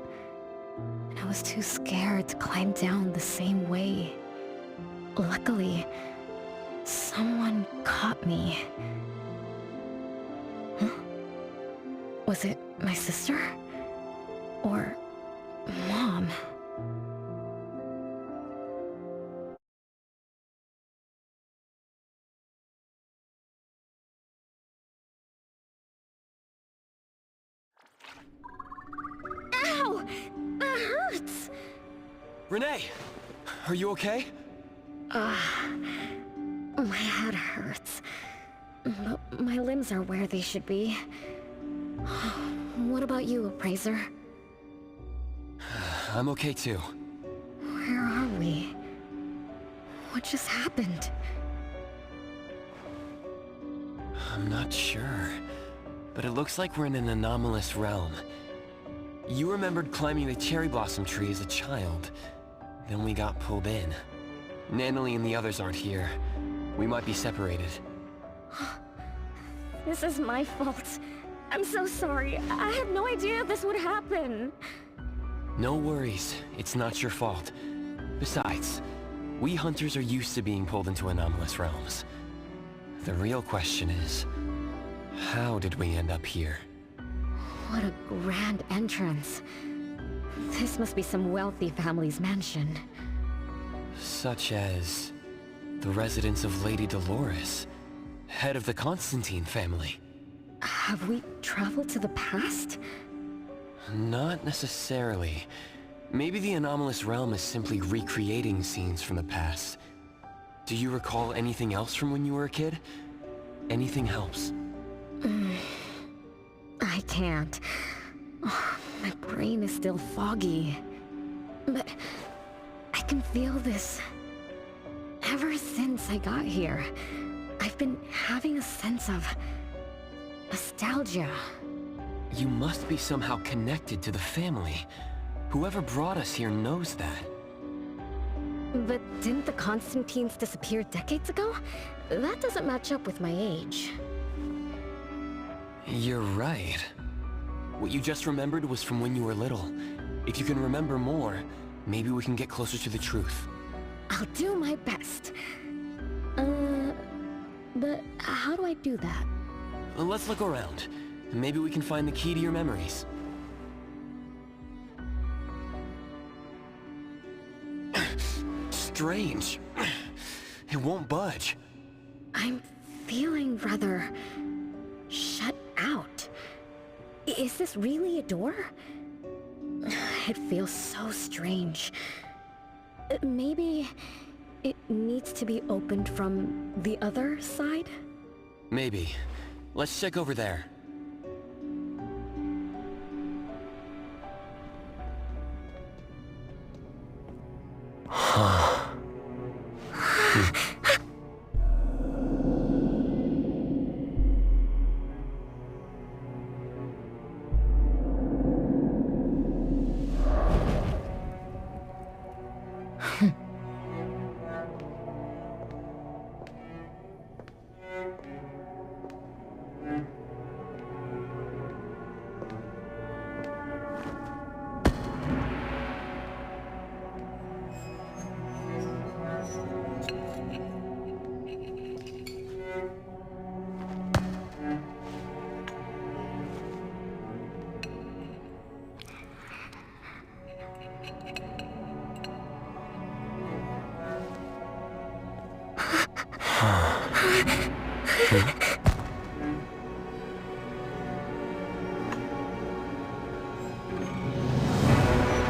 and I was too scared to climb down the same way. Luckily, someone caught me. Huh? Was it my sister? Or Mom? Ow! That hurts! Renee! Are you okay? My head hurts. But my limbs are where they should be. What about you, Appraiser? I'm okay too. Where are we? What just happened? I'm not sure, but it looks like we're in an anomalous realm. You remembered climbing the cherry blossom tree as a child. Then we got pulled in. Natalie and the others aren't here. We might be separated. This is my fault. I'm so sorry. I had no idea this would happen. No worries. It's not your fault. Besides, we hunters are used to being pulled into anomalous realms. The real question is, how did we end up here? What a grand entrance. This must be some wealthy family's mansion. Such as the residence of Lady Dolores, head of the Constantine family. Have we traveled to the past? Not necessarily. Maybe the anomalous realm is simply recreating scenes from the past. Do you recall anything else from when you were a kid? Anything helps. I can't. My brain is still foggy. But I can feel this. Ever since I got here, I've been having a sense of nostalgia. You must be somehow connected to the family. Whoever brought us here knows that. But didn't the Constantines disappear decades ago? That doesn't match up with my age. You're right. What you just remembered was from when you were little. If you can remember more, maybe we can get closer to the truth. I'll do my best. But how do I do that? Let's look around. Maybe we can find the key to your memories. Strange. It won't budge. I'm feeling rather shut out. Is this really a door? It feels so strange. Maybe it needs to be opened from the other side? Maybe. Let's check over there.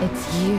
It's you.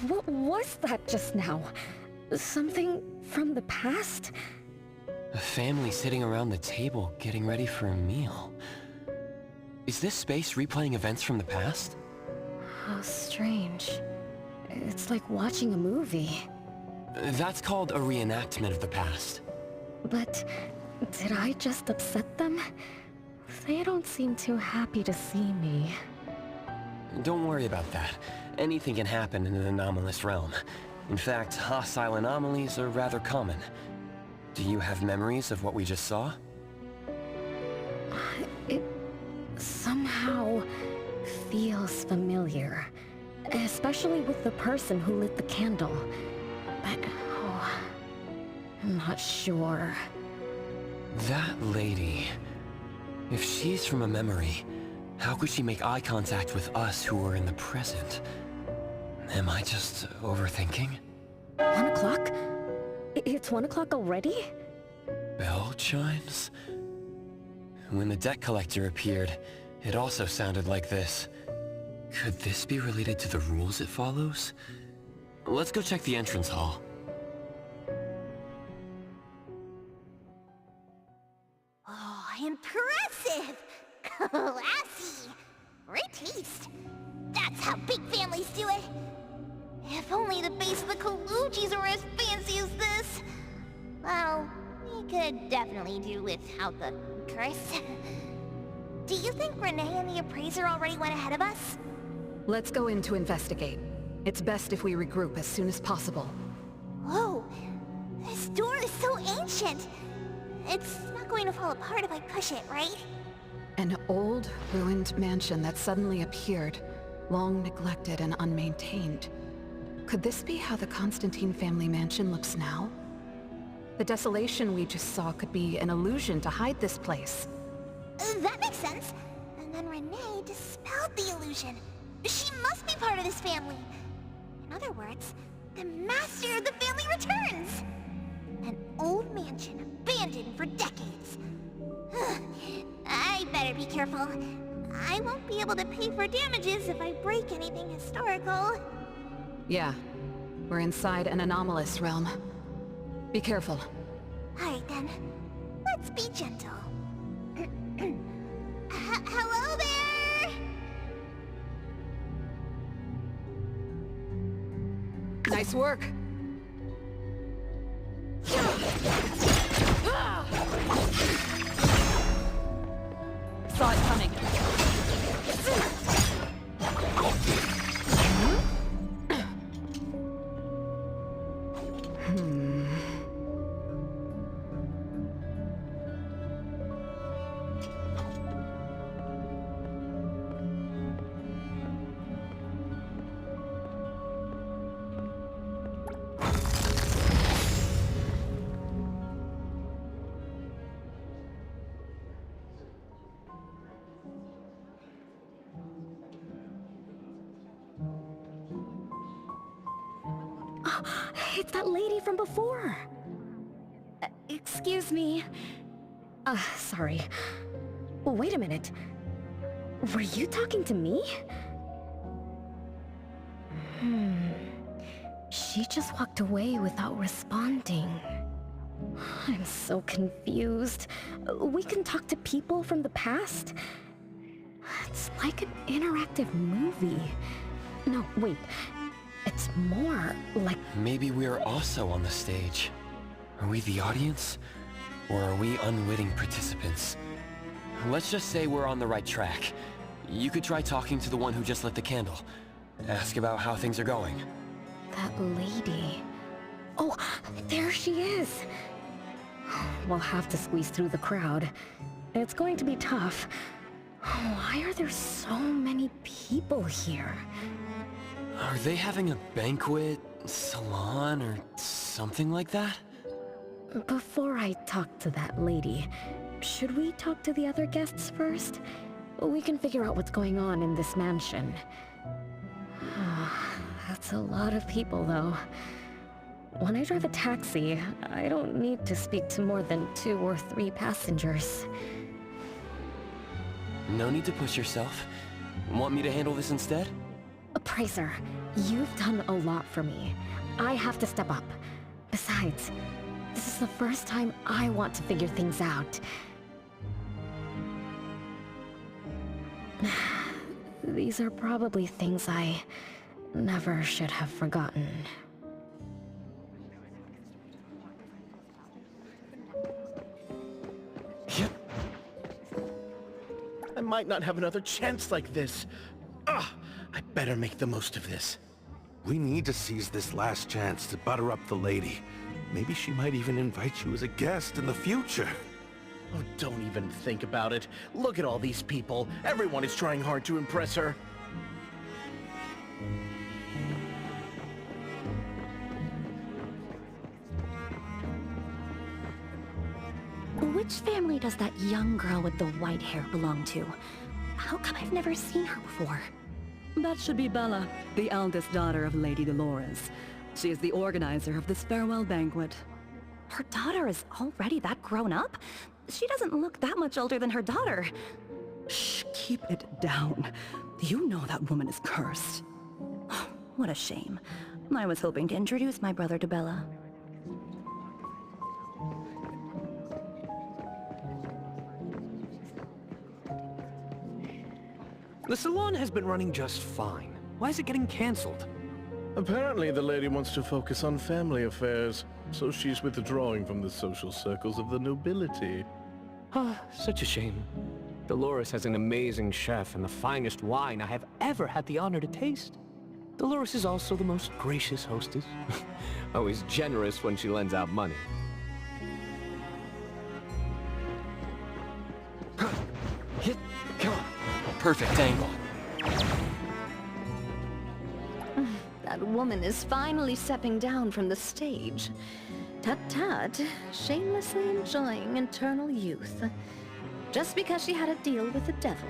What was that just now? Something from the past? A family sitting around the table, getting ready for a meal. Is this space replaying events from the past? How strange. It's like watching a movie. That's called a reenactment of the past. But did I just upset them? They don't seem too happy to see me. Don't worry about that. Anything can happen in an anomalous realm. In fact, hostile anomalies are rather common. Do you have memories of what we just saw? It somehow feels familiar. Especially with the person who lit the candle. But, I'm not sure. That lady... If she's from a memory, how could she make eye contact with us who were in the present? Am I just overthinking? 1 o'clock? It's 1 o'clock already? Bell chimes? When the debt collector appeared, it also sounded like this. Could this be related to the rules it follows? Let's go check the entrance hall. Oh, impressive! Classy! Great taste! That's how big families do it! If only the base of the Kalujis were as fancy as this! Well, we could definitely do without the curse. Do you think Renee and the appraiser already went ahead of us? Let's go in to investigate. It's best if we regroup as soon as possible. Whoa! This door is so ancient! It's not going to fall apart if I push it, right? An old, ruined mansion that suddenly appeared, long neglected and unmaintained. Could this be how the Constantine family mansion looks now? The desolation we just saw could be an illusion to hide this place. That makes sense. And then Renee dispelled the illusion. She must be part of this family. In other words, the master of the family returns. An old mansion abandoned for decades. I better be careful. I won't be able to pay for damages if I break anything historical. Yeah, we're inside an anomalous realm. Be careful. Alright then, let's be gentle. Hello there! Nice work. Saw it coming. It's that lady from before. Excuse me. Sorry. Wait a minute. Were you talking to me? She just walked away without responding. I'm so confused. We can talk to people from the past? It's like an interactive movie. No, wait. It's more like maybe we're also on the stage. Are we the audience? Or are we unwitting participants? Let's just say we're on the right track. You could try talking to the one who just lit the candle. Ask about how things are going. That lady... Oh, there she is! We'll have to squeeze through the crowd. It's going to be tough. Why are there so many people here? Are they having a banquet, salon, or something like that? Before I talk to that lady, should we talk to the other guests first? We can figure out what's going on in this mansion. That's a lot of people, though. When I drive a taxi, I don't need to speak to more than 2 or 3 passengers. No need to push yourself. Want me to handle this instead? Pricer, you've done a lot for me. I have to step up. Besides, this is the first time I want to figure things out. These are probably things I never should have forgotten. I might not have another chance like this. I better make the most of this. We need to seize this last chance to butter up the lady. Maybe she might even invite you as a guest in the future. Oh, don't even think about it. Look at all these people. Everyone is trying hard to impress her. Which family does that young girl with the white hair belong to? How come I've never seen her before? That should be Bella, the eldest daughter of Lady Dolores. She is the organizer of this farewell banquet. Her daughter is already that grown up? She doesn't look that much older than her daughter. Shh, keep it down. You know that woman is cursed. What a shame. I was hoping to introduce my brother to Bella. The salon has been running just fine. Why is it getting cancelled? Apparently the lady wants to focus on family affairs, so she's withdrawing from the social circles of the nobility. Ah, such a shame. Dolores has an amazing chef and the finest wine I have ever had the honor to taste. Dolores is also the most gracious hostess. Always generous when she lends out money. Perfect angle. That woman is finally stepping down from the stage. Tut-tut, shamelessly enjoying eternal youth. Just because she had a deal with the devil.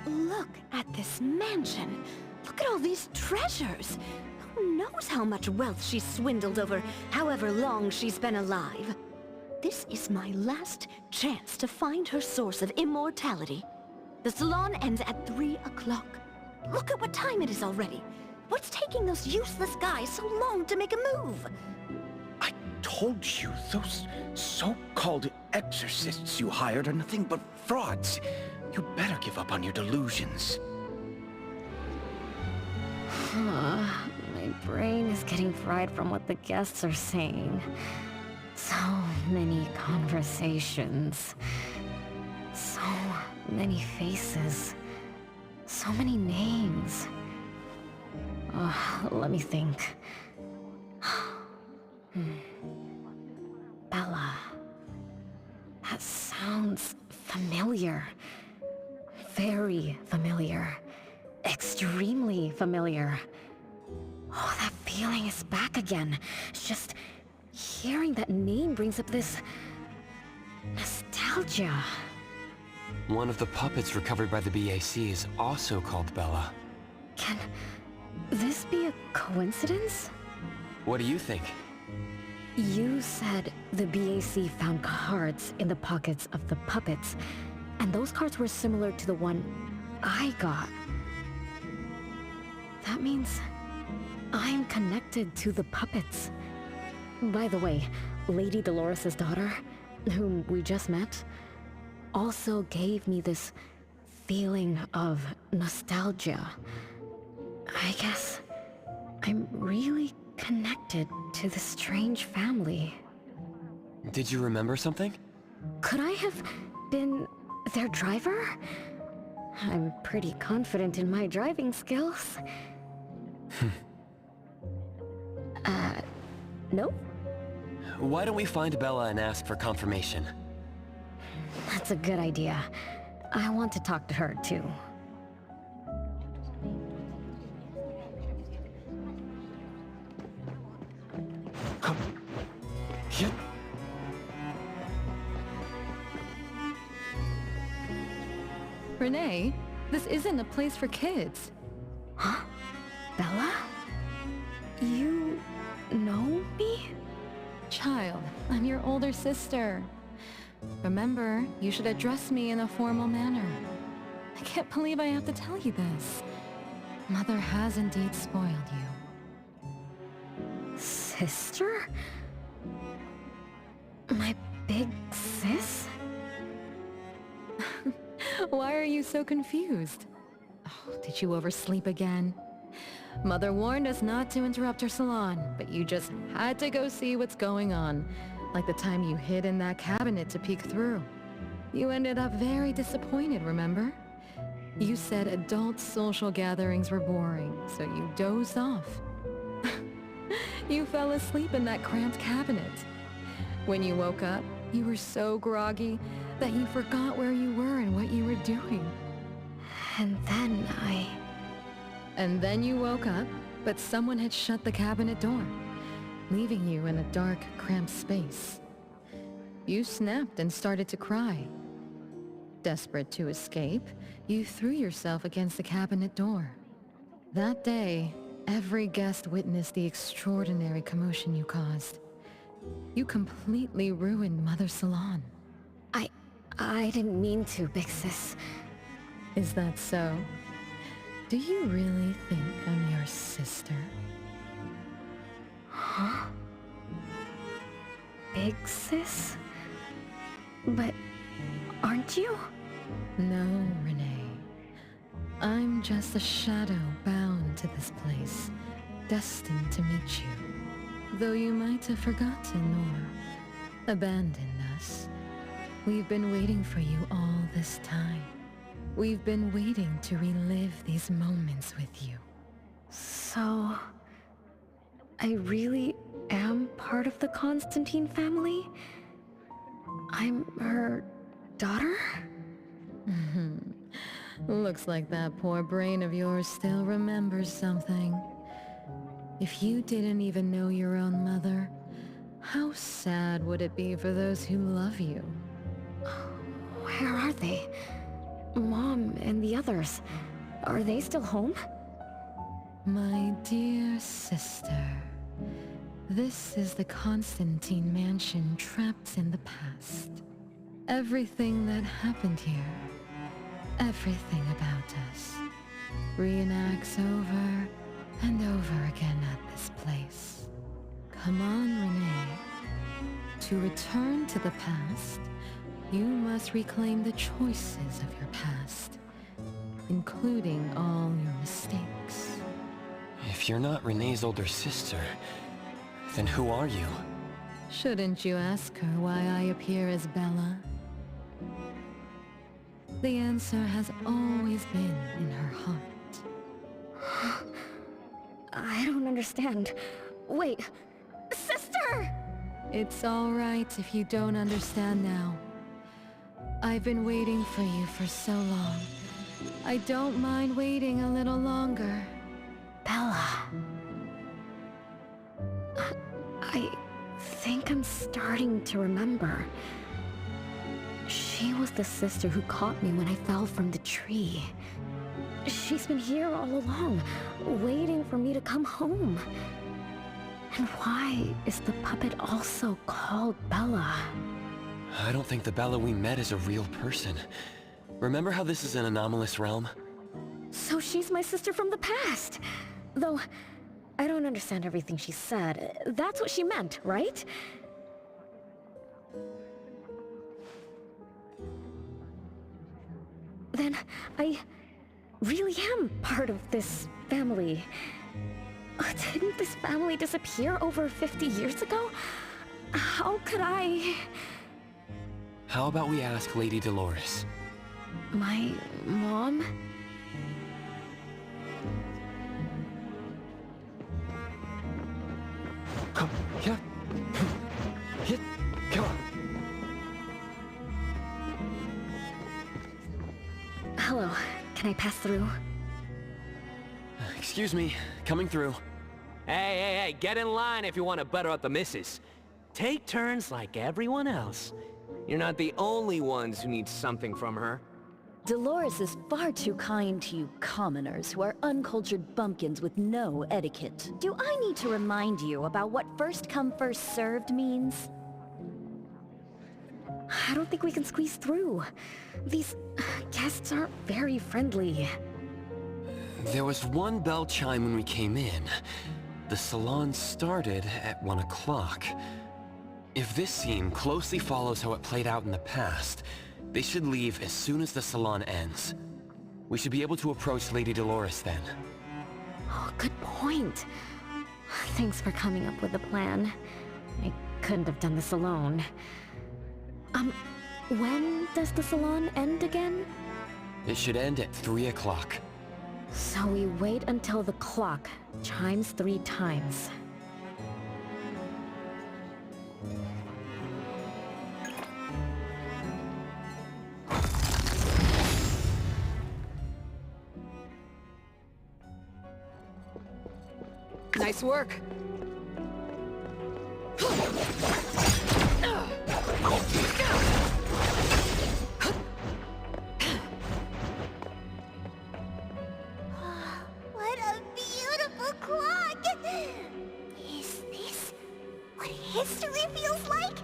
Look at this mansion. Look at all these treasures. Who knows how much wealth she's swindled over however long she's been alive. This is my last chance to find her source of immortality. The salon ends at 3 o'clock. Look at what time it is already. What's taking those useless guys so long to make a move? I told you, those so-called exorcists you hired are nothing but frauds. You better give up on your delusions. My brain is getting fried from what the guests are saying. So many conversations. So many faces. So many names. Let me think. Bella. That sounds familiar. Very familiar. Extremely familiar. Oh, that feeling is back again. It's just hearing that name brings up this nostalgia. One of the puppets recovered by the BAC is also called Bella. Can this be a coincidence? What do you think? You said the BAC found cards in the pockets of the puppets, and those cards were similar to the one I got. That means I'm connected to the puppets. By the way, Lady Dolores' daughter, whom we just met, also gave me this feeling of nostalgia. I guess I'm really connected to the strange family. Did you remember something? Could I have been their driver? I'm pretty confident in my driving skills. No? Why don't we find Bella and ask for confirmation? That's a good idea. I want to talk to her, too. Renee, this isn't a place for kids. Huh? Bella? You know me? Child, I'm your older sister. Remember, you should address me in a formal manner. I can't believe I have to tell you this. Mother has indeed spoiled you. Sister? My big sis? Why are you so confused? Oh, did you oversleep again? Mother warned us not to interrupt her salon, but you just had to go see what's going on. Like the time you hid in that cabinet to peek through. You ended up very disappointed, remember? You said adult social gatherings were boring, so you dozed off. You fell asleep in that cramped cabinet. When you woke up, you were so groggy that you forgot where you were and what you were doing. And then you woke up, but someone had shut the cabinet door, leaving you in a dark, cramped space. You snapped and started to cry. Desperate to escape, you threw yourself against the cabinet door. That day, every guest witnessed the extraordinary commotion you caused. You completely ruined Mother's salon. I didn't mean to, big sis. Is that so? Do you really think I'm your sister? Huh? Big sis? But aren't you? No, Renee. I'm just a shadow bound to this place, destined to meet you. Though you might have forgotten or abandoned us, we've been waiting for you all this time. We've been waiting to relive these moments with you. So, I really am part of the Constantine family? I'm her daughter? Looks like that poor brain of yours still remembers something. If you didn't even know your own mother, how sad would it be for those who love you? Where are they? Mom and the others. Are they still home? My dear sister, this is the Constantine mansion trapped in the past. Everything that happened here, everything about us, reenacts over and over again at this place. Come on, Renee. To return to the past, you must reclaim the choices of your past, including all your mistakes. If you're not Renee's older sister, then who are you? Shouldn't you ask her why I appear as Bella? The answer has always been in her heart. I don't understand. Wait, sister! It's all right if you don't understand now. I've been waiting for you for so long. I don't mind waiting a little longer. Bella. I think I'm starting to remember. She was the sister who caught me when I fell from the tree. She's been here all along, waiting for me to come home. And why is the puppet also called Bella? I don't think the Bella we met is a real person. Remember how this is an anomalous realm? So she's my sister from the past. Though, I don't understand everything she said. That's what she meant, right? Then, I really am part of this family. Didn't this family disappear over 50 years ago? How could I... How about we ask Lady Dolores? My mom? Come, yeah. Hit, come on. Hello, can I pass through? Excuse me, coming through. Hey, get in line if you want to butter up the missus. Take turns like everyone else. You're not the only ones who need something from her. Dolores is far too kind to you commoners who are uncultured bumpkins with no etiquette. Do I need to remind you about what first come first served means? I don't think we can squeeze through. These guests aren't very friendly. There was one bell chime when we came in. The salon started at 1 o'clock. If this scene closely follows how it played out in the past, they should leave as soon as the salon ends. We should be able to approach Lady Dolores then. Oh, good point. Thanks for coming up with a plan. I couldn't have done this alone. When does the salon end again? It should end at 3 o'clock. So we wait until the clock chimes 3 times. Nice work. What a beautiful clock! Is this what history feels like?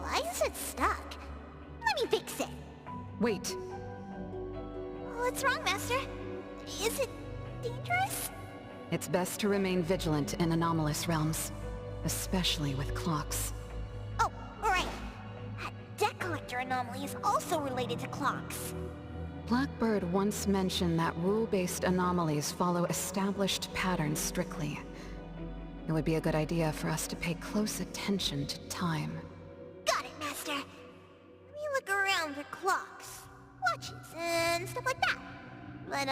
Why is it stuck? Let me fix it. Wait. What's wrong, Master? Is it dangerous? It's best to remain vigilant in anomalous realms, especially with clocks. Oh, right. That debt collector anomaly is also related to clocks. Blackbird once mentioned that rule-based anomalies follow established patterns strictly. It would be a good idea for us to pay close attention to time. Got it, Master. Let me look around for clocks, watches, and stuff like that. But,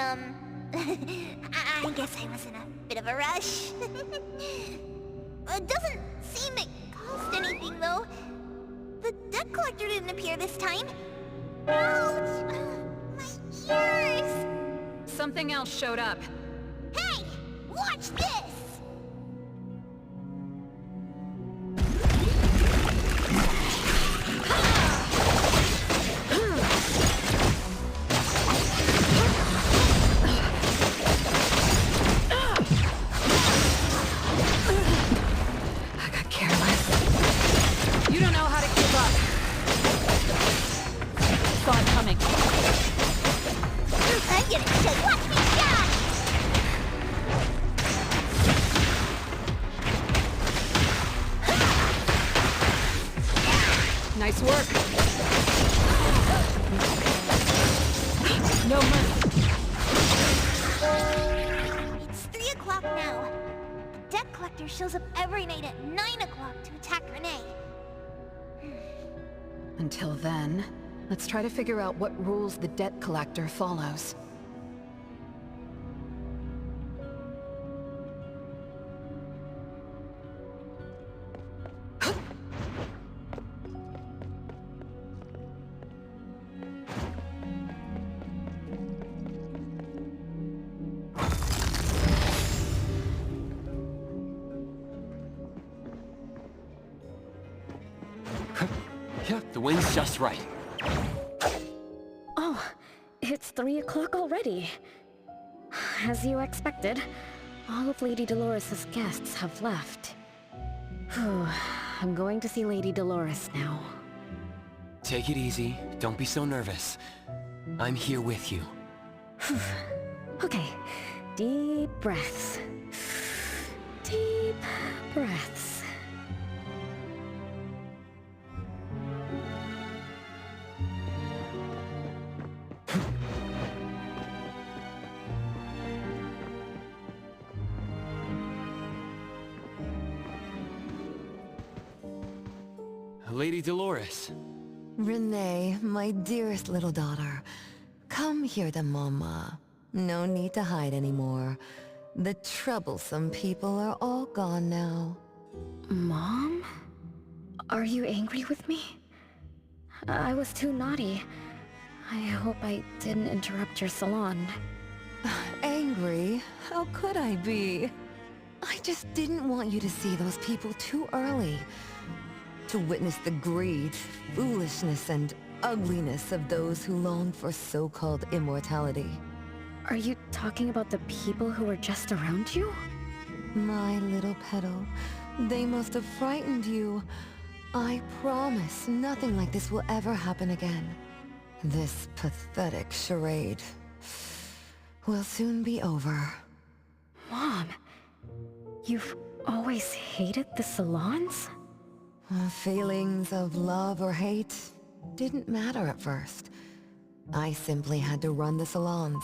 I guess I was in a bit of a rush. It doesn't seem it cost anything, though. The debt collector didn't appear this time. Ouch! My ears! Something else showed up. Hey! Watch this! Nice work. No mercy. It's 3 o'clock now. The debt collector shows up every night at 9 o'clock to attack Renee. Until then, let's try to figure out what rules the debt collector follows. Yeah, the wind's just right. Oh, it's 3 o'clock already. As you expected, all of Lady Dolores' guests have left. Whew, I'm going to see Lady Dolores now. Take it easy. Don't be so nervous. I'm here with you. Okay, deep breaths. Deep breaths. Lady Dolores. Renee, my dearest little daughter. Come here to Mama. No need to hide anymore. The troublesome people are all gone now. Mom? Are you angry with me? I was too naughty. I hope I didn't interrupt your salon. Angry? How could I be? I just didn't want you to see those people too early. To witness the greed, foolishness, and ugliness of those who long for so-called immortality. Are you talking about the people who were just around you? My little petal, they must have frightened you. I promise nothing like this will ever happen again. This pathetic charade will soon be over. Mom, you've always hated the salons? Feelings of love or hate didn't matter at first. I simply had to run the salons.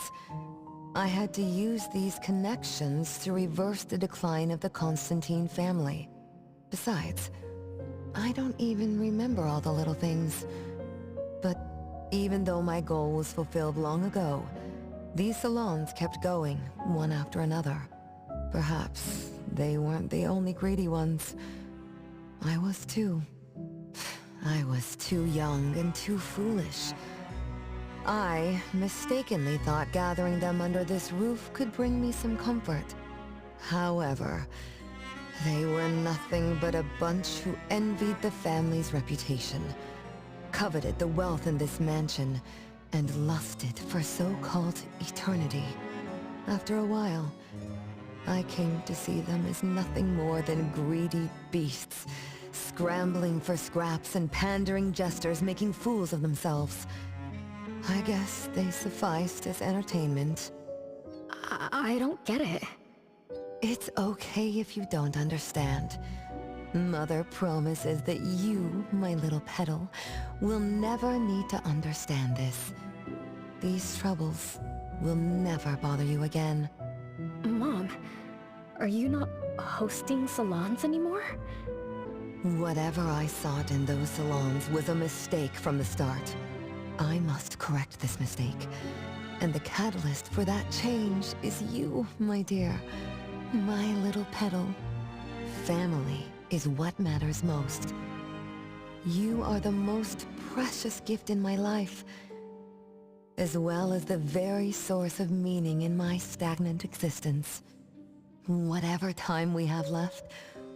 I had to use these connections to reverse the decline of the Constantine family. Besides, I don't even remember all the little things. But even though my goal was fulfilled long ago, these salons kept going, one after another. Perhaps they weren't the only greedy ones. I was too. I was too young and too foolish. I mistakenly thought gathering them under this roof could bring me some comfort. However, they were nothing but a bunch who envied the family's reputation, coveted the wealth in this mansion, and lusted for so-called eternity. After a while, I came to see them as nothing more than greedy beasts, scrambling for scraps and pandering jesters making fools of themselves. I guess they sufficed as entertainment. I don't get it. It's okay if you don't understand. Mother promises that you, my little petal, will never need to understand this. These troubles will never bother you again. Mom, are you not hosting salons anymore? Whatever I sought in those salons was a mistake from the start. I must correct this mistake. And the catalyst for that change is you, my dear. My little petal. Family is what matters most. You are the most precious gift in my life, as well as the very source of meaning in my stagnant existence. Whatever time we have left,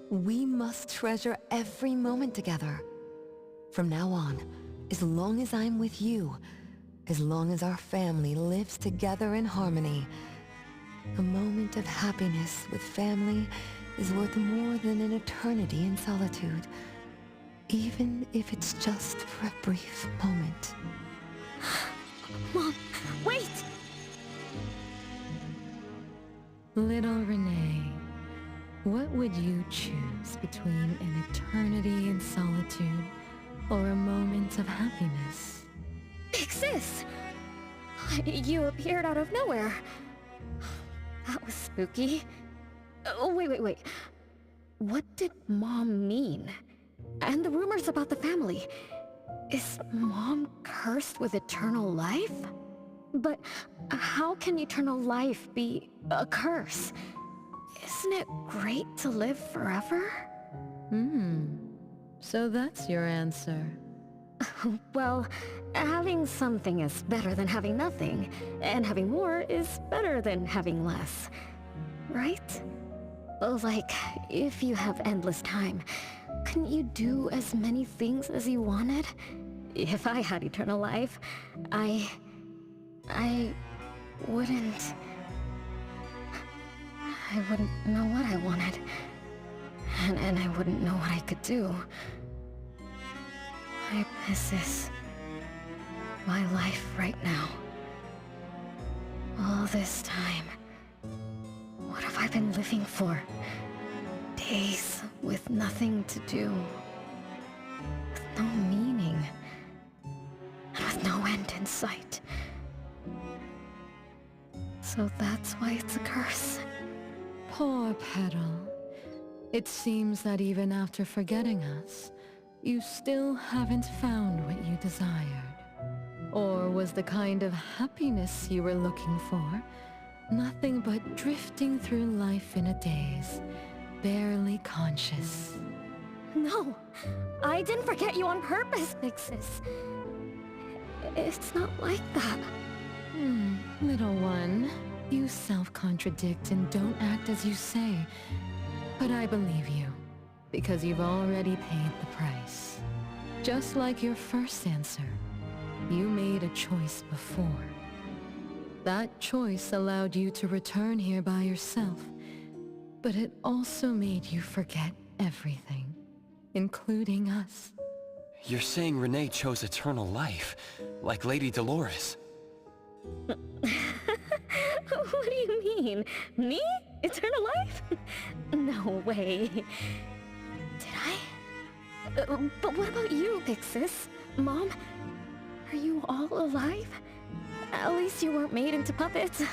we must treasure every moment together. From now on, as long as I'm with you, as long as our family lives together in harmony, a moment of happiness with family is worth more than an eternity in solitude, even if it's just for a brief moment. Mom, wait! Little Renee, what would you choose between an eternity in solitude or a moment of happiness? Sis! You appeared out of nowhere. That was spooky. Oh, wait. What did Mom mean? And the rumors about the family. Is Mom cursed with eternal life? But how can eternal life be a curse? Isn't it great to live forever? So that's your answer. Well, having something is better than having nothing, and having more is better than having less. Right? Like, if you have endless time, couldn't you do as many things as you wanted? If I had eternal life, I wouldn't know what I wanted. And I wouldn't know what I could do. I miss this. My life right now. All this time. What have I been living for? Days with nothing to do. With no meaning. And with no end in sight. So that's why it's a curse. Poor Petal. It seems that even after forgetting us, you still haven't found what you desired. Or was the kind of happiness you were looking for nothing but drifting through life in a daze, barely conscious? No, I didn't forget you on purpose, Vixis. It's not like that. Little one, you self-contradict and don't act as you say. But I believe you, because you've already paid the price. Just like your first answer, you made a choice before. That choice allowed you to return here by yourself, but it also made you forget everything, including us. You're saying Renee chose eternal life, like Lady Dolores. What do you mean? Me? Eternal life? No way. Did I? But what about you, Vixis? Mom? Are you all alive? At least you weren't made into puppets.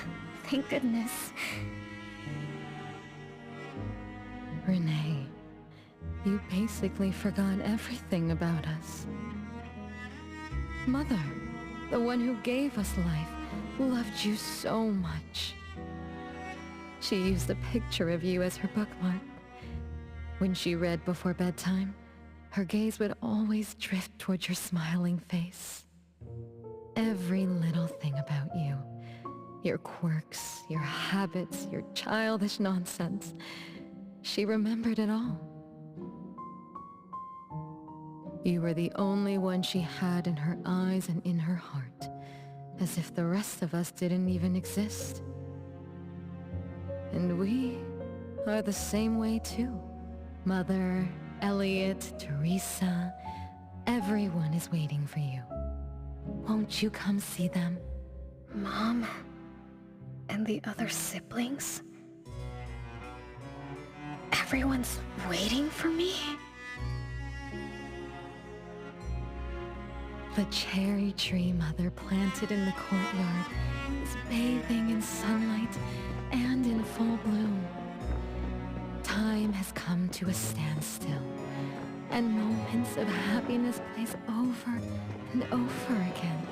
Thank goodness. Renee, you basically forgot everything about us. Mother, the one who gave us life, loved you so much. She used a picture of you as her bookmark. When she read before bedtime, her gaze would always drift towards your smiling face. Every little thing about you, your quirks, your habits, your childish nonsense, she remembered it all. You were the only one she had in her eyes and in her heart, as if the rest of us didn't even exist. And we are the same way too. Mother, Elliot, Teresa, everyone is waiting for you. Won't you come see them? Mom? And the other siblings? Everyone's waiting for me? The cherry tree Mother planted in the courtyard is bathing in sunlight and in full bloom. Time has come to a standstill, and moments of happiness plays over and over again.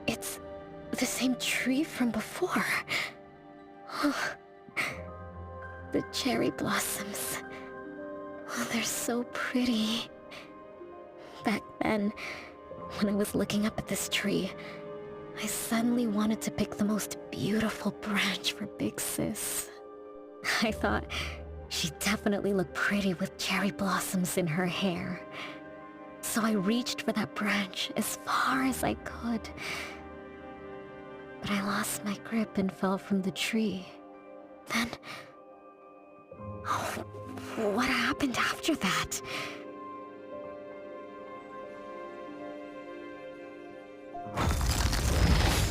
It's the same tree from before. The cherry blossoms. Oh, they're so pretty. Back then, when I was looking up at this tree, I suddenly wanted to pick the most beautiful branch for Big Sis. I thought she'd definitely look pretty with cherry blossoms in her hair. So I reached for that branch as far as I could. But I lost my grip and fell from the tree. Then... oh, what happened after that?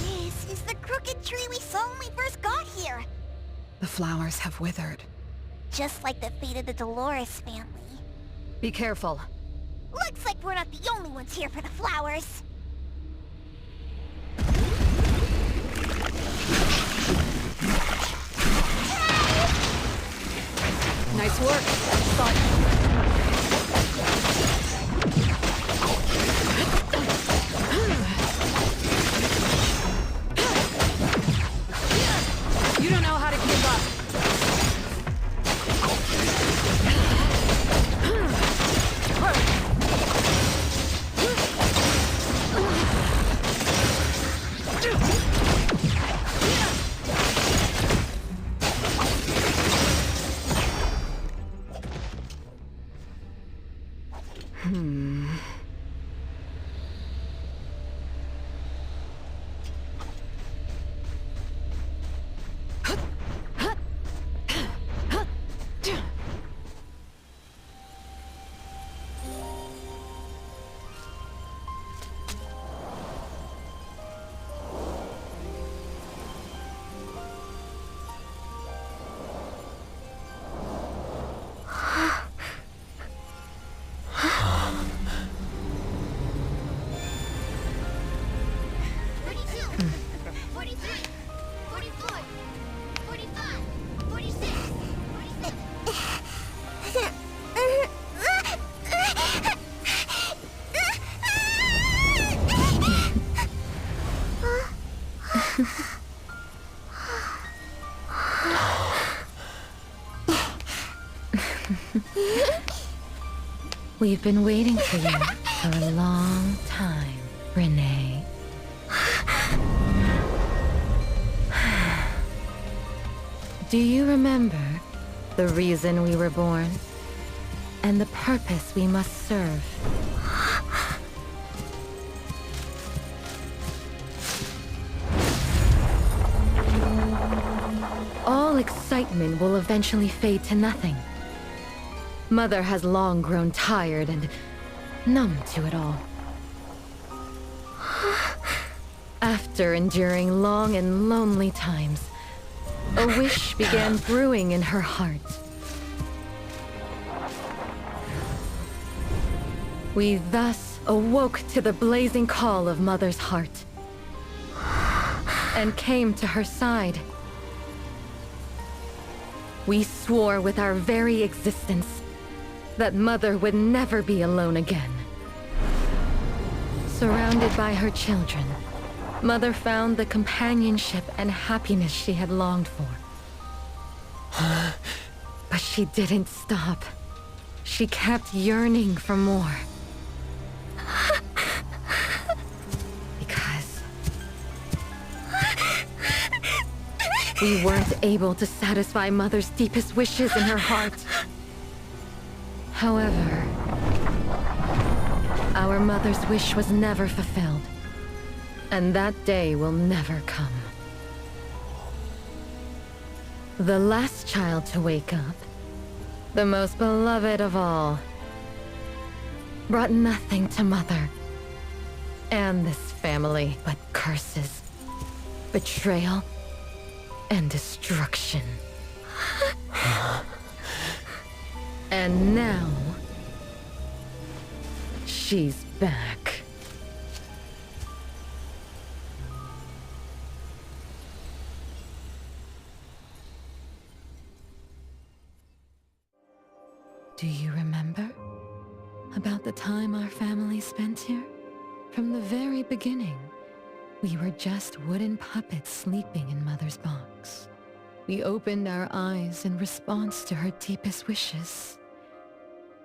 This is the crooked tree we saw when we first got here. The flowers have withered. Just like the fate of the Dolores family. Be careful. Looks like we're not the only ones here for the flowers. Nice work. Thought... You don't know how to keep up. 43, 44, 45, 46, 47. We've been waiting for you for a long time, Renee. Do you remember the reason we were born? And the purpose we must serve? All excitement will eventually fade to nothing. Mother has long grown tired and numb to it all. After enduring long and lonely times, a wish began brewing in her heart. We thus awoke to the blazing call of Mother's heart, and came to her side. We swore with our very existence that Mother would never be alone again. Surrounded by her children, Mother found the companionship and happiness she had longed for. But she didn't stop. She kept yearning for more. Because we weren't able to satisfy Mother's deepest wishes in her heart. However, our Mother's wish was never fulfilled, and that day will never come. The last child to wake up, the most beloved of all, brought nothing to Mother and this family but curses, betrayal, and destruction. And now, she's back. Do you remember about the time our family spent here? From the very beginning, we were just wooden puppets sleeping in Mother's box. We opened our eyes in response to her deepest wishes.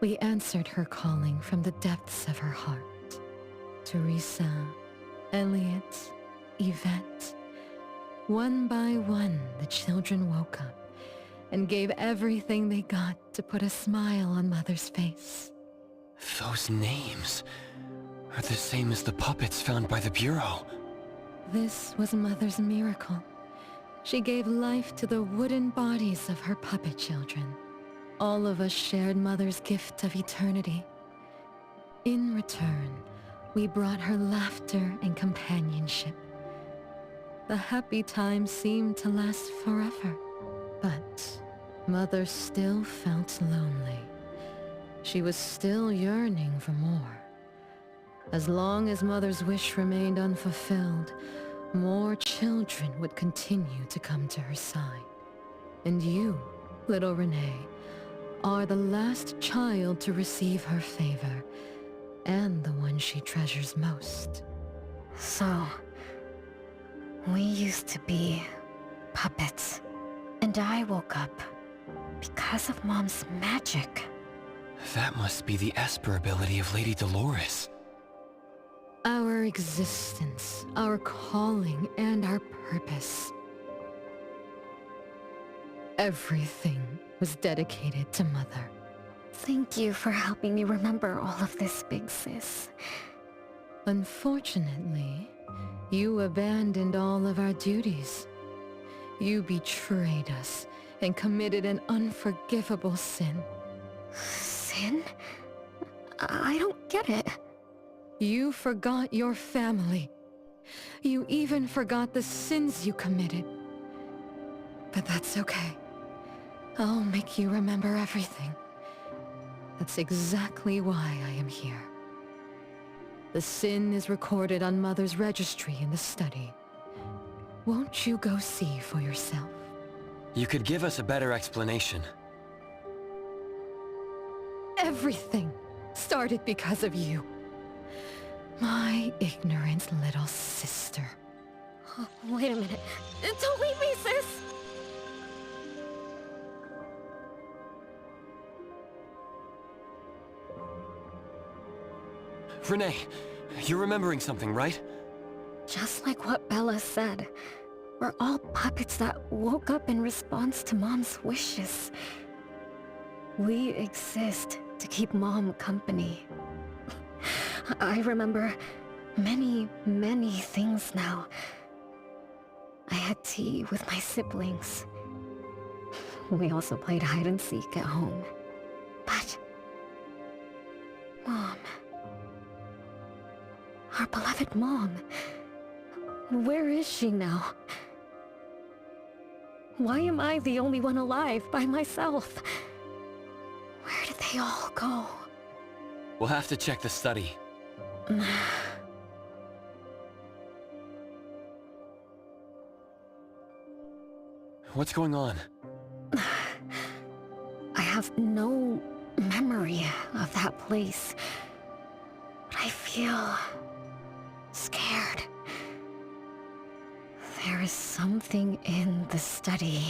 We answered her calling from the depths of her heart. Teresa, Elliot, Yvette. One by one, the children woke up and gave everything they got to put a smile on Mother's face. Those names are the same as the puppets found by the Bureau. This was Mother's miracle. She gave life to the wooden bodies of her puppet children. All of us shared Mother's gift of eternity. In return, we brought her laughter and companionship. The happy times seemed to last forever. But Mother still felt lonely. She was still yearning for more. As long as Mother's wish remained unfulfilled, more children would continue to come to her side. And you, little Renee, are the last child to receive her favor, and the one she treasures most. So, we used to be puppets, and I woke up because of Mom's magic. That must be the Esper ability of Lady Dolores. Our existence, our calling, and our purpose. Everything was dedicated to Mother. Thank you for helping me remember all of this, Big Sis. Unfortunately, you abandoned all of our duties. You betrayed us and committed an unforgivable sin. Sin? I don't get it. You forgot your family. You even forgot the sins you committed. But that's okay. I'll make you remember everything. That's exactly why I am here. The sin is recorded on Mother's registry in the study. Won't you go see for yourself? You could give us a better explanation. Everything started because of you. My ignorant little sister. Oh, wait a minute. Don't leave me, sis! Renee, you're remembering something, right? Just like what Bella said. We're all puppets that woke up in response to Mom's wishes. We exist to keep Mom company. I remember many, many things now. I had tea with my siblings. We also played hide and seek at home. But... Mom... Our beloved Mom... Where is she now? Why am I the only one alive by myself? Where did they all go? We'll have to check the study. What's going on? I have no memory of that place. But I feel... scared. There is something in the study.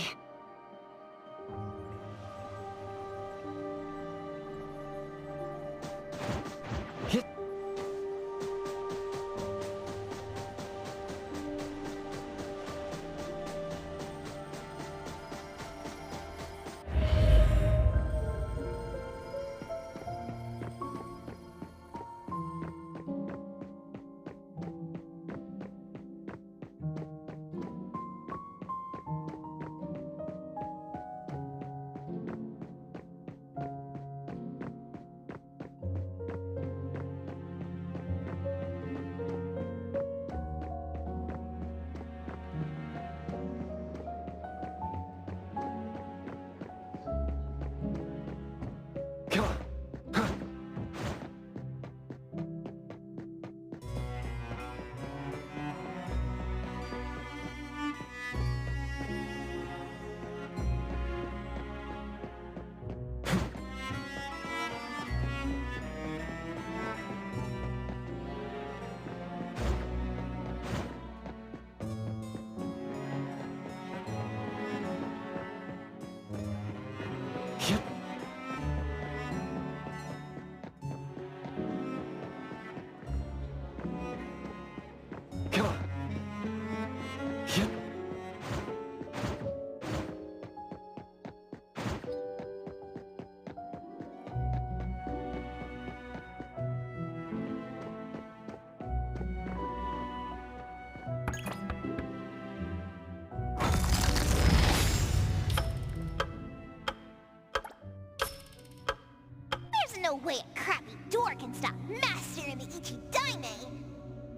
No way a crappy door can stop Master and the Ichidaime!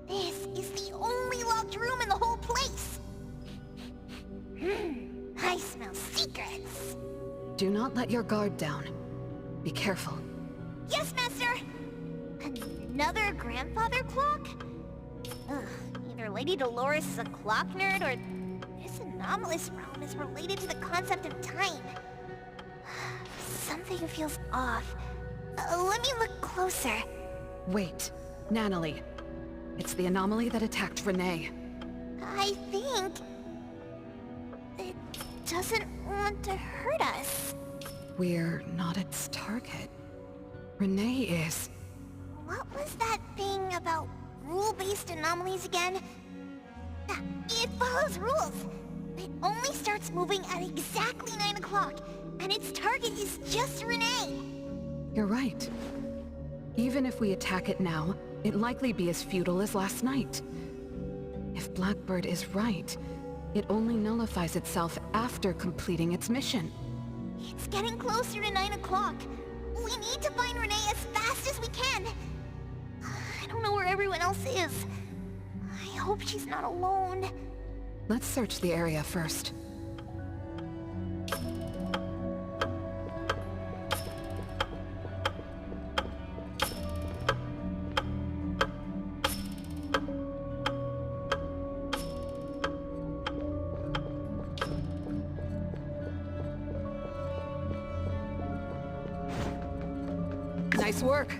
This is the only locked room in the whole place! I smell secrets! Do not let your guard down. Be careful. Yes, Master! Another grandfather clock? Ugh, either Lady Dolores is a clock nerd or this anomalous realm is related to the concept of time. Something feels off. Let me look closer. Wait, Nanalie. It's the anomaly that attacked Renee. I think... it doesn't want to hurt us. We're not its target. Renee is... What was that thing about rule-based anomalies again? It follows rules. It only starts moving at exactly 9 o'clock, and its target is just Renee. You're right. Even if we attack it now, it'd likely be as futile as last night. If Blackbird is right, it only nullifies itself after completing its mission. It's getting closer to 9 o'clock. We need to find Renee as fast as we can. I don't know where everyone else is. I hope she's not alone. Let's search the area first. Nice work.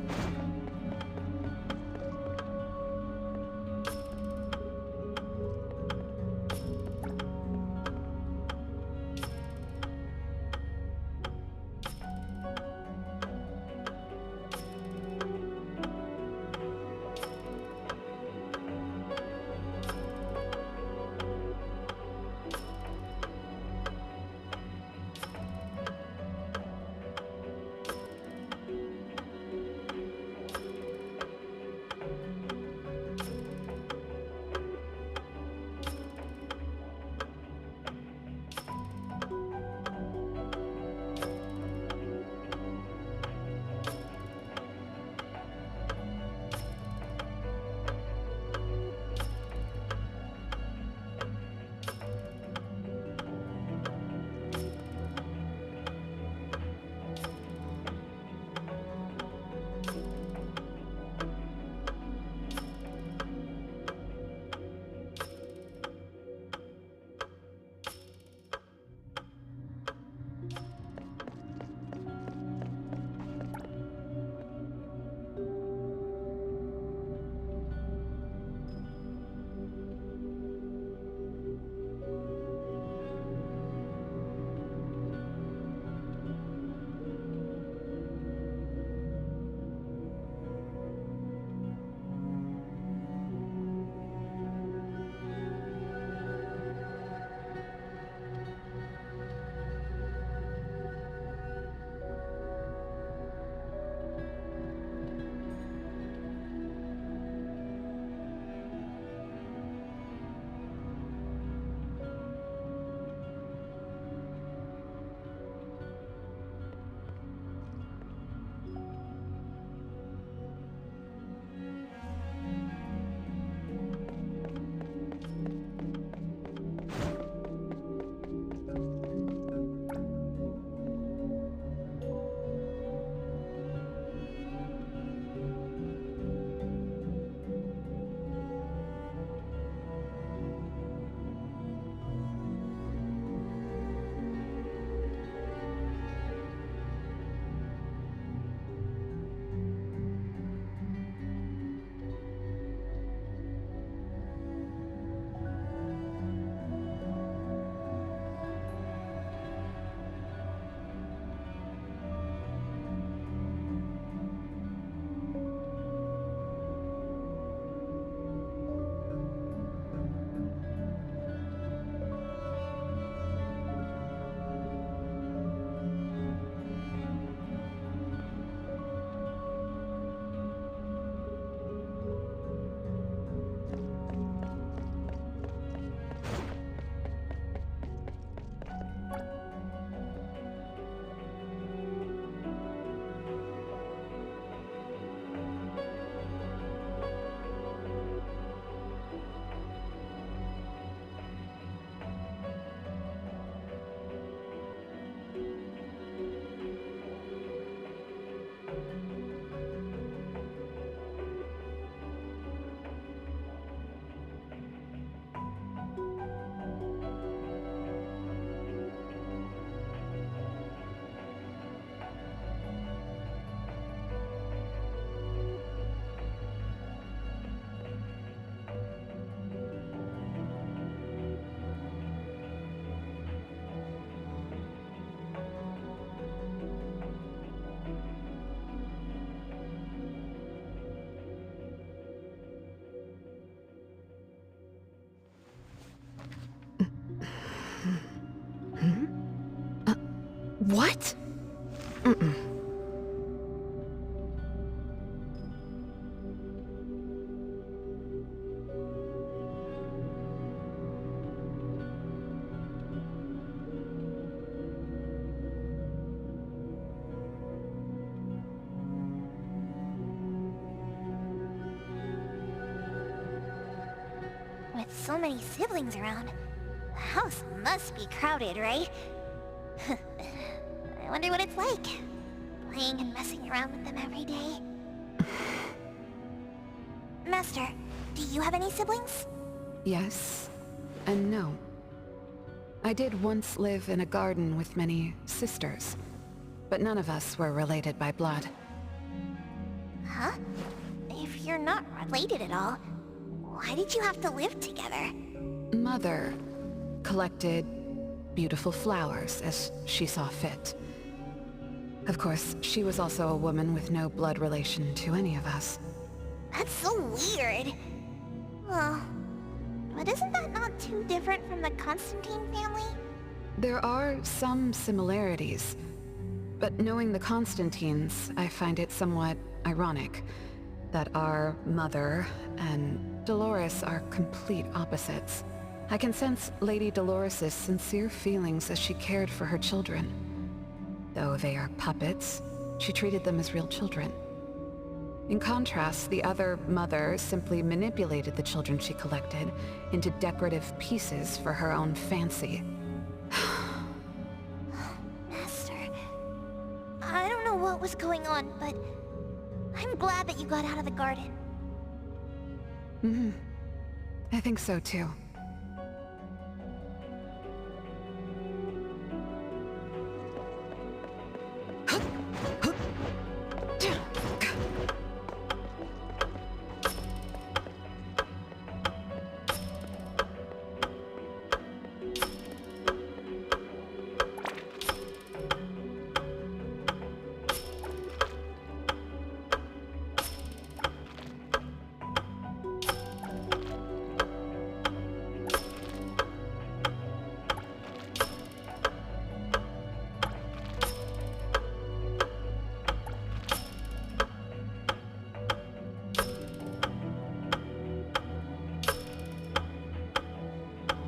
What? Mm-mm. With so many siblings around, the house must be crowded, right? I wonder what it's like, playing and messing around with them every day. Master, do you have any siblings? Yes, and no. I did once live in a garden with many sisters, but none of us were related by blood. Huh? If you're not related at all, why did you have to live together? Mother collected beautiful flowers as she saw fit. Of course, she was also a woman with no blood relation to any of us. That's so weird. Oh, but isn't that not too different from the Constantine family? There are some similarities, but knowing the Constantines, I find it somewhat ironic that our mother and Dolores are complete opposites. I can sense Lady Dolores' sincere feelings as she cared for her children. Though they are puppets, she treated them as real children. In contrast, the other mother simply manipulated the children she collected into decorative pieces for her own fancy. Master, I don't know what was going on, but I'm glad that you got out of the garden. Mm-hmm. I think so too.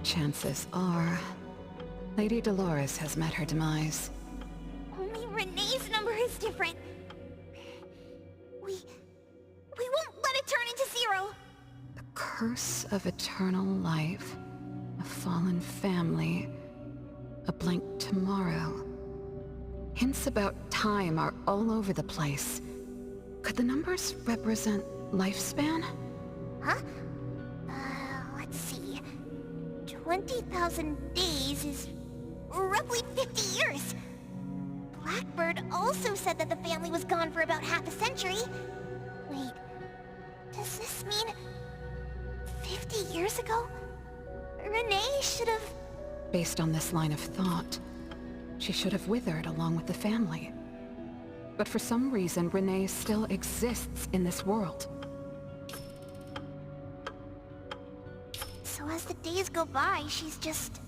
Chances are, Lady Dolores has met her demise. Only Renee's number is different. We won't let it turn into zero. The curse of eternal life, a fallen family, a blank tomorrow. Hints about time are all over the place. Could the numbers represent lifespan? Huh? Let's see. 20,000 days is roughly 50 years. Blackbird also said that the family was gone for about half a century. Wait, does this mean 50 years ago? Renee should have... Based on this line of thought, she should have withered along with the family. But for some reason, Renee still exists in this world. So as the days go by, she's just...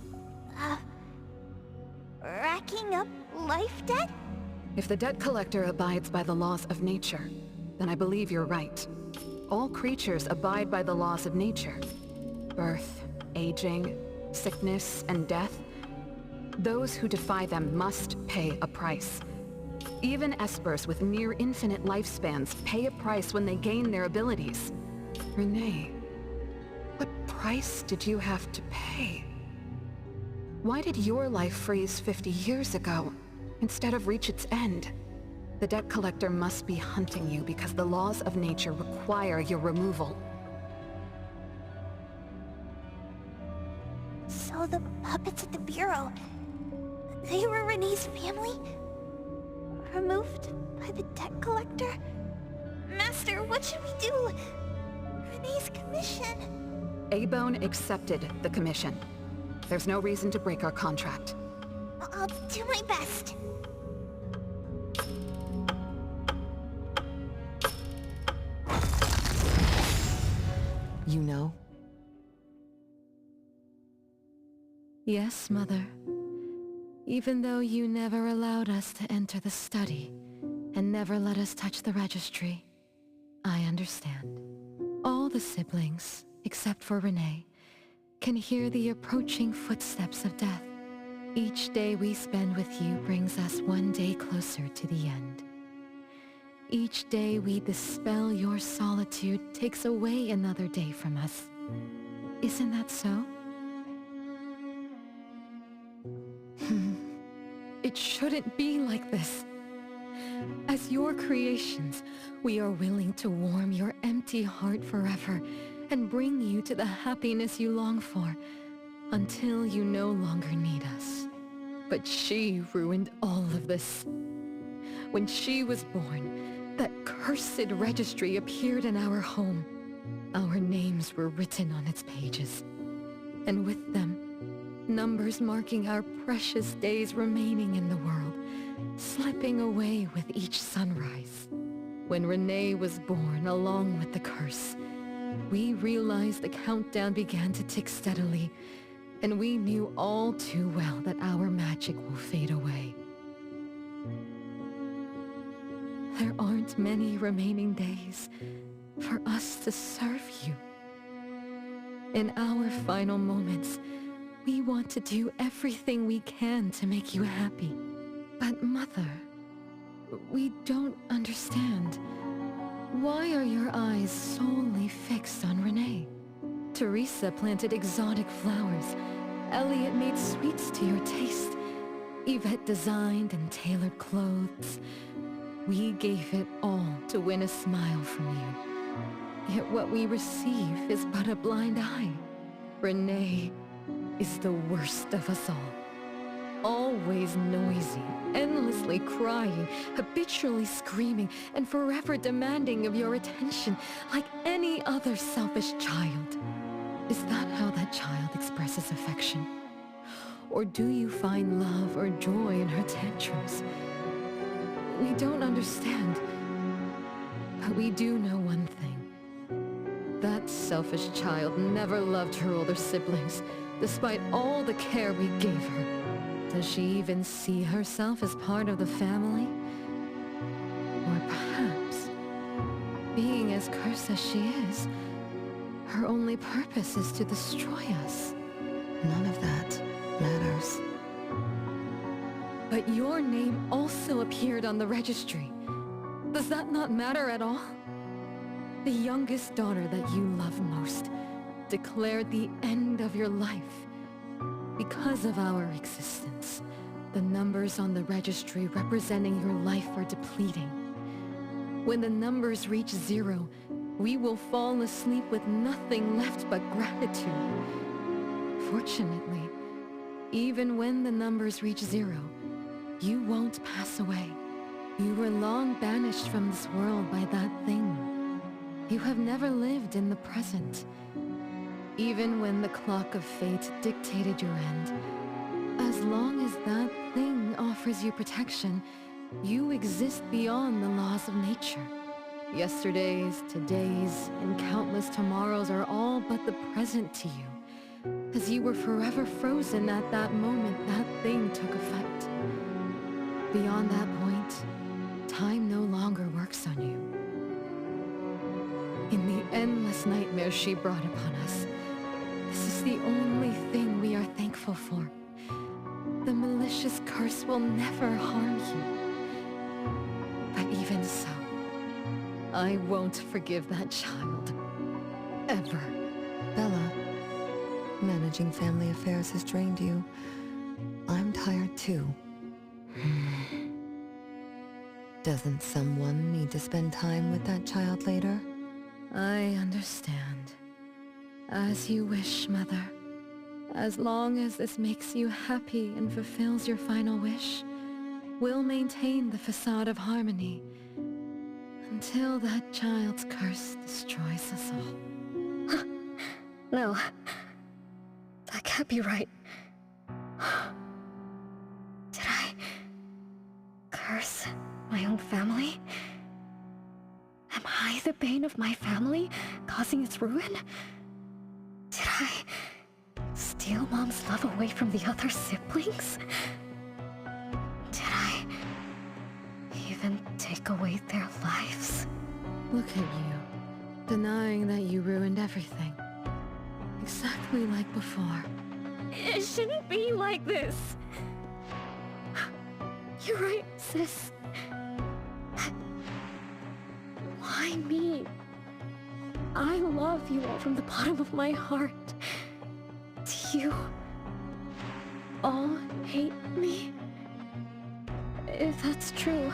racking up life debt? If the debt collector abides by the laws of nature, then I believe you're right. All creatures abide by the laws of nature. Birth, aging, sickness, and death. Those who defy them must pay a price. Even Espers with near infinite lifespans pay a price when they gain their abilities. Renee, what price did you have to pay? Why did your life freeze 50 years ago, instead of reach its end? The debt collector must be hunting you because the laws of nature require your removal. So the puppets at the Bureau, they were Renee's family? Removed by the debt collector? Master, what should we do? Renee's commission. Eibon accepted the commission. There's no reason to break our contract. I'll do my best. You know? Yes, Mother. Even though you never allowed us to enter the study, and never let us touch the registry, I understand. All the siblings, except for Renee, can hear the approaching footsteps of death. Each day we spend with you brings us one day closer to the end. Each day we dispel your solitude takes away another day from us. Isn't that so? It shouldn't be like this. As your creations, we are willing to warm your empty heart forever and bring you to the happiness you long for, until you no longer need us. But she ruined all of this. When she was born, that cursed registry appeared in our home. Our names were written on its pages, and with them, numbers marking our precious days remaining in the world, slipping away with each sunrise. When Renee was born along with the curse, we realized the countdown began to tick steadily, and we knew all too well that our magic will fade away. There aren't many remaining days for us to serve you. In our final moments, we want to do everything we can to make you happy. But Mother, we don't understand. Why are your eyes solely fixed on Renee? Teresa planted exotic flowers. Elliot made sweets to your taste. Yvette designed and tailored clothes. We gave it all to win a smile from you. Yet what we receive is but a blind eye. Renee is the worst of us all. Always noisy, endlessly crying, habitually screaming, and forever demanding of your attention like any other selfish child. Is that how that child expresses affection? Or do you find love or joy in her tantrums? We don't understand, but we do know one thing. That selfish child never loved her older siblings, despite all the care we gave her. Does she even see herself as part of the family? Or perhaps, being as cursed as she is, her only purpose is to destroy us. None of that matters. But your name also appeared on the registry. Does that not matter at all? The youngest daughter that you love most declared the end of your life. Because of our existence, the numbers on the registry representing your life are depleting. When the numbers reach 0, we will fall asleep with nothing left but gratitude. Fortunately, even when the numbers reach 0, you won't pass away. You were long banished from this world by that thing. You have never lived in the present. Even when the clock of fate dictated your end, as long as that thing offers you protection, you exist beyond the laws of nature. Yesterdays, todays, and countless tomorrows are all but the present to you, as you were forever frozen at that moment that thing took effect. Beyond that point, time no longer works on you. In the endless nightmares she brought upon us, this is the only thing we are thankful for. The malicious curse will never harm you. But even so, I won't forgive that child. Ever. Bella, managing family affairs has drained you. I'm tired too. Doesn't someone need to spend time with that child later? I understand. As you wish, Mother. As long as this makes you happy and fulfills your final wish, we'll maintain the facade of harmony until that child's curse destroys us all. No. That can't be right. Did I curse my own family? Am I the bane of my family, causing its ruin? Did I steal Mom's love away from the other siblings? Did I even take away their lives? Look at you, denying that you ruined everything. Exactly like before. It shouldn't be like this. You're right, sis. Why me? I love you all from the bottom of my heart. Do you all hate me? If that's true,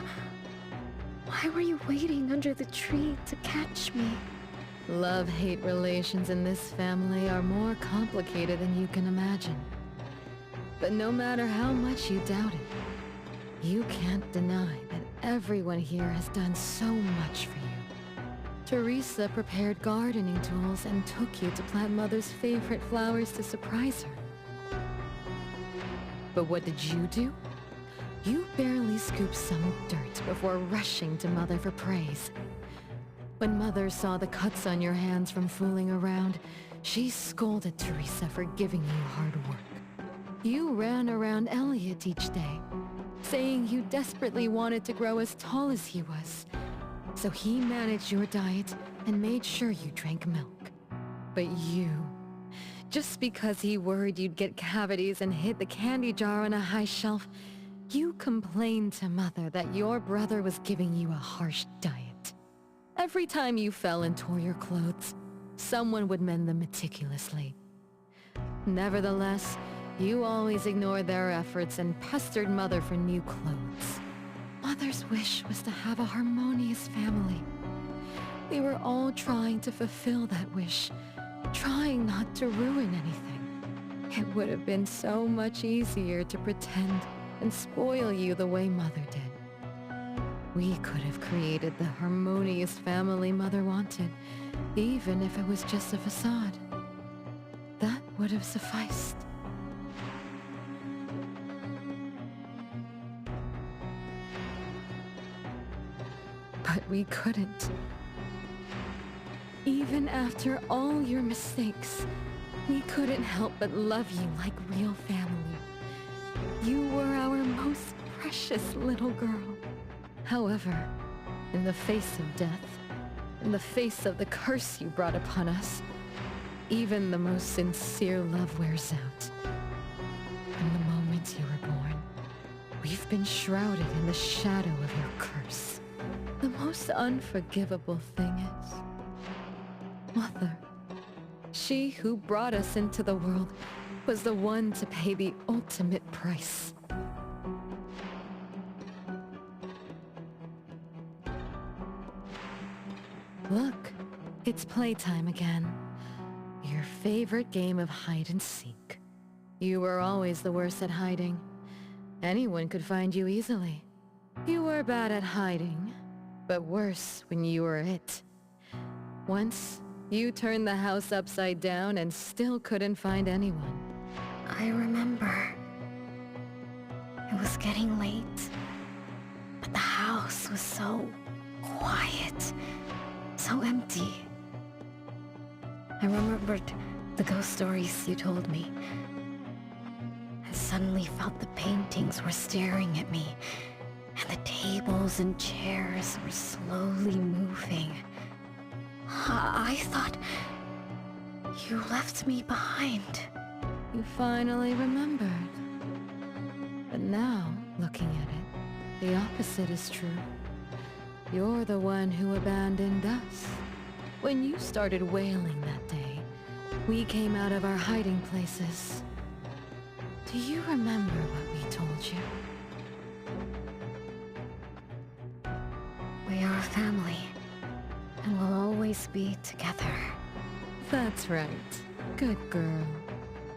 why were you waiting under the tree to catch me? Love-hate relations in this family are more complicated than you can imagine. But no matter how much you doubt it, you can't deny that everyone here has done so much for you. Teresa prepared gardening tools and took you to plant Mother's favorite flowers to surprise her. But what did you do? You barely scooped some dirt before rushing to Mother for praise. When Mother saw the cuts on your hands from fooling around, she scolded Teresa for giving you hard work. You ran around Elliot each day, saying you desperately wanted to grow as tall as he was. So he managed your diet and made sure you drank milk. But you, just because he worried you'd get cavities and hid the candy jar on a high shelf, you complained to Mother that your brother was giving you a harsh diet. Every time you fell and tore your clothes, someone would mend them meticulously. Nevertheless, you always ignored their efforts and pestered Mother for new clothes. Mother's wish was to have a harmonious family. We were all trying to fulfill that wish, trying not to ruin anything. It would have been so much easier to pretend and spoil you the way Mother did. We could have created the harmonious family Mother wanted, even if it was just a facade. That would have sufficed. But we couldn't. Even after all your mistakes, we couldn't help but love you like real family. You were our most precious little girl. However, in the face of death, in the face of the curse you brought upon us, even the most sincere love wears out. From the moment you were born, we've been shrouded in the shadow of your curse. The most unforgivable thing is, Mother, she who brought us into the world, was the one to pay the ultimate price. Look, it's playtime again. Your favorite game of hide and seek. You were always the worst at hiding. Anyone could find you easily. You were bad at hiding, but worse when you were it. Once, you turned the house upside down and still couldn't find anyone. I remember. It was getting late, but the house was so quiet, so empty. I remembered the ghost stories you told me, and suddenly felt the paintings were staring at me, and the tables and chairs were slowly moving. I thought you left me behind. You finally remembered. But now, looking at it, the opposite is true. You're the one who abandoned us. When you started wailing that day, we came out of our hiding places. Do you remember what we told you? We are a family, and we'll always be together. That's right. Good girl.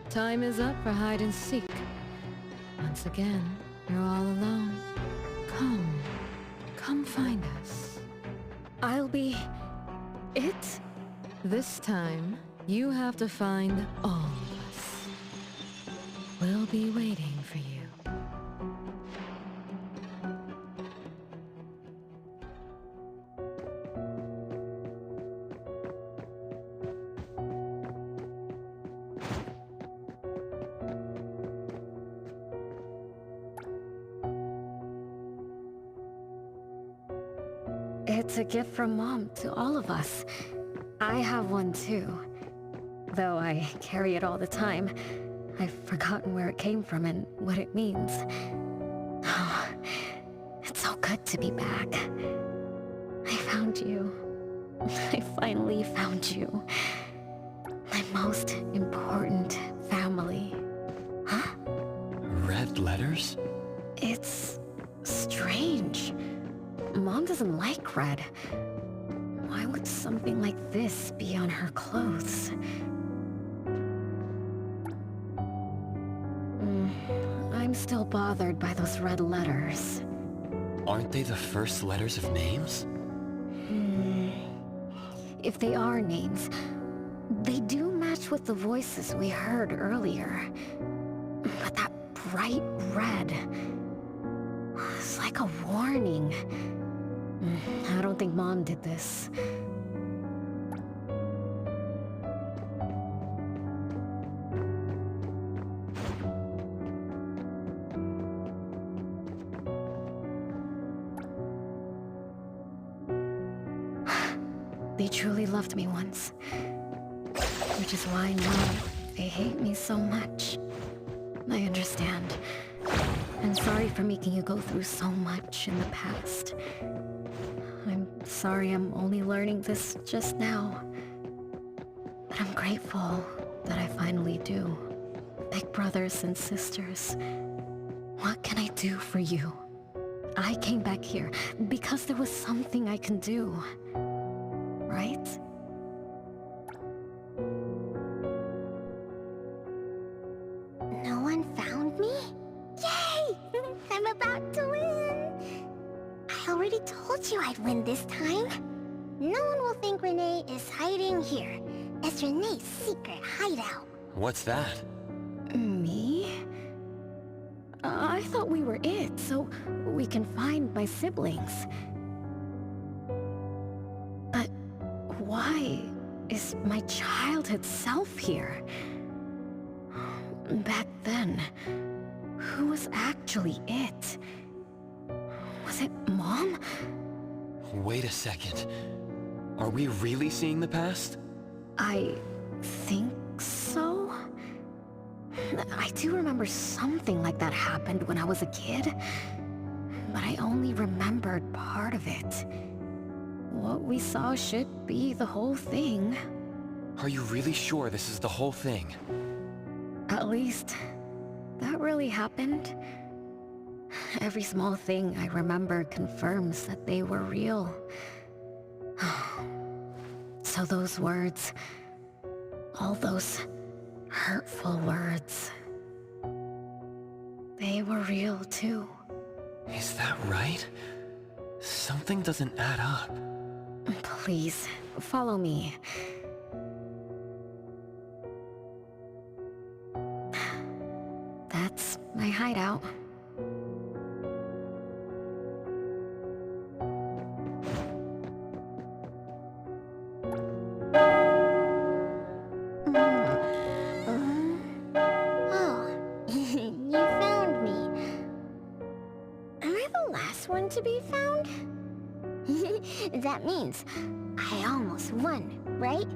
Time is up for hide and seek. Once again, you're all alone. Come find us. I'll be... it? This time, you have to find all of us. We'll be waiting for you. It's a gift from Mom to all of us. I have one too. Though I carry it all the time, I've forgotten where it came from and what it means. Oh, it's so good to be back. I found you. I finally found you. My most important family. Huh? Red letters? It's strange. Mom doesn't like red. Why would something like this be on her clothes? I'm still bothered by those red letters. Aren't they the first letters of names? If they are names, they do match with the voices we heard earlier. But that bright red... it's like a warning. I don't think Mom did this. They truly loved me once. Which is why now they hate me so much. I understand. I'm sorry for making you go through so much in the past. I'm sorry I'm only learning this just now. But I'm grateful that I finally do. Big brothers and sisters, what can I do for you? I came back here because there was something I can do. Right? No one found me? Yay! I'm about to win! I already told you I'd win this time. No one will think Renee is hiding here. It's Renee's secret hideout. What's that? Me? I thought we were it, so we can find my siblings. But why is my childhood self here? Back then, who was actually it? Was it Mom? Wait a second. Are we really seeing the past? I think so. I do remember something like that happened when I was a kid, but I only remembered part of it. What we saw should be the whole thing. Are you really sure this is the whole thing? At least, that really happened. Every small thing I remember confirms that they were real. So those words, all those hurtful words, they were real too. Is that right? Something doesn't add up. Please, follow me. That's my hideout. You found me. Am I the last one to be found? That means I almost won, right?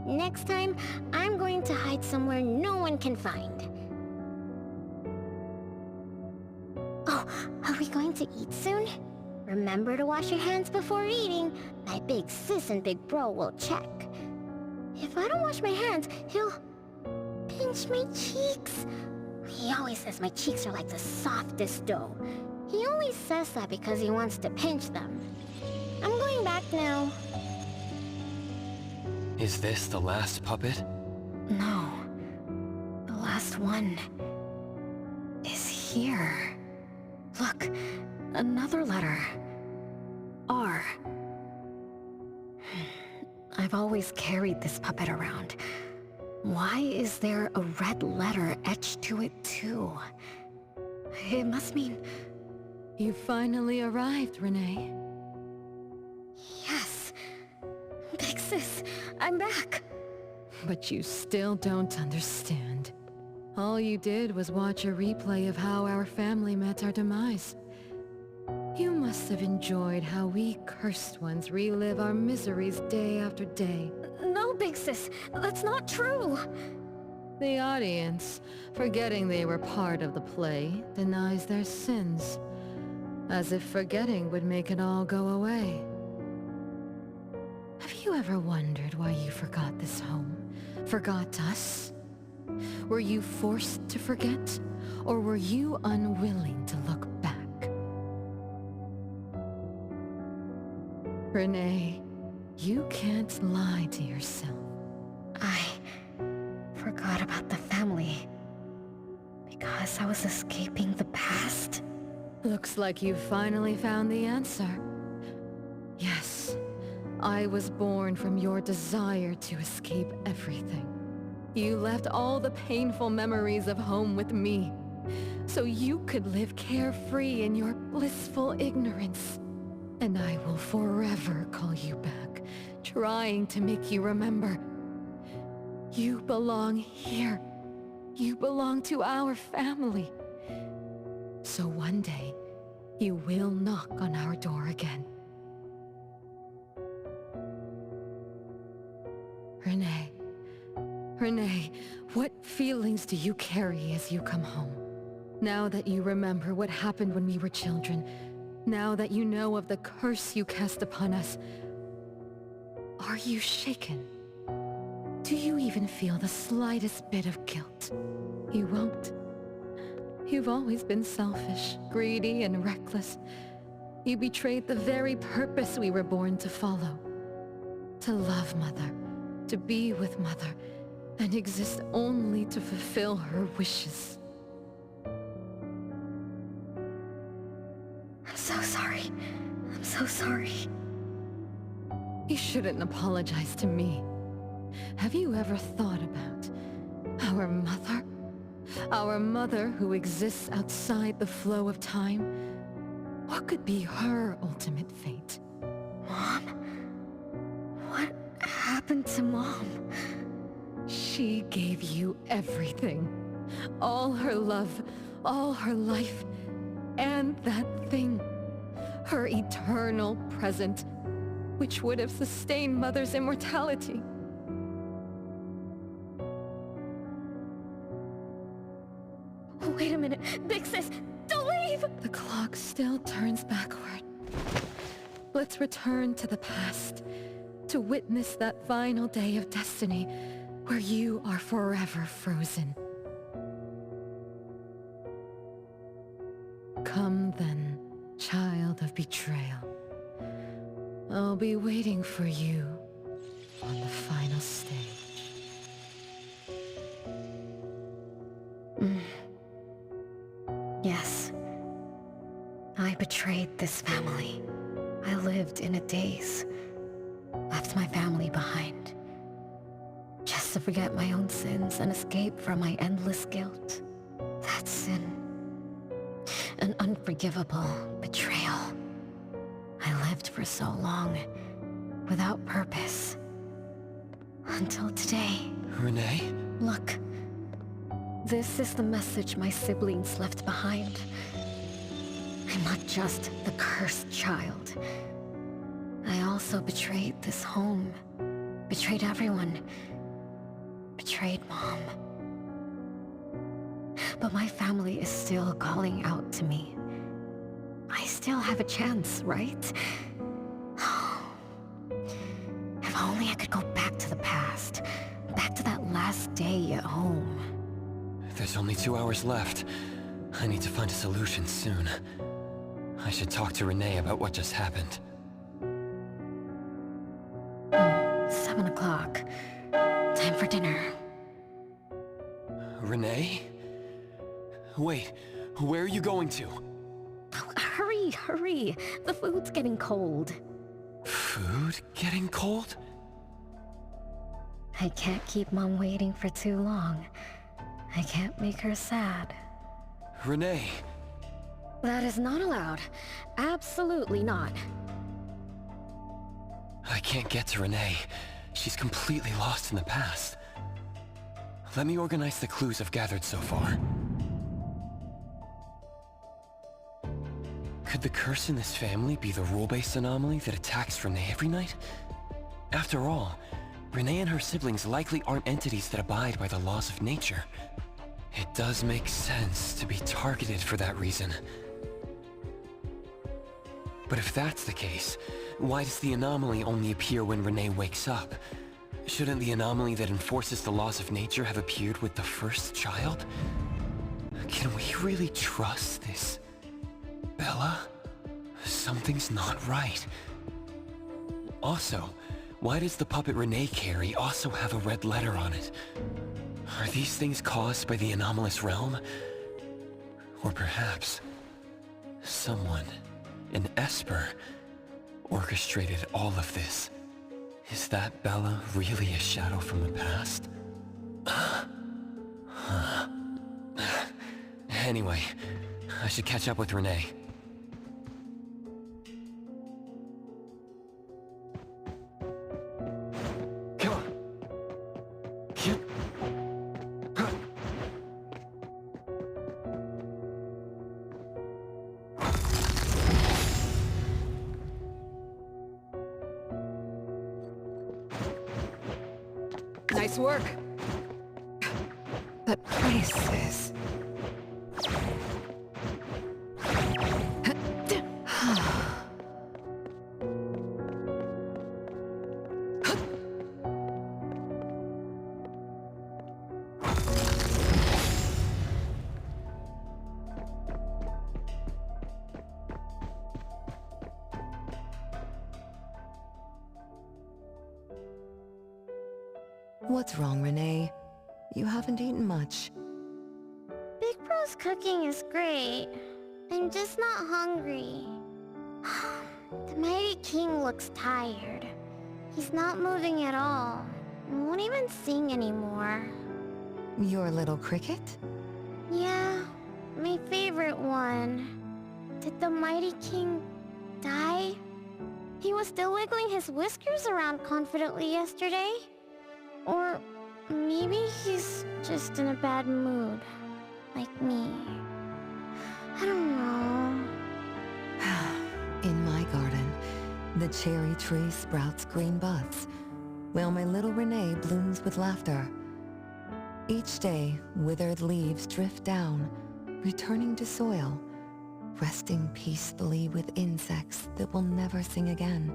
Next time, I'm going to hide somewhere no one can find. Oh, are we going to eat soon? Remember to wash your hands before eating. My big sis and big bro will check. If I don't wash my hands, he'll pinch my cheeks. He always says my cheeks are like the softest dough. He only says that because he wants to pinch them. I'm going back now. Is this the last puppet? No. The last one is here. Look, another letter. R. I've always carried this puppet around. Why is there a red letter etched to it too? It must mean... You finally arrived, Renee. Yes. Big sis, I'm back. But you still don't understand. All you did was watch a replay of how our family met our demise. You must have enjoyed how we cursed ones relive our miseries day after day. No, Big Sis, that's not true! The audience, forgetting they were part of the play, denies their sins. As if forgetting would make it all go away. Have you ever wondered why you forgot this home? Forgot us? Were you forced to forget? Or were you unwilling to look back? Renee, you can't lie to yourself. I forgot about the family because I was escaping the past. Looks like you finally found the answer. Yes, I was born from your desire to escape everything. You left all the painful memories of home with me, so you could live carefree in your blissful ignorance. And I will forever call you back, trying to make you remember. You belong here. You belong to our family. So one day, you will knock on our door again. Renee, what feelings do you carry as you come home? Now that you remember what happened when we were children, now that you know of the curse you cast upon us, are you shaken? Do you even feel the slightest bit of guilt? You won't. You've always been selfish, greedy, and reckless. You betrayed the very purpose we were born to follow. To love Mother, to be with Mother, and exist only to fulfill her wishes. I'm so sorry. I'm so sorry. You shouldn't apologize to me. Have you ever thought about our mother? Our mother who exists outside the flow of time? What could be her ultimate fate? Mom? What happened to Mom? She gave you everything. All her love, all her life, and that thing. Her eternal present, which would have sustained Mother's immortality. Wait a minute. Big Sis, don't leave! The clock still turns backward. Let's return to the past, to witness that final day of destiny, where you are forever frozen. Come then, child of betrayal. I'll be waiting for you on the final stage. Yes. I betrayed this family. I lived in a daze. Left my family behind. Just to forget my own sins and escape from my endless guilt. That sin. An unforgivable betrayal. I lived for so long, without purpose. Until today. Renee? Look. This is the message my siblings left behind. I'm not just the cursed child. I also betrayed this home. Betrayed everyone. Betrayed Mom. But my family is still calling out to me. I still have a chance, right? If only I could go back to the past. Back to that last day at home. There's only 2 hours left. I need to find a solution soon. I should talk to Renee about what just happened. 7 o'clock. Time for dinner. Renee? Wait, where are you going to? Oh, hurry, hurry. The food's getting cold. Food getting cold? I can't keep Mom waiting for too long. I can't make her sad. Renee! That is not allowed. Absolutely not. I can't get to Renee. She's completely lost in the past. Let me organize the clues I've gathered so far. Could the curse in this family be the rule-based anomaly that attacks Renee every night? After all, Renee and her siblings likely aren't entities that abide by the laws of nature. It does make sense to be targeted for that reason. But if that's the case, why does the anomaly only appear when Renee wakes up? Shouldn't the anomaly that enforces the laws of nature have appeared with the first child? Can we really trust this Bella? Something's not right. Also, why does the puppet Renee carry also have a red letter on it? Are these things caused by the anomalous realm? Or perhaps, Someone, an Esper, orchestrated all of this. Is that Bella really a shadow from the past? Anyway, I should catch up with Renee. Come on. Nice work. But prices... What's wrong, Renee? You haven't eaten much. Big Bro's cooking is great. I'm just not hungry. The Mighty King looks tired. He's not moving at all. And won't even sing anymore. Your little cricket? Yeah, my favorite one. Did the Mighty King die? He was still wiggling his whiskers around confidently yesterday. Or maybe he's just in a bad mood, like me. I don't know. In my garden, the cherry tree sprouts green buds, while my little Renee blooms with laughter. Each day, withered leaves drift down, returning to soil, resting peacefully with insects that will never sing again.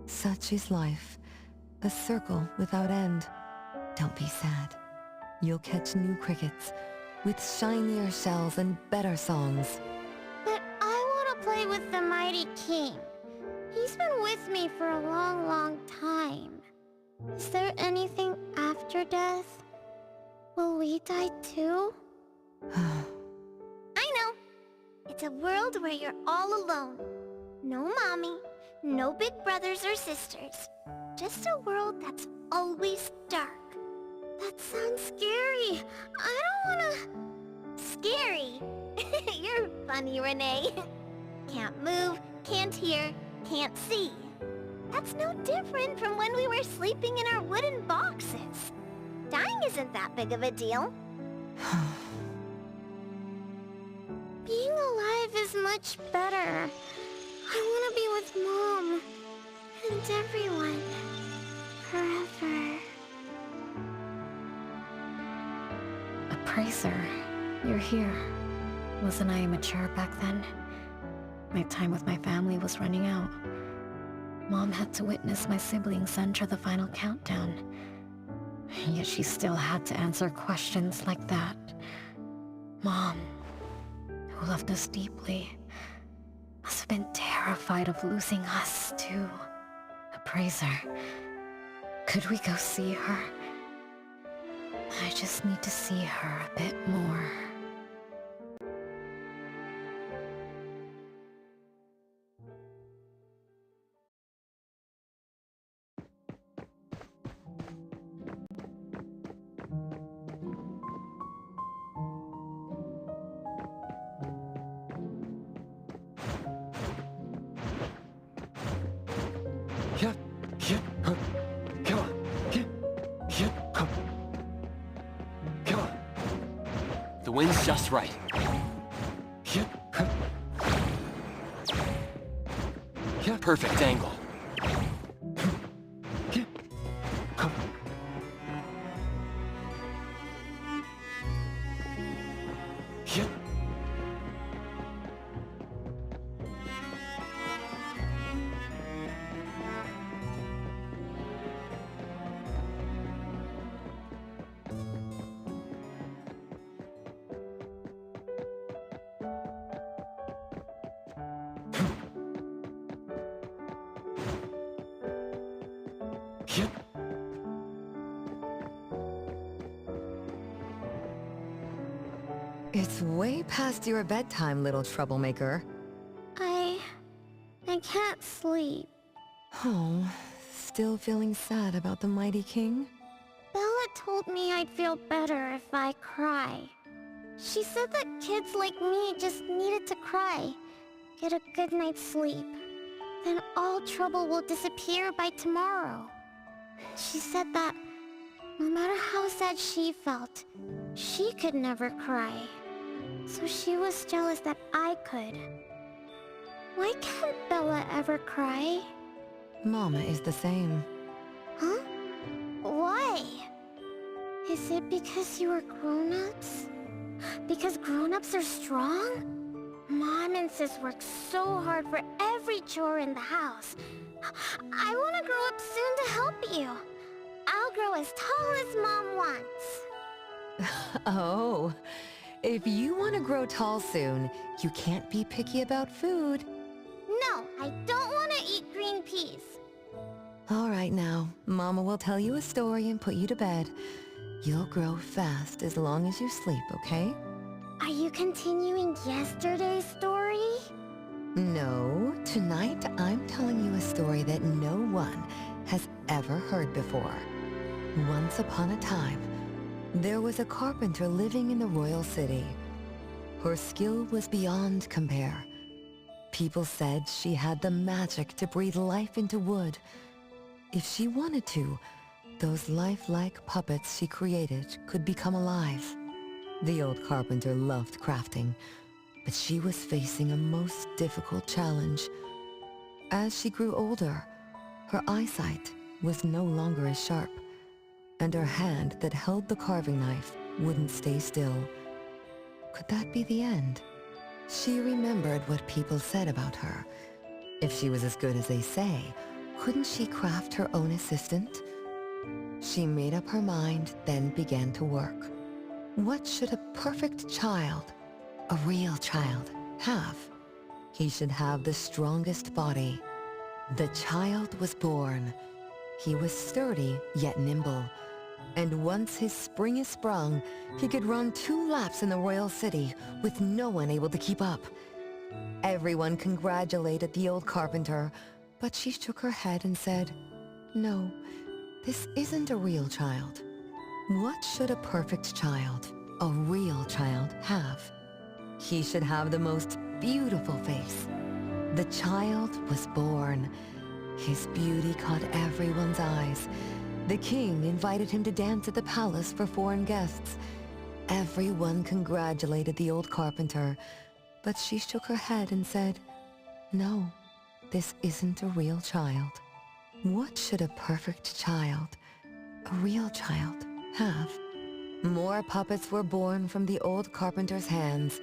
Such is life, a circle without end. Don't be sad. You'll catch new crickets, with shinier shells and better songs. But I want to play with the Mighty King. He's been with me for a long, long time. Is there anything after death? Will we die too? I know! It's a world where you're all alone. No mommy, no big brothers or sisters. Just a world that's always dark. That sounds scary. I don't wanna... Scary? You're funny, Renee. Can't move, can't hear, can't see. That's no different from when we were sleeping in our wooden boxes. Dying isn't that big of a deal. Being alive is much better. I wanna be with Mom. And everyone. Forever. Appraiser, you're here. Wasn't I immature back then? My time with my family was running out. Mom had to witness my siblings enter the final countdown. Yet she still had to answer questions like that. Mom, who loved us deeply, must have been terrified of losing us, too. Appraiser, could we go see her? I just need to see her a bit more. The wind's just right. Perfect angle. It's way past your bedtime, little troublemaker. can't sleep. Oh, still feeling sad about the mighty king? Bella told me I'd feel better if I cry. She said that kids like me just needed to cry, get a good night's sleep. Then all trouble will disappear by tomorrow. She said that no matter how sad she felt, she could never cry. So she was jealous that I could. Why can't Bella ever cry? Mama is the same. Huh? Why? Is it because you are grown-ups? Because grown-ups are strong? Mom and Sis work so hard for every chore in the house. I want to grow up soon to help you. I'll grow as tall as Mom wants. Oh, if you want to grow tall soon, you can't be picky about food. No, I don't want to eat green peas. All right now, Mama will tell you a story and put you to bed. You'll grow fast as long as you sleep, okay? Are you continuing yesterday's story? No, tonight I'm telling you a story that no one has ever heard before. Once upon a time, there was a carpenter living in the royal city. Her skill was beyond compare. People said she had the magic to breathe life into wood. If she wanted to, those lifelike puppets she created could become alive. The old carpenter loved crafting, but she was facing a most difficult challenge. As she grew older, her eyesight was no longer as sharp, and her hand that held the carving knife wouldn't stay still. Could that be the end? She remembered what people said about her. If she was as good as they say, couldn't she craft her own assistant? She made up her mind, then began to work. What should a perfect child, a real child, have? He should have the strongest body. The child was born. He was sturdy, yet nimble. And once his spring is sprung, he could run 2 laps in the royal city with no one able to keep up. Everyone congratulated the old carpenter, but she shook her head and said, "No, this isn't a real child. What should a perfect child, a real child, have? He should have the most beautiful face." The child was born. His beauty caught everyone's eyes. The king invited him to dance at the palace for foreign guests. Everyone congratulated the old carpenter, but she shook her head and said, "No, this isn't a real child. What should a perfect child, a real child, have?" More puppets were born from the old carpenter's hands.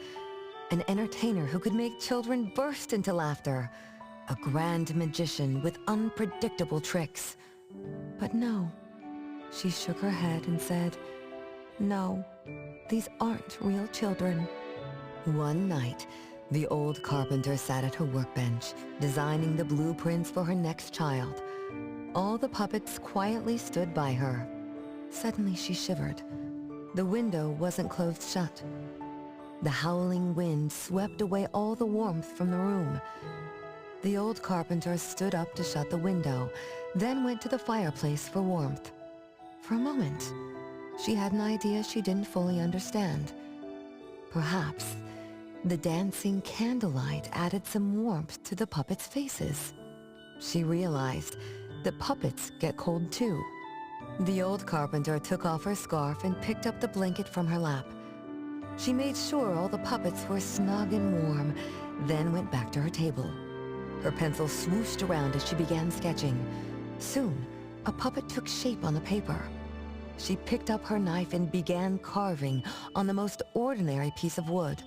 An entertainer who could make children burst into laughter. A grand magician with unpredictable tricks. But no, she shook her head and said, "No, these aren't real children." One night, the old carpenter sat at her workbench, designing the blueprints for her next child. All the puppets quietly stood by her. Suddenly she shivered. The window wasn't closed shut. The howling wind swept away all the warmth from the room. The old carpenter stood up to shut the window, then went to the fireplace for warmth. For a moment, she had an idea she didn't fully understand. Perhaps the dancing candlelight added some warmth to the puppets' faces. She realized that puppets get cold too. The old carpenter took off her scarf and picked up the blanket from her lap. She made sure all the puppets were snug and warm, then went back to her table. Her pencil swooshed around as she began sketching. Soon, a puppet took shape on the paper. She picked up her knife and began carving on the most ordinary piece of wood.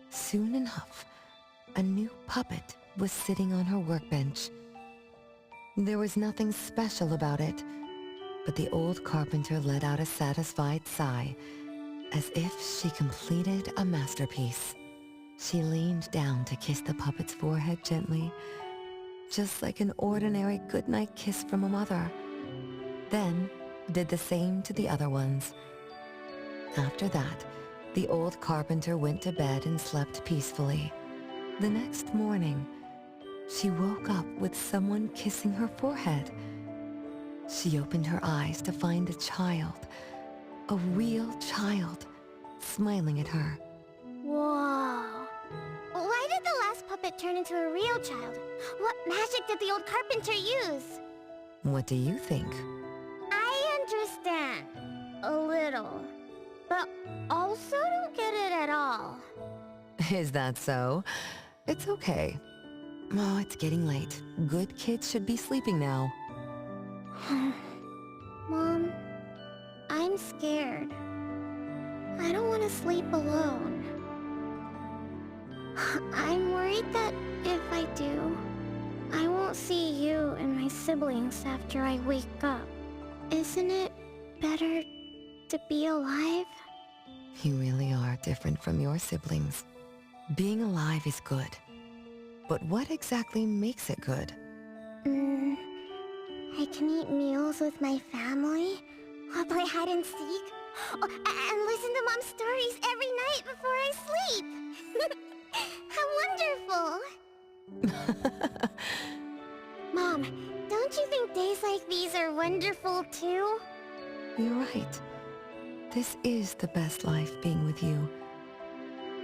Soon enough, a new puppet was sitting on her workbench. There was nothing special about it, but the old carpenter let out a satisfied sigh, as if she completed a masterpiece. She leaned down to kiss the puppet's forehead gently, just like an ordinary goodnight kiss from a mother. Then did the same to the other ones. After that, the old carpenter went to bed and slept peacefully. The next morning, she woke up with someone kissing her forehead. She opened her eyes to find a child, a real child, smiling at her. Whoa. Why did the last puppet turn into a real child? What magic did the old carpenter use? What do you think? I understand. A little. But also don't get it at all. Is that so? It's okay. Oh, it's getting late. Good kids should be sleeping now. Mom, I'm scared. I don't want to sleep alone. I'm worried that if I do, I won't see you and my siblings after I wake up. Isn't it better to be alive? You really are different from your siblings. Being alive is good. But what exactly makes it good? I can eat meals with my family, or play hide and seek, and listen to Mom's stories every night before I sleep. How wonderful! Mom, don't you think days like these are wonderful too? You're right. This is the best life being with you.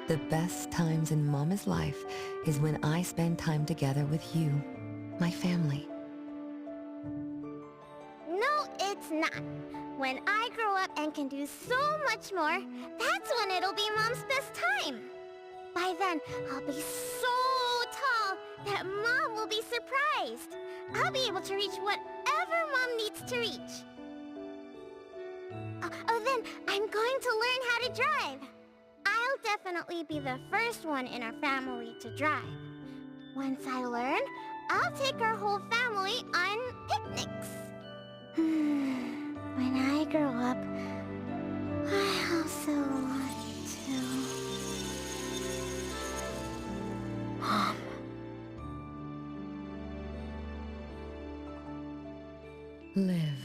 The best times in Mama's life is when I spend time together with you, my family. No, it's not. When I grow up and can do so much more, that's when it'll be Mom's best time. By then, I'll be so tall that Mom will be surprised. I'll be able to reach whatever Mom needs to reach. Oh, then I'm going to learn how to drive. I'll definitely be the first one in our family to drive. Once I learn, I'll take our whole family on picnics. When I grow up, I also want to... Mom. Live.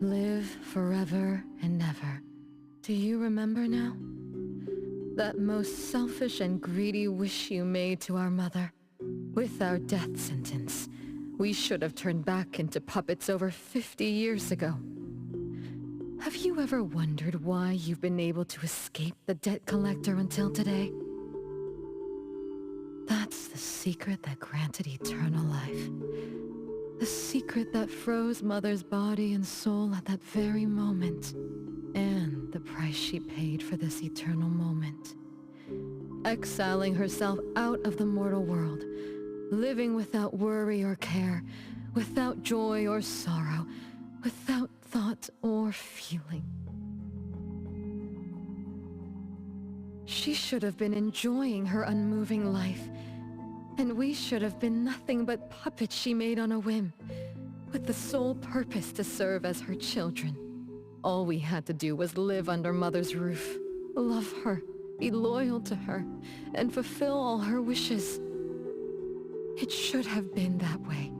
Live forever and ever. Do you remember now? That most selfish and greedy wish you made to our mother. With our death sentence, we should have turned back into puppets over 50 years ago. Have you ever wondered why you've been able to escape the debt collector until today? That's the secret that granted eternal life. The secret that froze Mother's body and soul at that very moment. And the price she paid for this eternal moment. Exiling herself out of the mortal world, living without worry or care, without joy or sorrow, without thought or feeling. She should have been enjoying her unmoving life, and we should have been nothing but puppets she made on a whim, with the sole purpose to serve as her children. All we had to do was live under Mother's roof, love her, be loyal to her, and fulfill all her wishes. It should have been that way,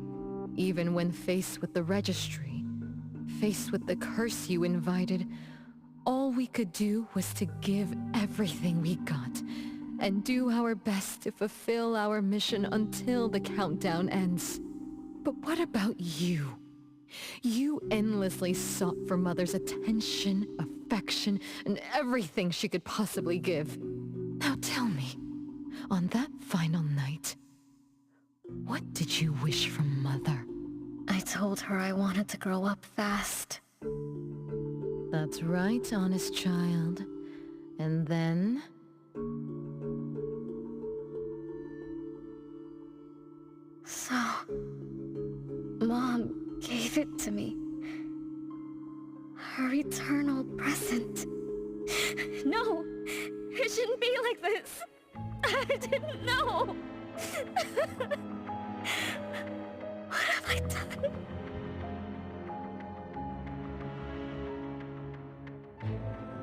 even when faced with the registry, faced with the curse you invited. All we could do was to give everything we got, and do our best to fulfill our mission until the countdown ends. But what about you? You endlessly sought for Mother's attention, affection, and everything she could possibly give. Now tell me, on that final night, what did you wish from Mother? I told her I wanted to grow up fast. That's right, honest child. And then? So, Mom gave it to me. Her eternal present. No! It shouldn't be like this! I didn't know! What have I done?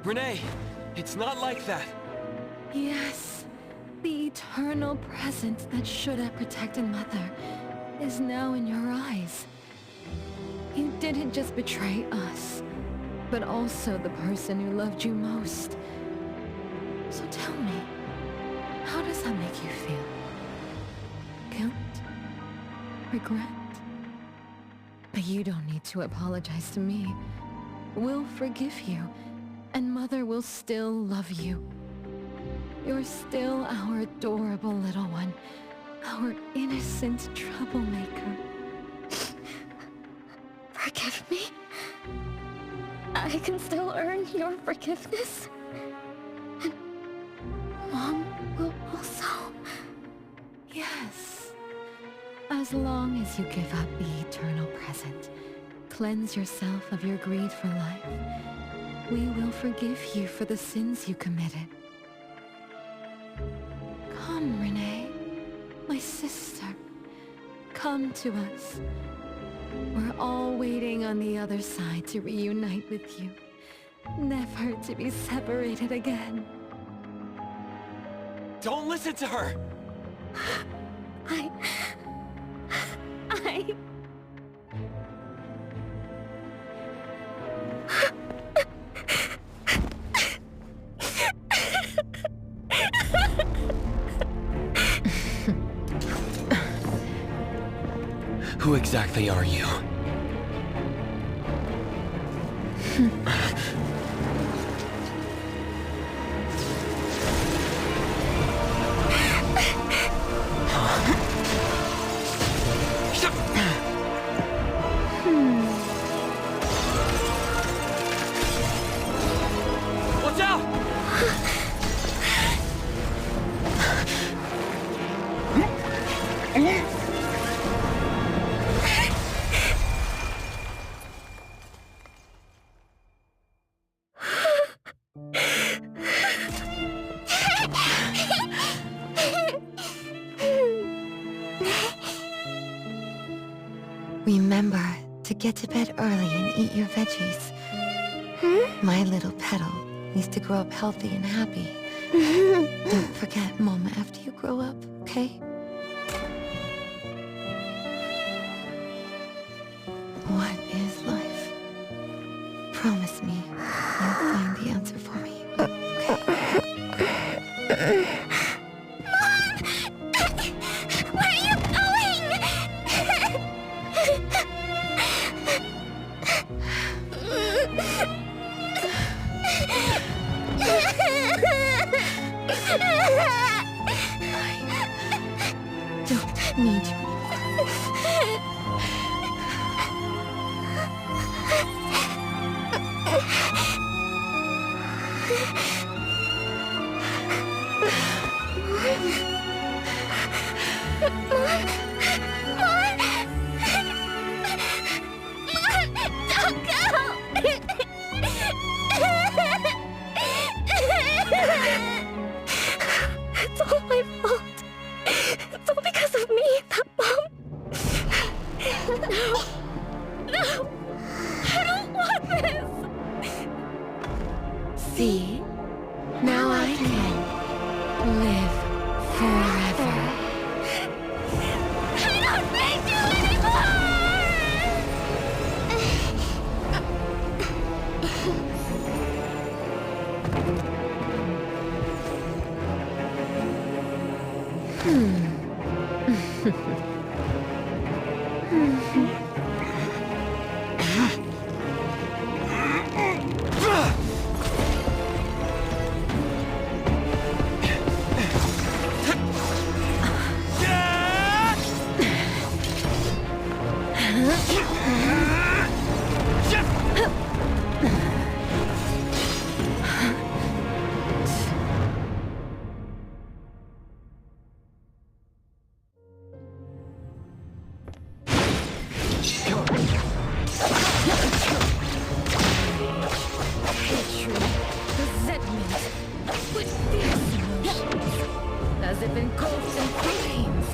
Renee, it's not like that. Yes, the eternal presence that should have protected Mother is now in your eyes. You didn't just betray us, but also the person who loved you most. So tell me, how does that make you feel? Guilt? regret. But you don't need to apologize to me. We'll forgive you, and Mother will still love you. You're still our adorable little one, our innocent troublemaker. Forgive me? I can still earn your forgiveness? And Mom will also? Yes. As long as you give up the eternal present, cleanse yourself of your greed for life, we will forgive you for the sins you committed. Come, Renee, my sister. Come to us. We're all waiting on the other side to reunite with you, never to be separated again. Don't listen to her! I... Who exactly are you? Watch out! Remember to get to bed early and eat your veggies. My little petal needs to grow up healthy and happy. Don't forget Mama after you grow up, okay? What is life? Promise me you'll find the answer for me, okay? Where are you going? Don't need you. Don't go! It's all my fault. It's all because of me that Mom... No! I don't want this! See? Now I can live forever. I don't need you anymore! As if engulfed in flames.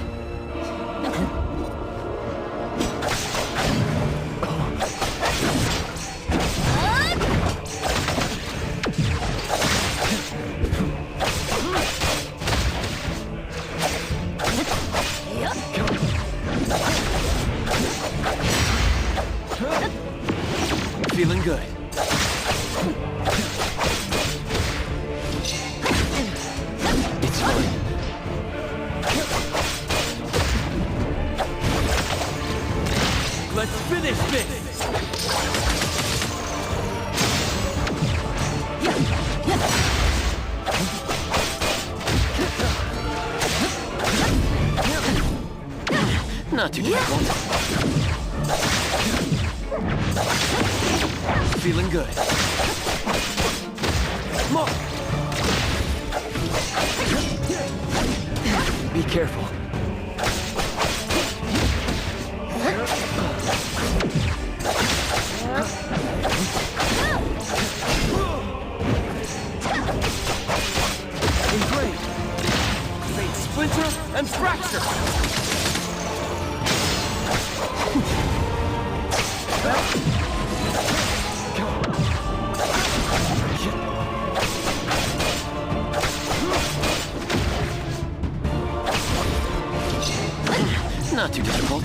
Feeling good. It's fine. finish this! Not too difficult. Feeling good. More! Be careful. Great. Fate splinter and fracture. Not too difficult.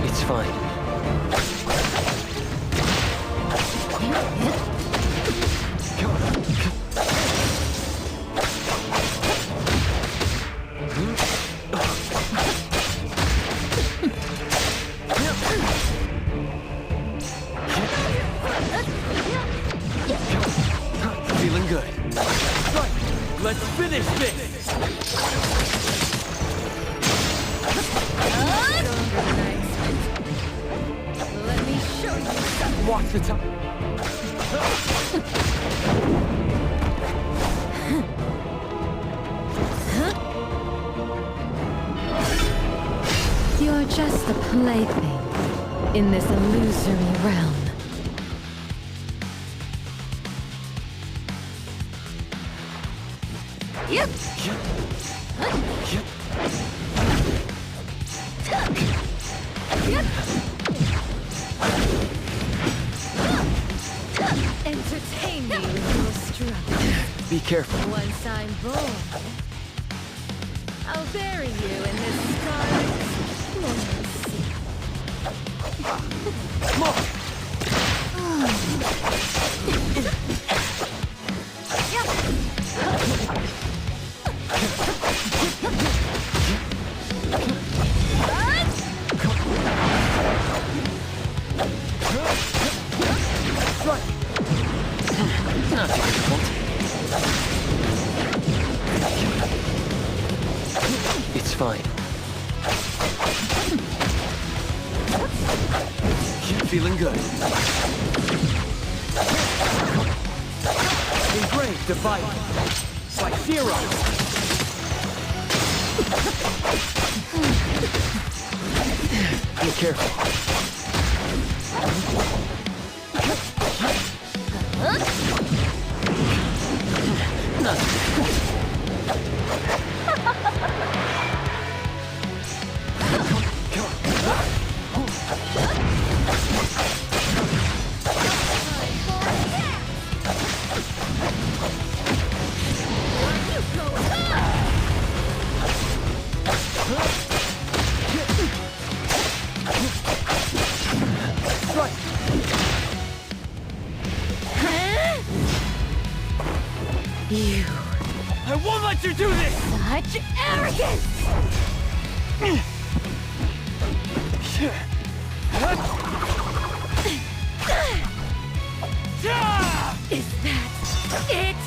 It's fine. Feeling good. Right, let's finish this! Let me show you something. Watch the time. You're just a plaything in this illusory realm. Yep. Entertain me with your struggles. Be careful. Once I'm born, I'll bury you in this scarlet More! Not too difficult. It's fine. Feeling good. Engraved divide. By zero. Be careful. Not too difficult. You. I won't let you do this! Such arrogance! Is that it?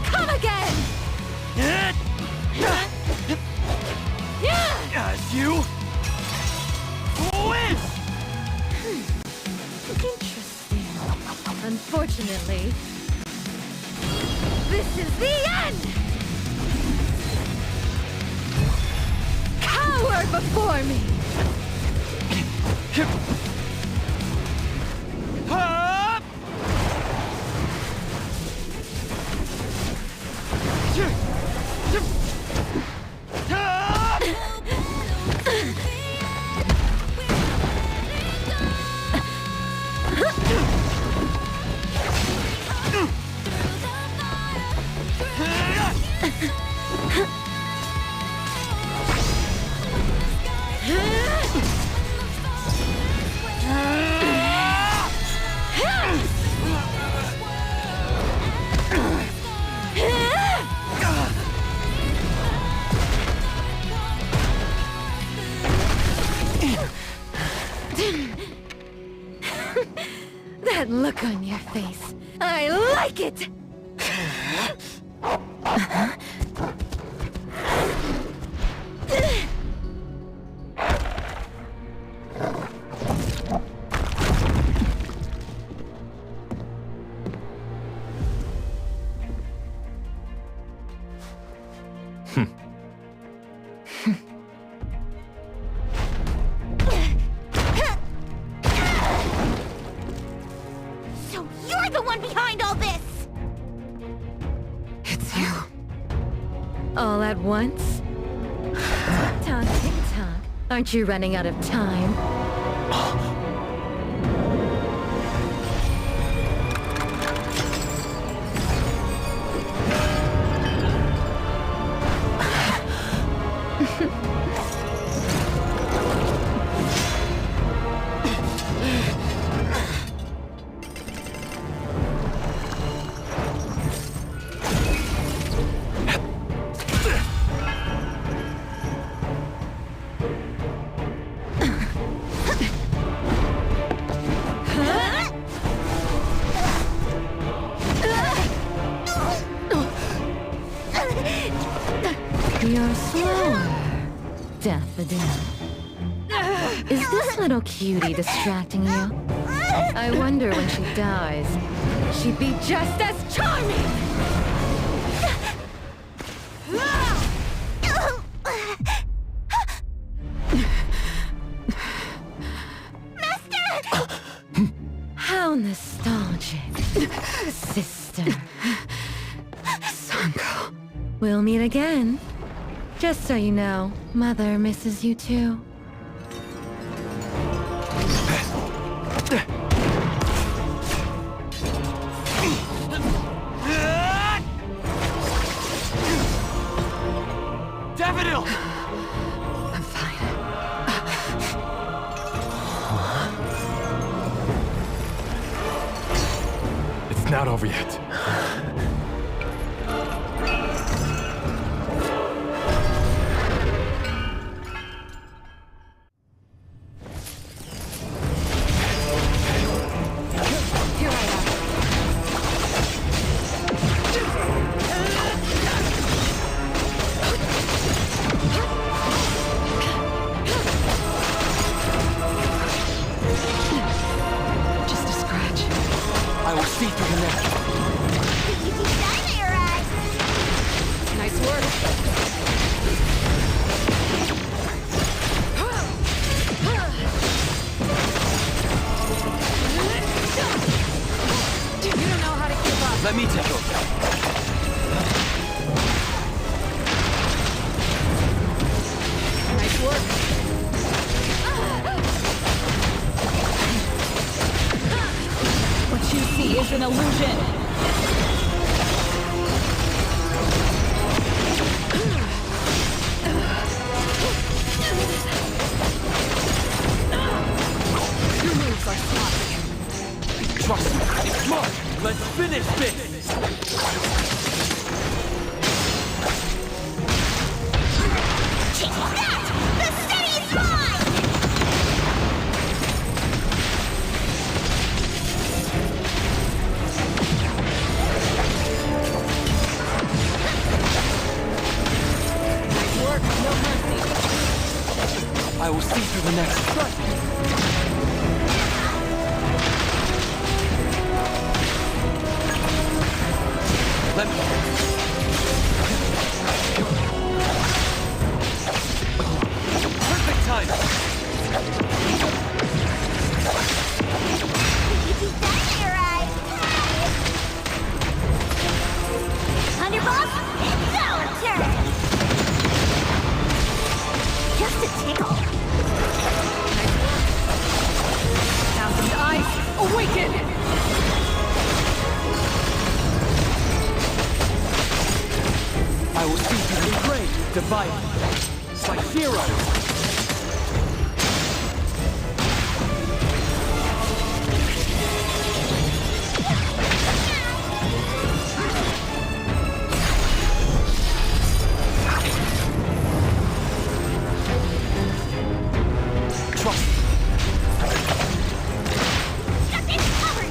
Come again! As you win! Interesting. Unfortunately, this is the end! Cower before me! Up! That look on your face. I like it! So you're the one behind all this! It's you. All at once? Tick-tock, tick-tock. Aren't you running out of time? You're slower, Daffodil. Is this little cutie distracting you? I wonder when she dies, she'd be just as charming! How nostalgic, sister. Sanko. We'll meet again. Just so you know, Mother misses you too. Daffodil! I'm fine. It's not over yet. Let me take over. Nice work. What you see is an illusion. Your moves are sloppy. Trust me, it's smart. Let's finish this! Take that! The city is mine! Nice work, no mercy. I will see through the next. Trust me. Let me... Perfect time! Thunderbolt, it's our turn! Just a tickle. Nice work. Thousand eyes, awaken! I will see through the great divide by Hethereau. Shut this cover!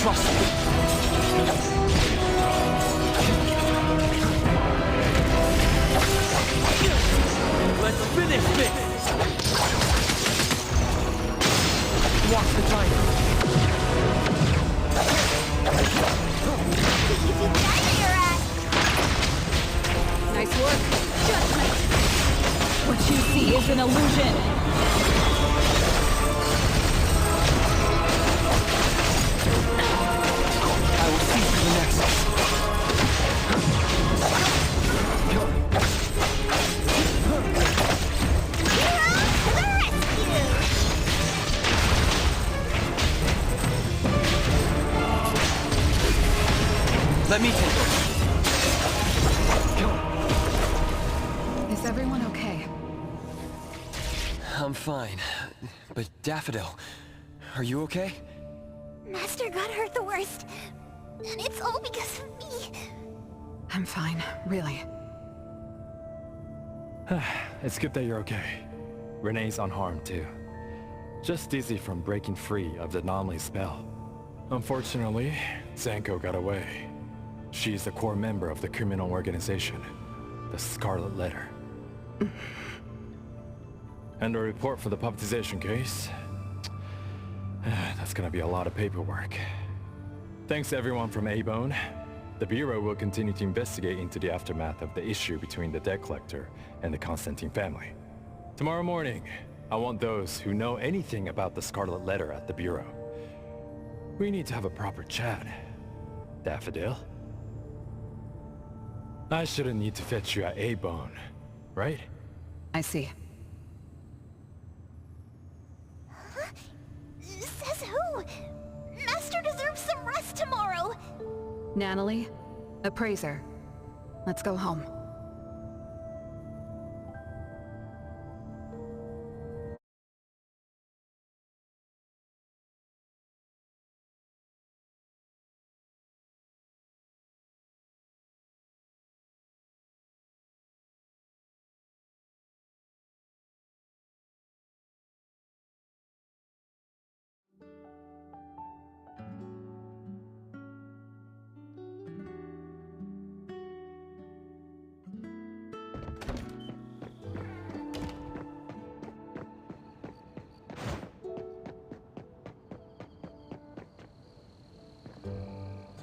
Trust me. Let's finish this! Watch the timing. Nice work. Judgment. What you see is an illusion. I will see to the Nexus. Let me take it. Is everyone okay? I'm fine. But Daffodil, are you okay? Master got hurt the worst. And it's all because of me. I'm fine, really. It's good that you're okay. Renee's unharmed too. Just dizzy from breaking free of the anomaly spell. Unfortunately, Zanko got away. She's the core member of the criminal organization, the Scarlet Letter. And a report for the puppetization case. That's gonna be a lot of paperwork. Thanks to everyone from Eibon. The Bureau will continue to investigate into the aftermath of the issue between the debt collector and the Constantine family. Tomorrow morning, I want those who know anything about the Scarlet Letter at the Bureau. We need to have a proper chat. Daffodil? I shouldn't need to fetch you at Eibon, right? I see. Huh? Says who? Master deserves some rest tomorrow. Natalie, appraiser. Let's go home.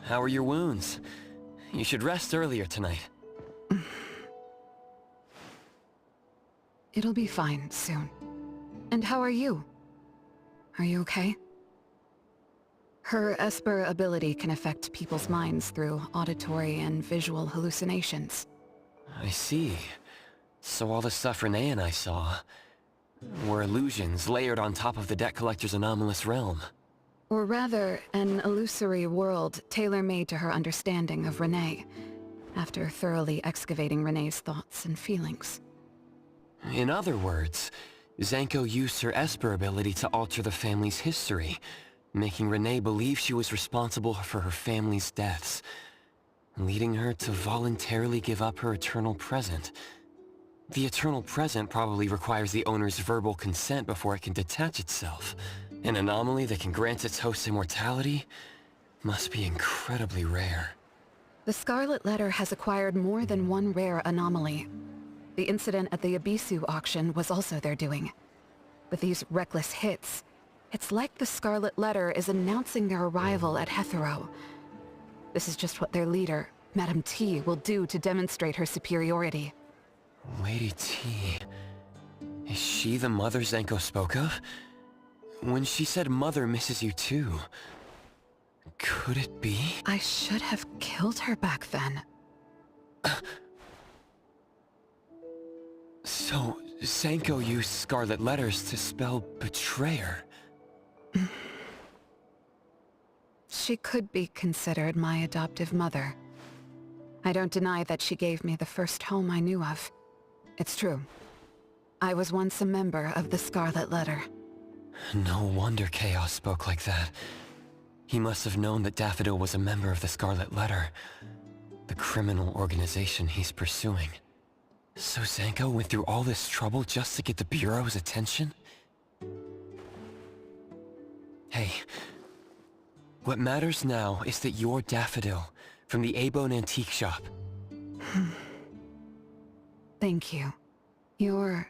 How are your wounds? You should rest earlier tonight. It'll be fine soon. And how are you? Are you okay? Her Esper ability can affect people's minds through auditory and visual hallucinations. I see. So all the stuff Renee and I saw were illusions layered on top of the debt collector's anomalous realm. Or rather, an illusory world tailor-made to her understanding of Renee, after thoroughly excavating Renee's thoughts and feelings. In other words, Zanko used her Esper ability to alter the family's history, making Renee believe she was responsible for her family's deaths, leading her to voluntarily give up her eternal present. The eternal present probably requires the owner's verbal consent before it can detach itself. An anomaly that can grant its host immortality must be incredibly rare. The Scarlet Letter has acquired more than one rare anomaly. The incident at the Abisu auction was also their doing. With these reckless hits, it's like the Scarlet Letter is announcing their arrival at Hethereau. This is just what their leader, Madame T, will do to demonstrate her superiority. Lady T... Is she the mother Zanko spoke of? When she said Mother misses you too, could it be? I should have killed her back then. So, Zanko used Scarlet Letters to spell betrayer. She could be considered my adoptive mother. I don't deny that she gave me the first home I knew of. It's true. I was once a member of the Scarlet Letter. No wonder Chaos spoke like that. He must have known that Daffodil was a member of the Scarlet Letter, the criminal organization he's pursuing. So Zanko went through all this trouble just to get the Bureau's attention? Hey, What matters now is that you're Daffodil, from the Eibon antique shop. Thank you. You're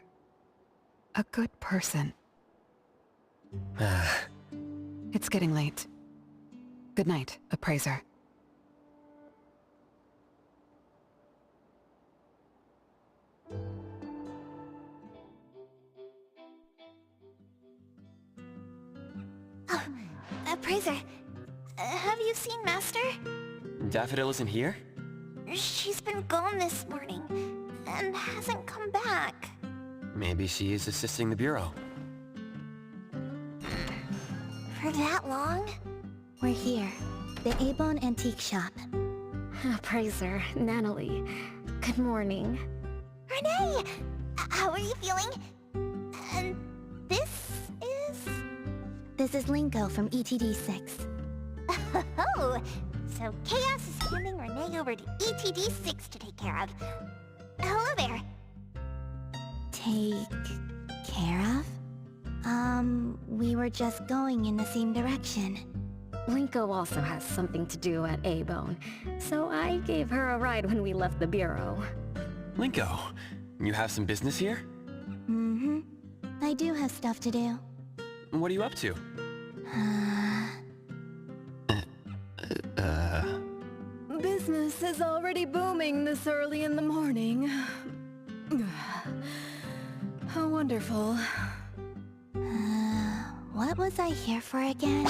a good person. It's getting late. Good night, appraiser. Oh, appraiser, have you seen Master? Daffodil isn't here? She's been gone this morning, and hasn't come back. Maybe she is assisting the Bureau. For that long? We're here. The Eibon Antique Shop. Appraiser, Natalie. Good morning. Renee! How are you feeling? And this is... This is Linko from ETD6. Oh, so Chaos is handing Renee over to ETD6 to take care of. Hello there. Take care of? We were just going in the same direction. Linko also has something to do at Eibon, so I gave her a ride when we left the Bureau. Linko, you have some business here? Mm-hmm. I do have stuff to do. What are you up to? Business is already booming this early in the morning. How wonderful. What was I here for again?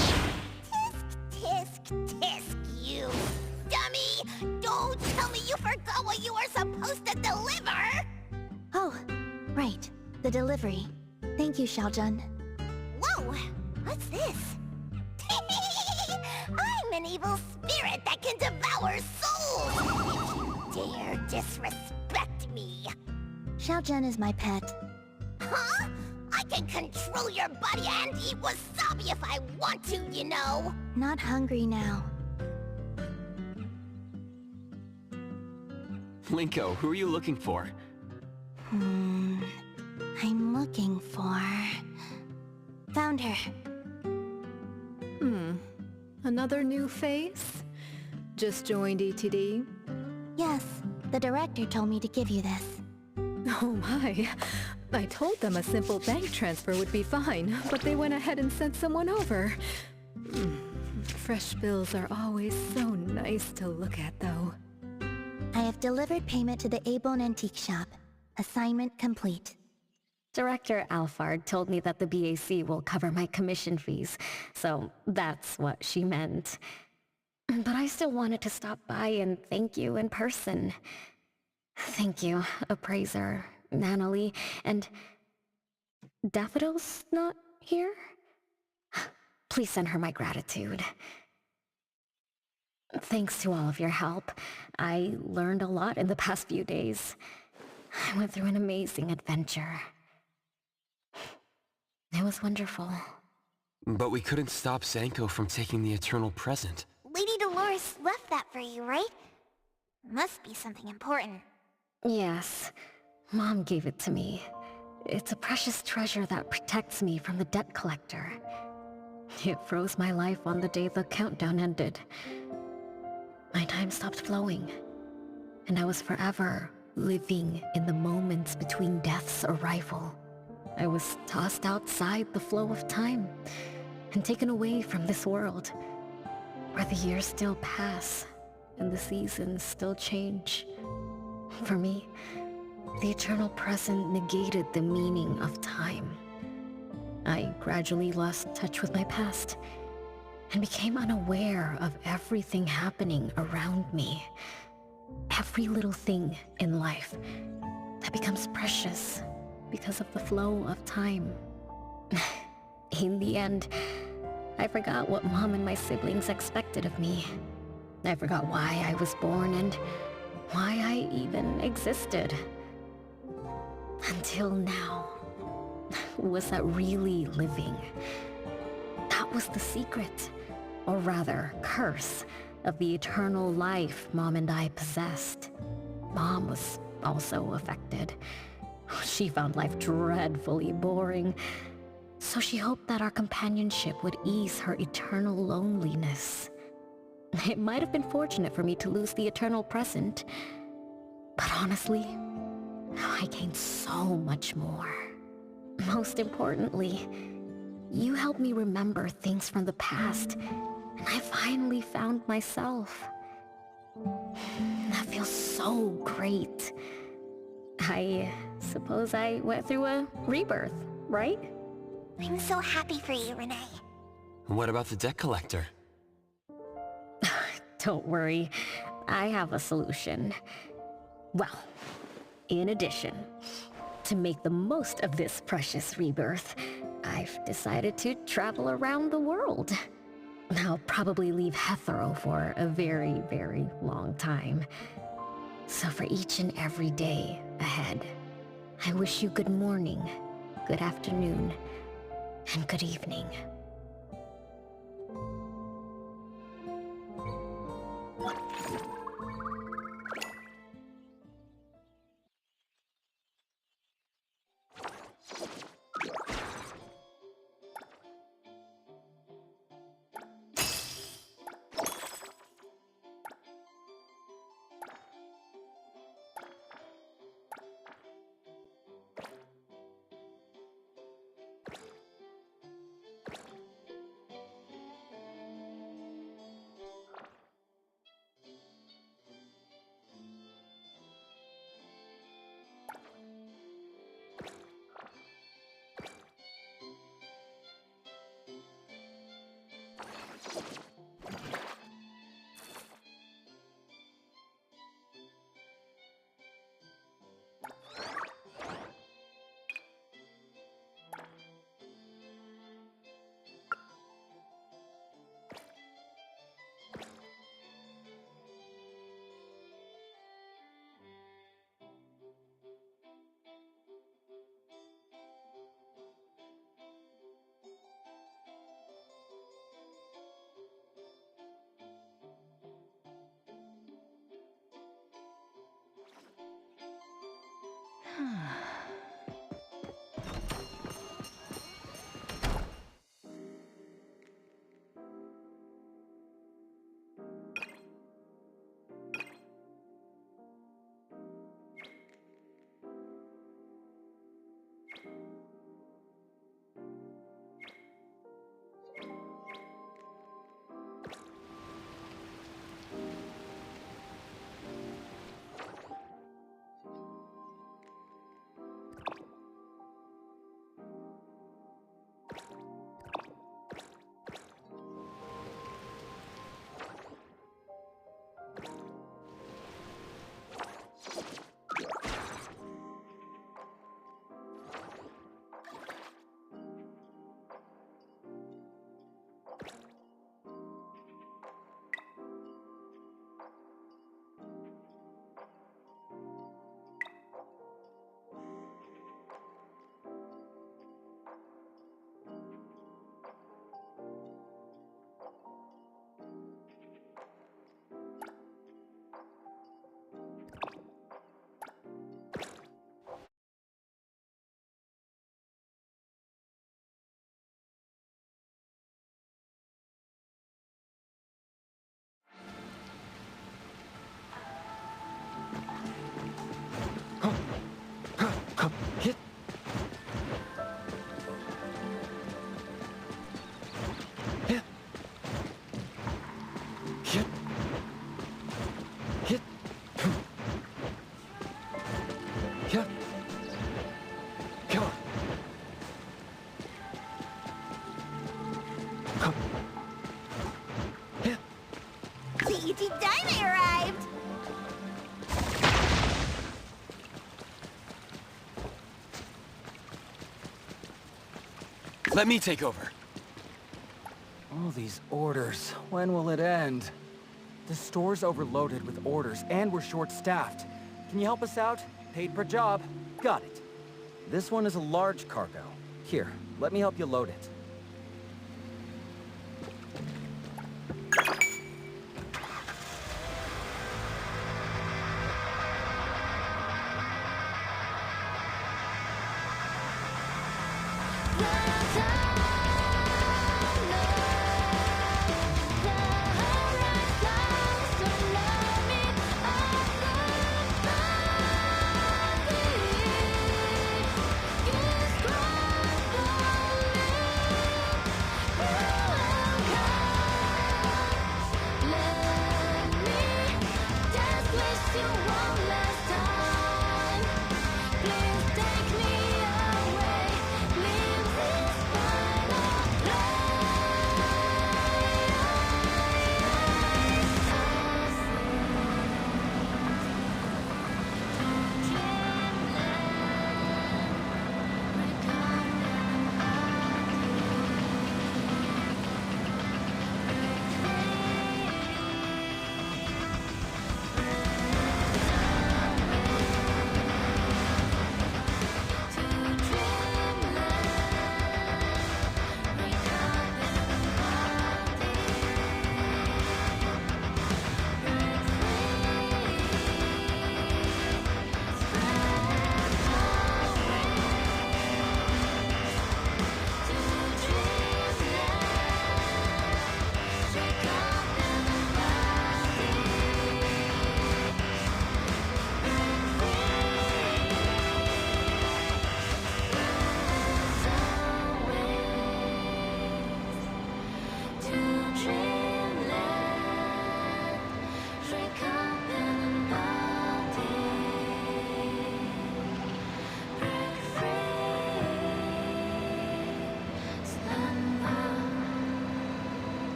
Tisk, tisk, you dummy! Don't tell me you forgot what you were supposed to deliver! Oh, right. The delivery. Thank you, Xiaojun. Whoa! What's this? I'm an evil spirit that can devour souls! If you dare disrespect me! Xiaojun is my pet. Huh? I can control your body and eat wasabi if I want to, you know! Not hungry now. Linko, who are you looking for? I'm looking for... Found her. Another new face? Just joined ETD? Yes, the director told me to give you this. Oh my. I told them a simple bank transfer would be fine, but they went ahead and sent someone over. Fresh bills are always so nice to look at, though. I have delivered payment to the Eibon Antique Shop. Assignment complete. Director Alfard told me that the BAC will cover my commission fees, so that's what she meant. But I still wanted to stop by and thank you in person. Thank you, appraiser, Natalie, and... Daffodil's not here? Please send her my gratitude. Thanks to all of your help. I learned a lot in the past few days. I went through an amazing adventure. It was wonderful. But we couldn't stop Zanko from taking the Eternal Present. Lady Dolores left that for you, right? Must be something important. Yes. Mom gave it to me. It's a precious treasure that protects me from the debt collector. It froze my life on the day the countdown ended. My time stopped flowing, and I was forever living in the moments between death's arrival. I was tossed outside the flow of time, and taken away from this world, where the years still pass, and the seasons still change. For me, the eternal present negated the meaning of time. I gradually lost touch with my past, and became unaware of everything happening around me. Every little thing in life that becomes precious because of the flow of time. In the end, I forgot what Mom and my siblings expected of me. I forgot why I was born and why I even existed. Until now. Was that really living? That was the secret, or rather, curse, of the eternal life Mom and I possessed. Mom was also affected. She found life dreadfully boring. So she hoped that our companionship would ease her eternal loneliness. It might have been fortunate for me to lose the eternal present, but honestly, I gained so much more. Most importantly, you helped me remember things from the past, and I finally found myself. That feels so great. I suppose I went through a rebirth, right? I'm so happy for you, Renee. What about the debt collector? Don't worry, I have a solution. Well, in addition, to make the most of this precious rebirth, I've decided to travel around the world. I'll probably leave Hethereau for a very, very long time. So for each and every day ahead, I wish you good morning, good afternoon, and good evening. BT Dynamite arrived! Let me take over. All these orders, when will it end? The store's overloaded with orders, and we're short-staffed. Can you help us out? Paid per job. Got it. This one is a large cargo. Here, let me help you load it. Gacha!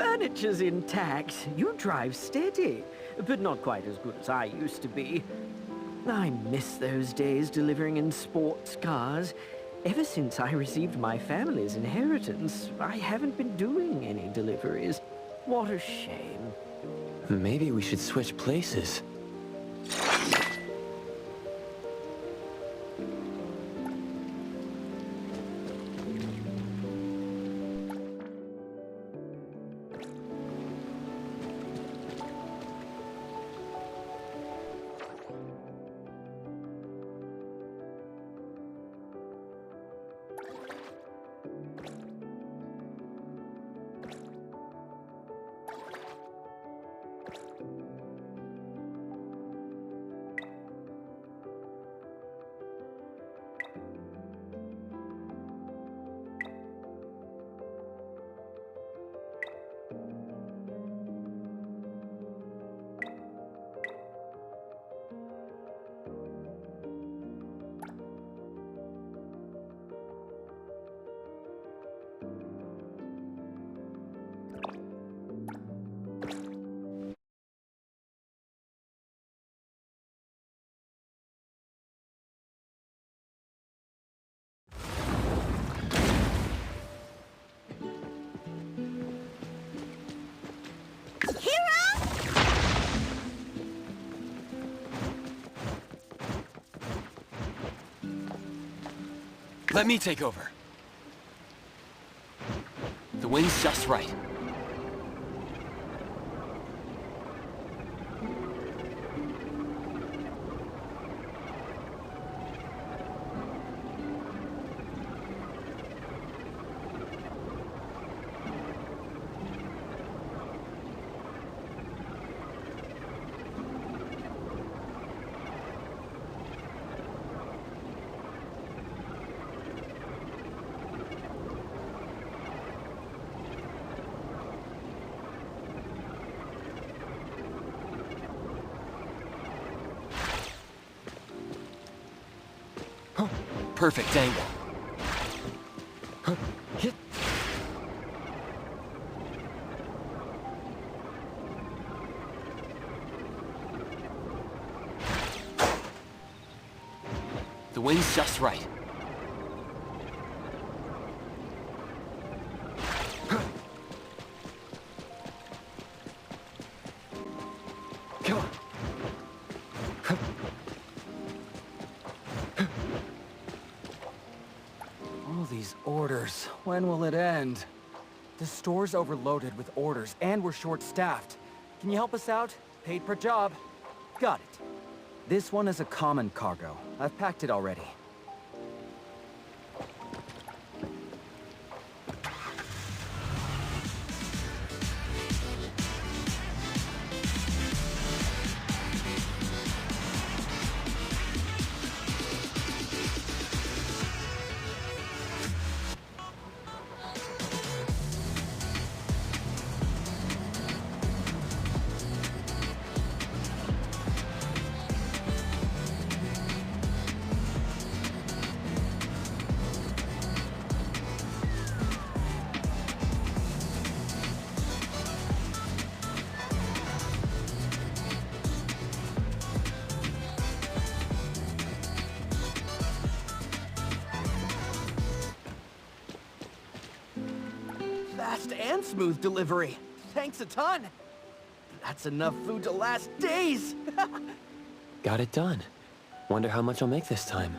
furniture's intact. You drive steady, but not quite as good as I used to be. I miss those days delivering in sports cars. Ever since I received my family's inheritance, I haven't been doing any deliveries. What a shame. Maybe we should switch places. Let me take over. The wind's just right. Perfect angle. Hit. The wind's just right. Come on. All these orders. When will it end? The store's overloaded with orders, and we're short-staffed. Can you help us out? Paid per job. Got it. This one is a common cargo. I've packed it already. Fast and smooth delivery. Thanks a ton. That's enough food to last days. Got it done. Wonder how much I'll make this time.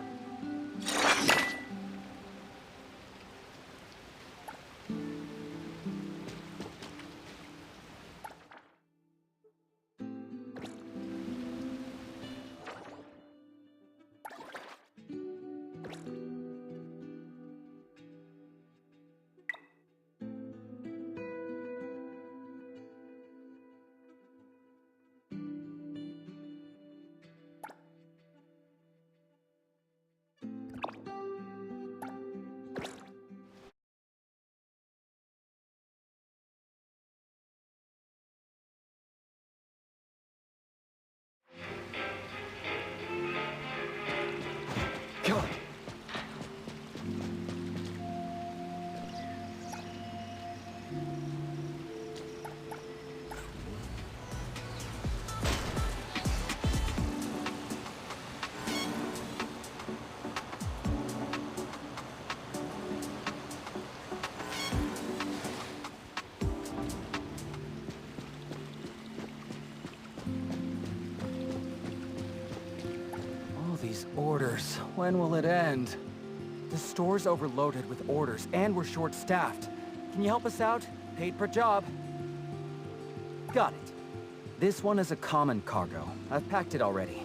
orders, when will it end? The store's overloaded with orders, and we're short-staffed. Can you help us out? Paid per job. Got it. This one is a common cargo. I've packed it already.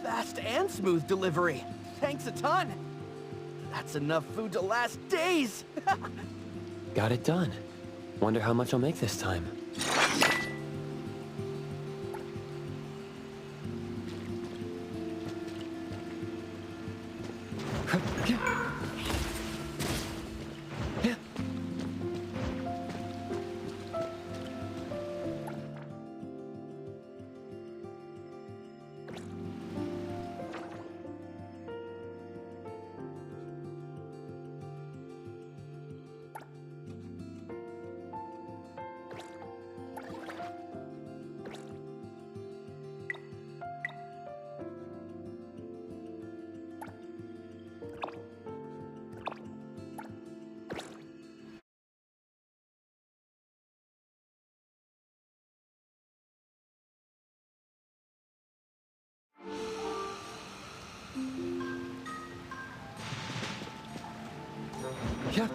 Fast and smooth delivery. Thanks a ton. That's enough food to last days. Got it done. Wonder how much I'll make this time. Yeah.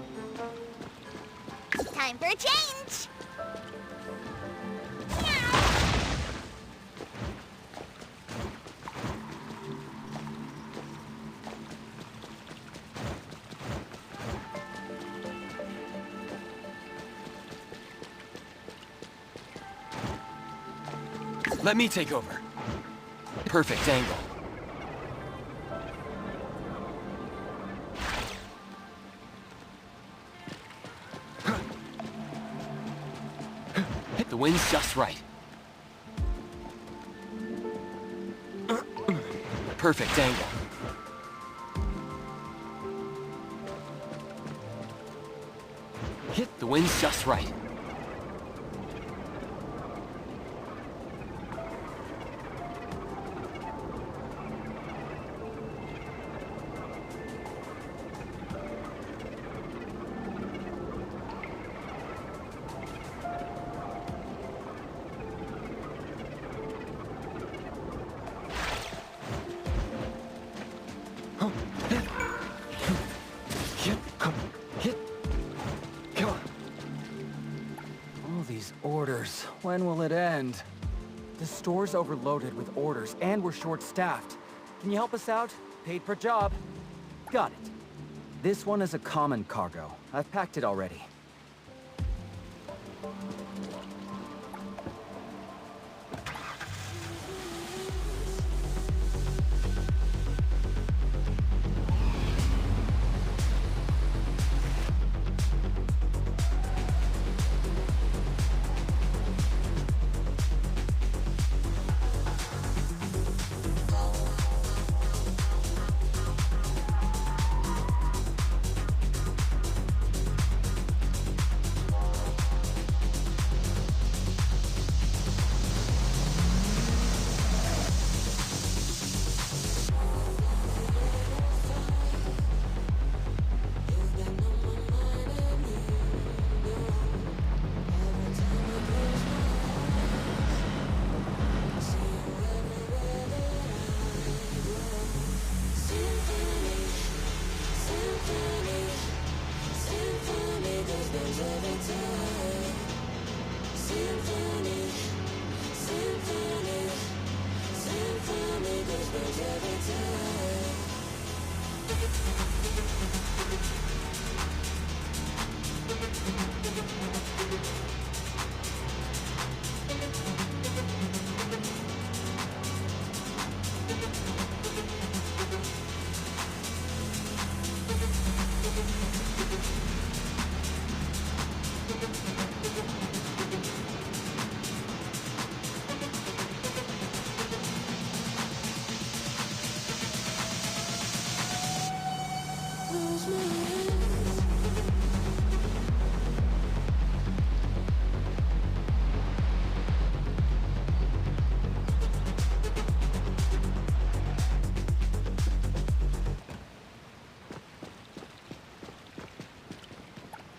Time for a change! Let me take over. Perfect angle. The wind's just right. Perfect angle. Hit the wind's just right. When will it end? The store's overloaded with orders, and we're short-staffed. Can you help us out? Paid per job. Got it. This one is a common cargo. I've packed it already.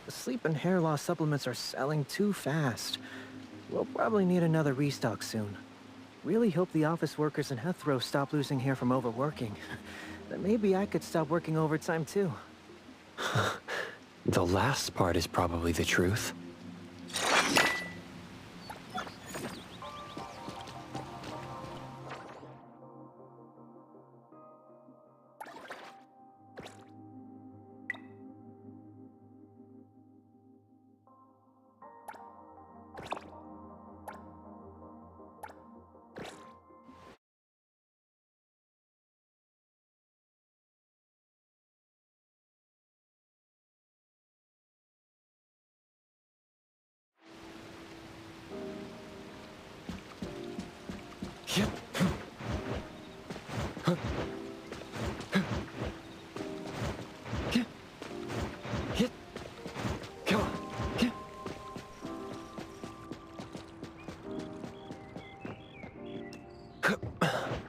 Sleep and hair loss supplements are selling too fast. We'll probably need another restock soon. Really hope the office workers in Hethereau stop losing hair from overworking. Then maybe I could stop working overtime too. The last part is probably the truth.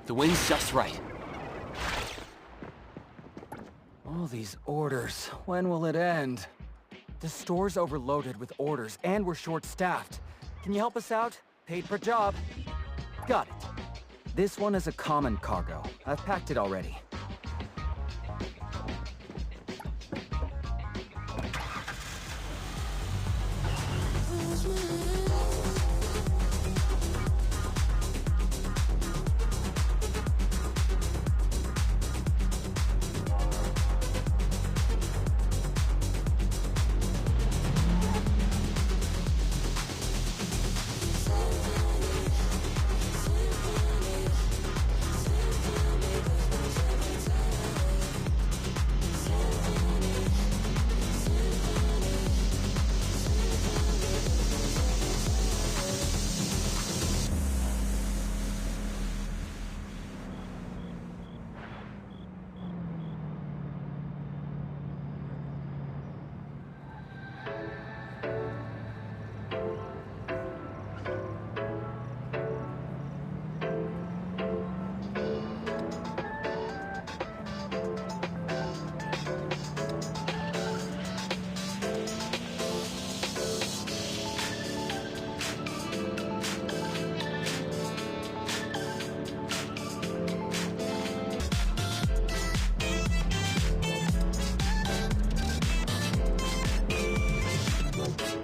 The wind's just right. All these orders. When will it end? The store's overloaded with orders, and we're short-staffed. Can you help us out? Paid per job. Got it. This one is a common cargo. I've packed it already.